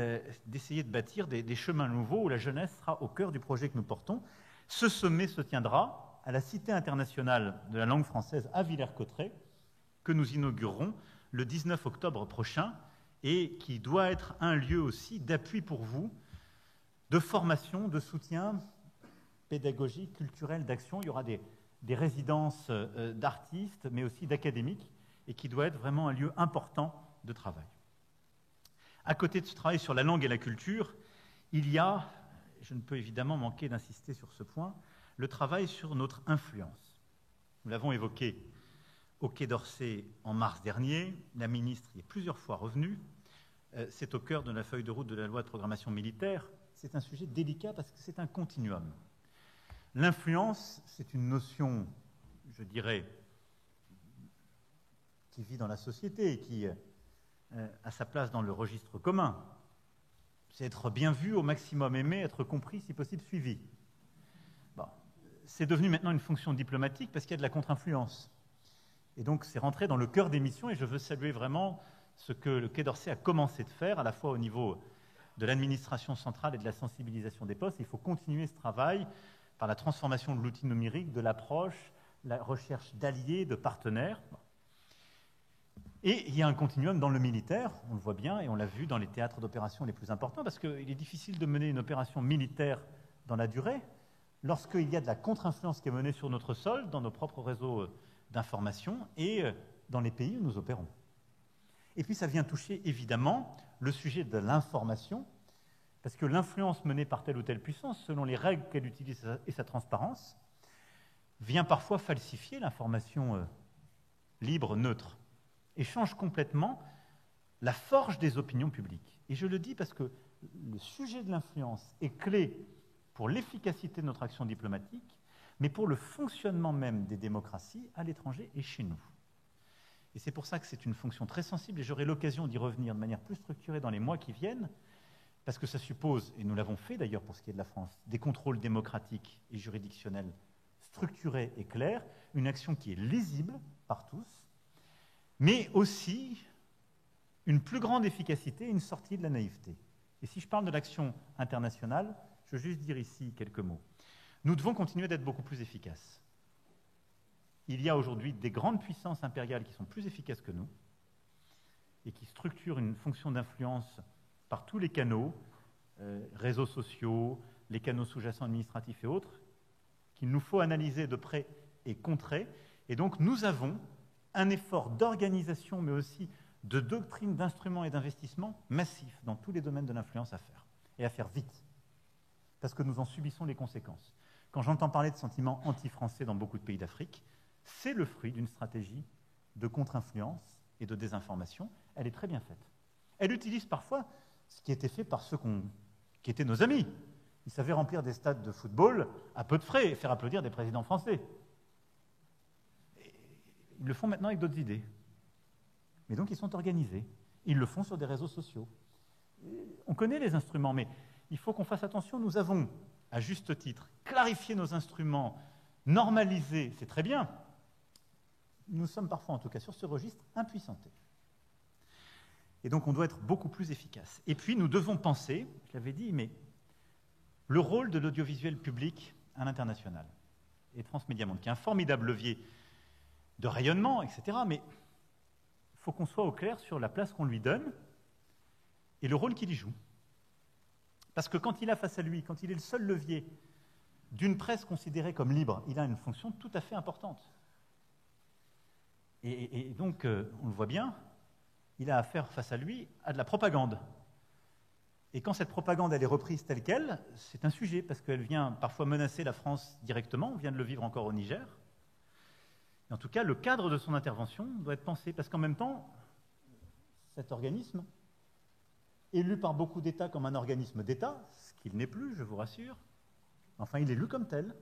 d'essayer de bâtir des chemins nouveaux où la jeunesse sera au cœur du projet que nous portons. Ce sommet se tiendra à la Cité internationale de la langue française à Villers-Cotterêts, que nous inaugurerons le 19 octobre prochain, et qui doit être un lieu aussi d'appui pour vous, de formation, de soutien pédagogique, culturel, d'action. Il y aura des résidences d'artistes, mais aussi d'académiques, et qui doit être vraiment un lieu important de travail. À côté de ce travail sur la langue et la culture, il y a, je ne peux évidemment manquer d'insister sur ce point, le travail sur notre influence. Nous l'avons évoqué au Quai d'Orsay en mars dernier, la ministre y est plusieurs fois revenue, c'est au cœur de la feuille de route de la loi de programmation militaire, c'est un sujet délicat parce que c'est un continuum. L'influence, c'est une notion, je dirais, qui vit dans la société et qui a sa place dans le registre commun. C'est être bien vu, au maximum aimé, être compris, si possible suivi. Bon. C'est devenu maintenant une fonction diplomatique parce qu'il y a de la contre-influence. Et donc c'est rentré dans le cœur des missions et je veux saluer vraiment ce que le Quai d'Orsay a commencé de faire, à la fois au niveau de l'administration centrale et de la sensibilisation des postes. Il faut continuer ce travail par la transformation de l'outil numérique, de l'approche, la recherche d'alliés, de partenaires. Et il y a un continuum dans le militaire, on le voit bien, et on l'a vu dans les théâtres d'opération les plus importants, parce qu'il est difficile de mener une opération militaire dans la durée lorsqu'il y a de la contre-influence qui est menée sur notre sol, dans nos propres réseaux d'information et dans les pays où nous opérons. Et puis ça vient toucher évidemment le sujet de l'information, parce que l'influence menée par telle ou telle puissance, selon les règles qu'elle utilise et sa transparence, vient parfois falsifier l'information libre, neutre, et change complètement la forge des opinions publiques. Et je le dis parce que le sujet de l'influence est clé pour l'efficacité de notre action diplomatique, mais pour le fonctionnement même des démocraties à l'étranger et chez nous. Et c'est pour ça que c'est une fonction très sensible, et j'aurai l'occasion d'y revenir de manière plus structurée dans les mois qui viennent, parce que ça suppose, et nous l'avons fait d'ailleurs pour ce qui est de la France, des contrôles démocratiques et juridictionnels structurés et clairs, une action qui est lisible par tous, mais aussi une plus grande efficacité et une sortie de la naïveté. Et si je parle de l'action internationale, je veux juste dire ici quelques mots. Nous devons continuer d'être beaucoup plus efficaces. Il y a aujourd'hui des grandes puissances impériales qui sont plus efficaces que nous et qui structurent une fonction d'influence par tous les canaux, réseaux sociaux, les canaux sous-jacents administratifs et autres, qu'il nous faut analyser de près et contrer. Et donc nous avons un effort d'organisation, mais aussi de doctrine, d'instruments et d'investissement massif dans tous les domaines de l'influence à faire, et à faire vite, parce que nous en subissons les conséquences. Quand j'entends parler de sentiments anti-français dans beaucoup de pays d'Afrique, c'est le fruit d'une stratégie de contre-influence et de désinformation. Elle est très bien faite. Elle utilise parfois ce qui était fait par ceux qui étaient nos amis. Ils savaient remplir des stades de football à peu de frais et faire applaudir des présidents français. Ils le font maintenant avec d'autres idées. Mais donc ils sont organisés. Ils le font sur des réseaux sociaux. On connaît les instruments, mais il faut qu'on fasse attention. Nous avons, à juste titre, clarifié nos instruments, normalisé, c'est très bien. Nous sommes parfois, en tout cas sur ce registre, impuissantés. Et donc on doit être beaucoup plus efficace. Et puis nous devons penser, je l'avais dit, mais le rôle de l'audiovisuel public à l'international. Et de France Médias Monde, qui est un formidable levier de rayonnement, etc. Mais il faut qu'on soit au clair sur la place qu'on lui donne et le rôle qu'il y joue. Parce que quand il a face à lui, quand il est le seul levier d'une presse considérée comme libre, il a une fonction tout à fait importante. Et donc, on le voit bien, il a affaire face à lui à de la propagande. Et quand cette propagande elle est reprise telle qu'elle, c'est un sujet, parce qu'elle vient parfois menacer la France directement, on vient de le vivre encore au Niger. Et en tout cas, le cadre de son intervention doit être pensé, parce qu'en même temps, cet organisme, élu par beaucoup d'États comme un organisme d'État, ce qu'il n'est plus, je vous rassure, enfin il est lu comme tel,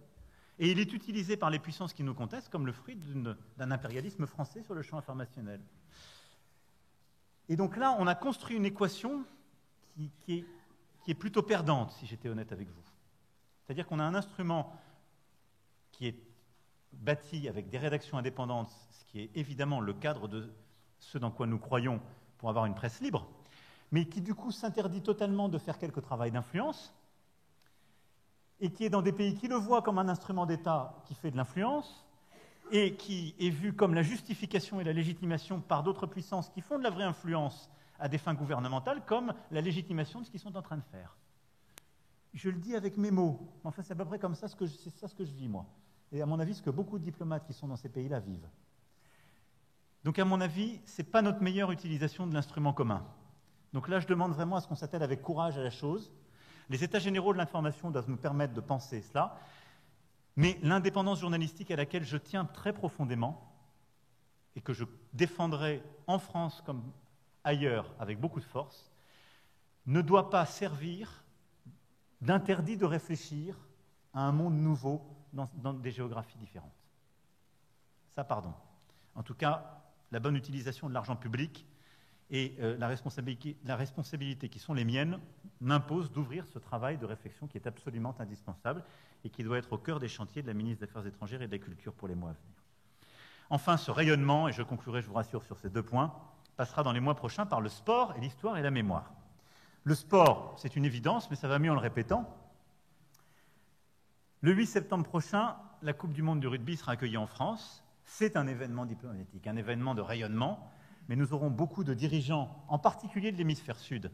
et il est utilisé par les puissances qui nous contestent comme le fruit d'un impérialisme français sur le champ informationnel. Et donc là, on a construit une équation qui est plutôt perdante, si j'étais honnête avec vous. C'est-à-dire qu'on a un instrument qui est bâti avec des rédactions indépendantes, ce qui est évidemment le cadre de ce dans quoi nous croyons pour avoir une presse libre, mais qui du coup s'interdit totalement de faire quelque travail d'influence, et qui est dans des pays qui le voient comme un instrument d'État qui fait de l'influence, et qui est vu comme la justification et la légitimation par d'autres puissances qui font de la vraie influence à des fins gouvernementales, comme la légitimation de ce qu'ils sont en train de faire. Je le dis avec mes mots, enfin c'est à peu près comme ça c'est ça ce que je vis moi. Et à mon avis, ce que beaucoup de diplomates qui sont dans ces pays-là vivent. Donc à mon avis, ce n'est pas notre meilleure utilisation de l'instrument commun. Donc là, je demande vraiment à ce qu'on s'attelle avec courage à la chose. Les états généraux de l'information doivent nous permettre de penser cela, mais l'indépendance journalistique à laquelle je tiens très profondément, et que je défendrai en France comme ailleurs avec beaucoup de force, ne doit pas servir d'interdit de réfléchir à un monde nouveau dans des géographies différentes. Ça, pardon. En tout cas, la bonne utilisation de l'argent public et la responsabilité qui sont les miennes m'imposent d'ouvrir ce travail de réflexion qui est absolument indispensable et qui doit être au cœur des chantiers de la ministre des Affaires étrangères et de la Culture pour les mois à venir. Enfin, ce rayonnement, et je conclurai, je vous rassure, sur ces 2 points, passera dans les mois prochains par le sport et l'histoire et la mémoire. Le sport, c'est une évidence, mais ça va mieux en le répétant. Le 8 septembre prochain, la Coupe du monde du rugby sera accueillie en France. C'est un événement diplomatique, un événement de rayonnement, mais nous aurons beaucoup de dirigeants, en particulier de l'hémisphère sud,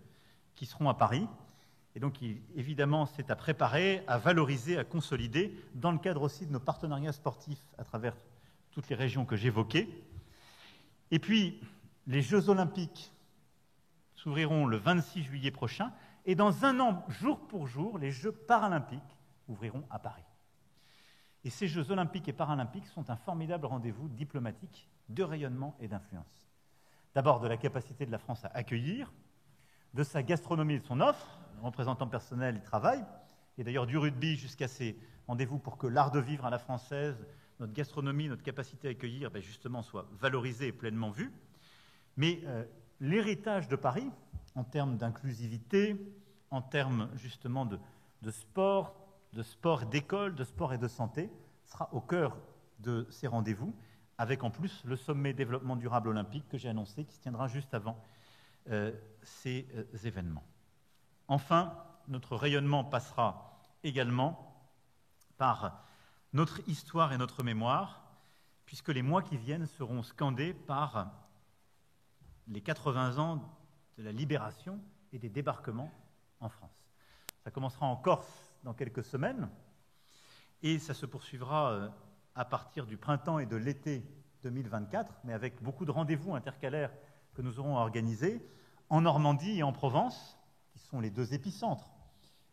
qui seront à Paris. Et donc, évidemment, c'est à préparer, à valoriser, à consolider, dans le cadre aussi de nos partenariats sportifs à travers toutes les régions que j'évoquais. Et puis, les Jeux olympiques s'ouvriront le 26 juillet prochain, et dans 1 an, jour pour jour, les Jeux paralympiques ouvriront à Paris. Et ces Jeux olympiques et paralympiques sont un formidable rendez-vous diplomatique de rayonnement et d'influence. D'abord, de la capacité de la France à accueillir, de sa gastronomie et de son offre. Le représentant personnel y travaille, et d'ailleurs du rugby jusqu'à ces rendez-vous pour que l'art de vivre à la française, notre gastronomie, notre capacité à accueillir, justement, soit valorisée et pleinement vue. Mais l'héritage de Paris, en termes d'inclusivité, en termes justement de sport d'école, de sport et de santé, sera au cœur de ces rendez-vous, avec en plus le sommet développement durable olympique que j'ai annoncé, qui se tiendra juste avant ces événements. Enfin, notre rayonnement passera également par notre histoire et notre mémoire, puisque les mois qui viennent seront scandés par les 80 ans de la libération et des débarquements en France. Ça commencera en Corse dans quelques semaines, et ça se poursuivra à partir du printemps et de l'été 2024, mais avec beaucoup de rendez-vous intercalaires que nous aurons à organiser en Normandie et en Provence, qui sont les 2 épicentres,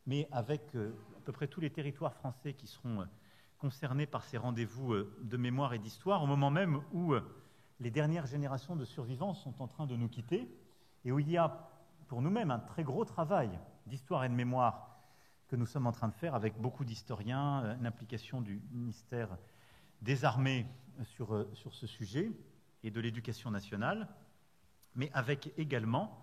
mais avec à peu près tous les territoires français qui seront concernés par ces rendez-vous de mémoire et d'histoire, au moment même où les dernières générations de survivants sont en train de nous quitter, et où il y a pour nous-mêmes un très gros travail d'histoire et de mémoire que nous sommes en train de faire avec beaucoup d'historiens, l'implication du ministère des Armées sur ce sujet et de l'Éducation nationale, mais avec également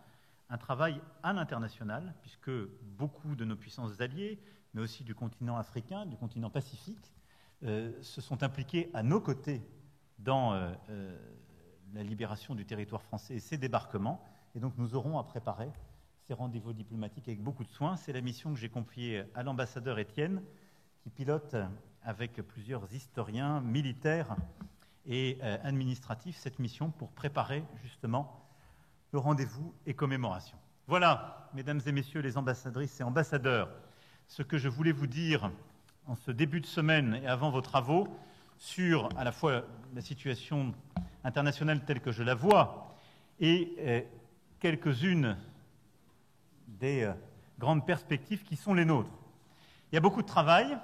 un travail à l'international, puisque beaucoup de nos puissances alliées, mais aussi du continent africain, du continent pacifique, se sont impliqués à nos côtés dans la libération du territoire français et ses débarquements. Et donc nous aurons à préparer ces rendez-vous diplomatiques avec beaucoup de soin. C'est la mission que j'ai confiée à l'ambassadeur Étienne, qui pilote avec plusieurs historiens, militaires et administratifs cette mission pour préparer justement le rendez-vous et commémoration. Voilà, mesdames et messieurs les ambassadrices et ambassadeurs, ce que je voulais vous dire en ce début de semaine et avant vos travaux sur à la fois la situation internationale telle que je la vois et quelques-unes des grandes perspectives qui sont les nôtres. Il y a beaucoup de travail.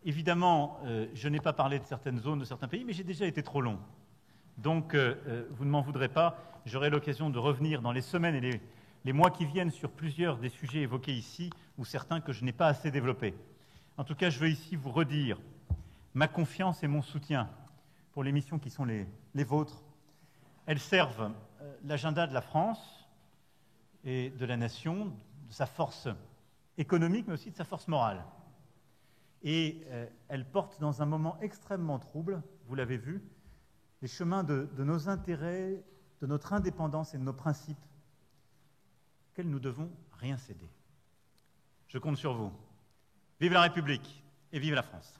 Évidemment, je n'ai pas parlé de certaines zones, de certains pays, mais j'ai déjà été trop long. Donc, vous ne m'en voudrez pas. J'aurai l'occasion de revenir dans les semaines et les mois qui viennent sur plusieurs des sujets évoqués ici, ou certains que je n'ai pas assez développés. En tout cas, je veux ici vous redire ma confiance et mon soutien pour les missions qui sont les vôtres. Elles servent l'agenda de la France et de la nation, de sa force économique, mais aussi de sa force morale. Et elles portent dans un moment extrêmement trouble, vous l'avez vu, les chemins de nos intérêts, de notre indépendance et de nos principes, auxquels nous ne devons rien céder. Je compte sur vous. Vive la République et vive la France.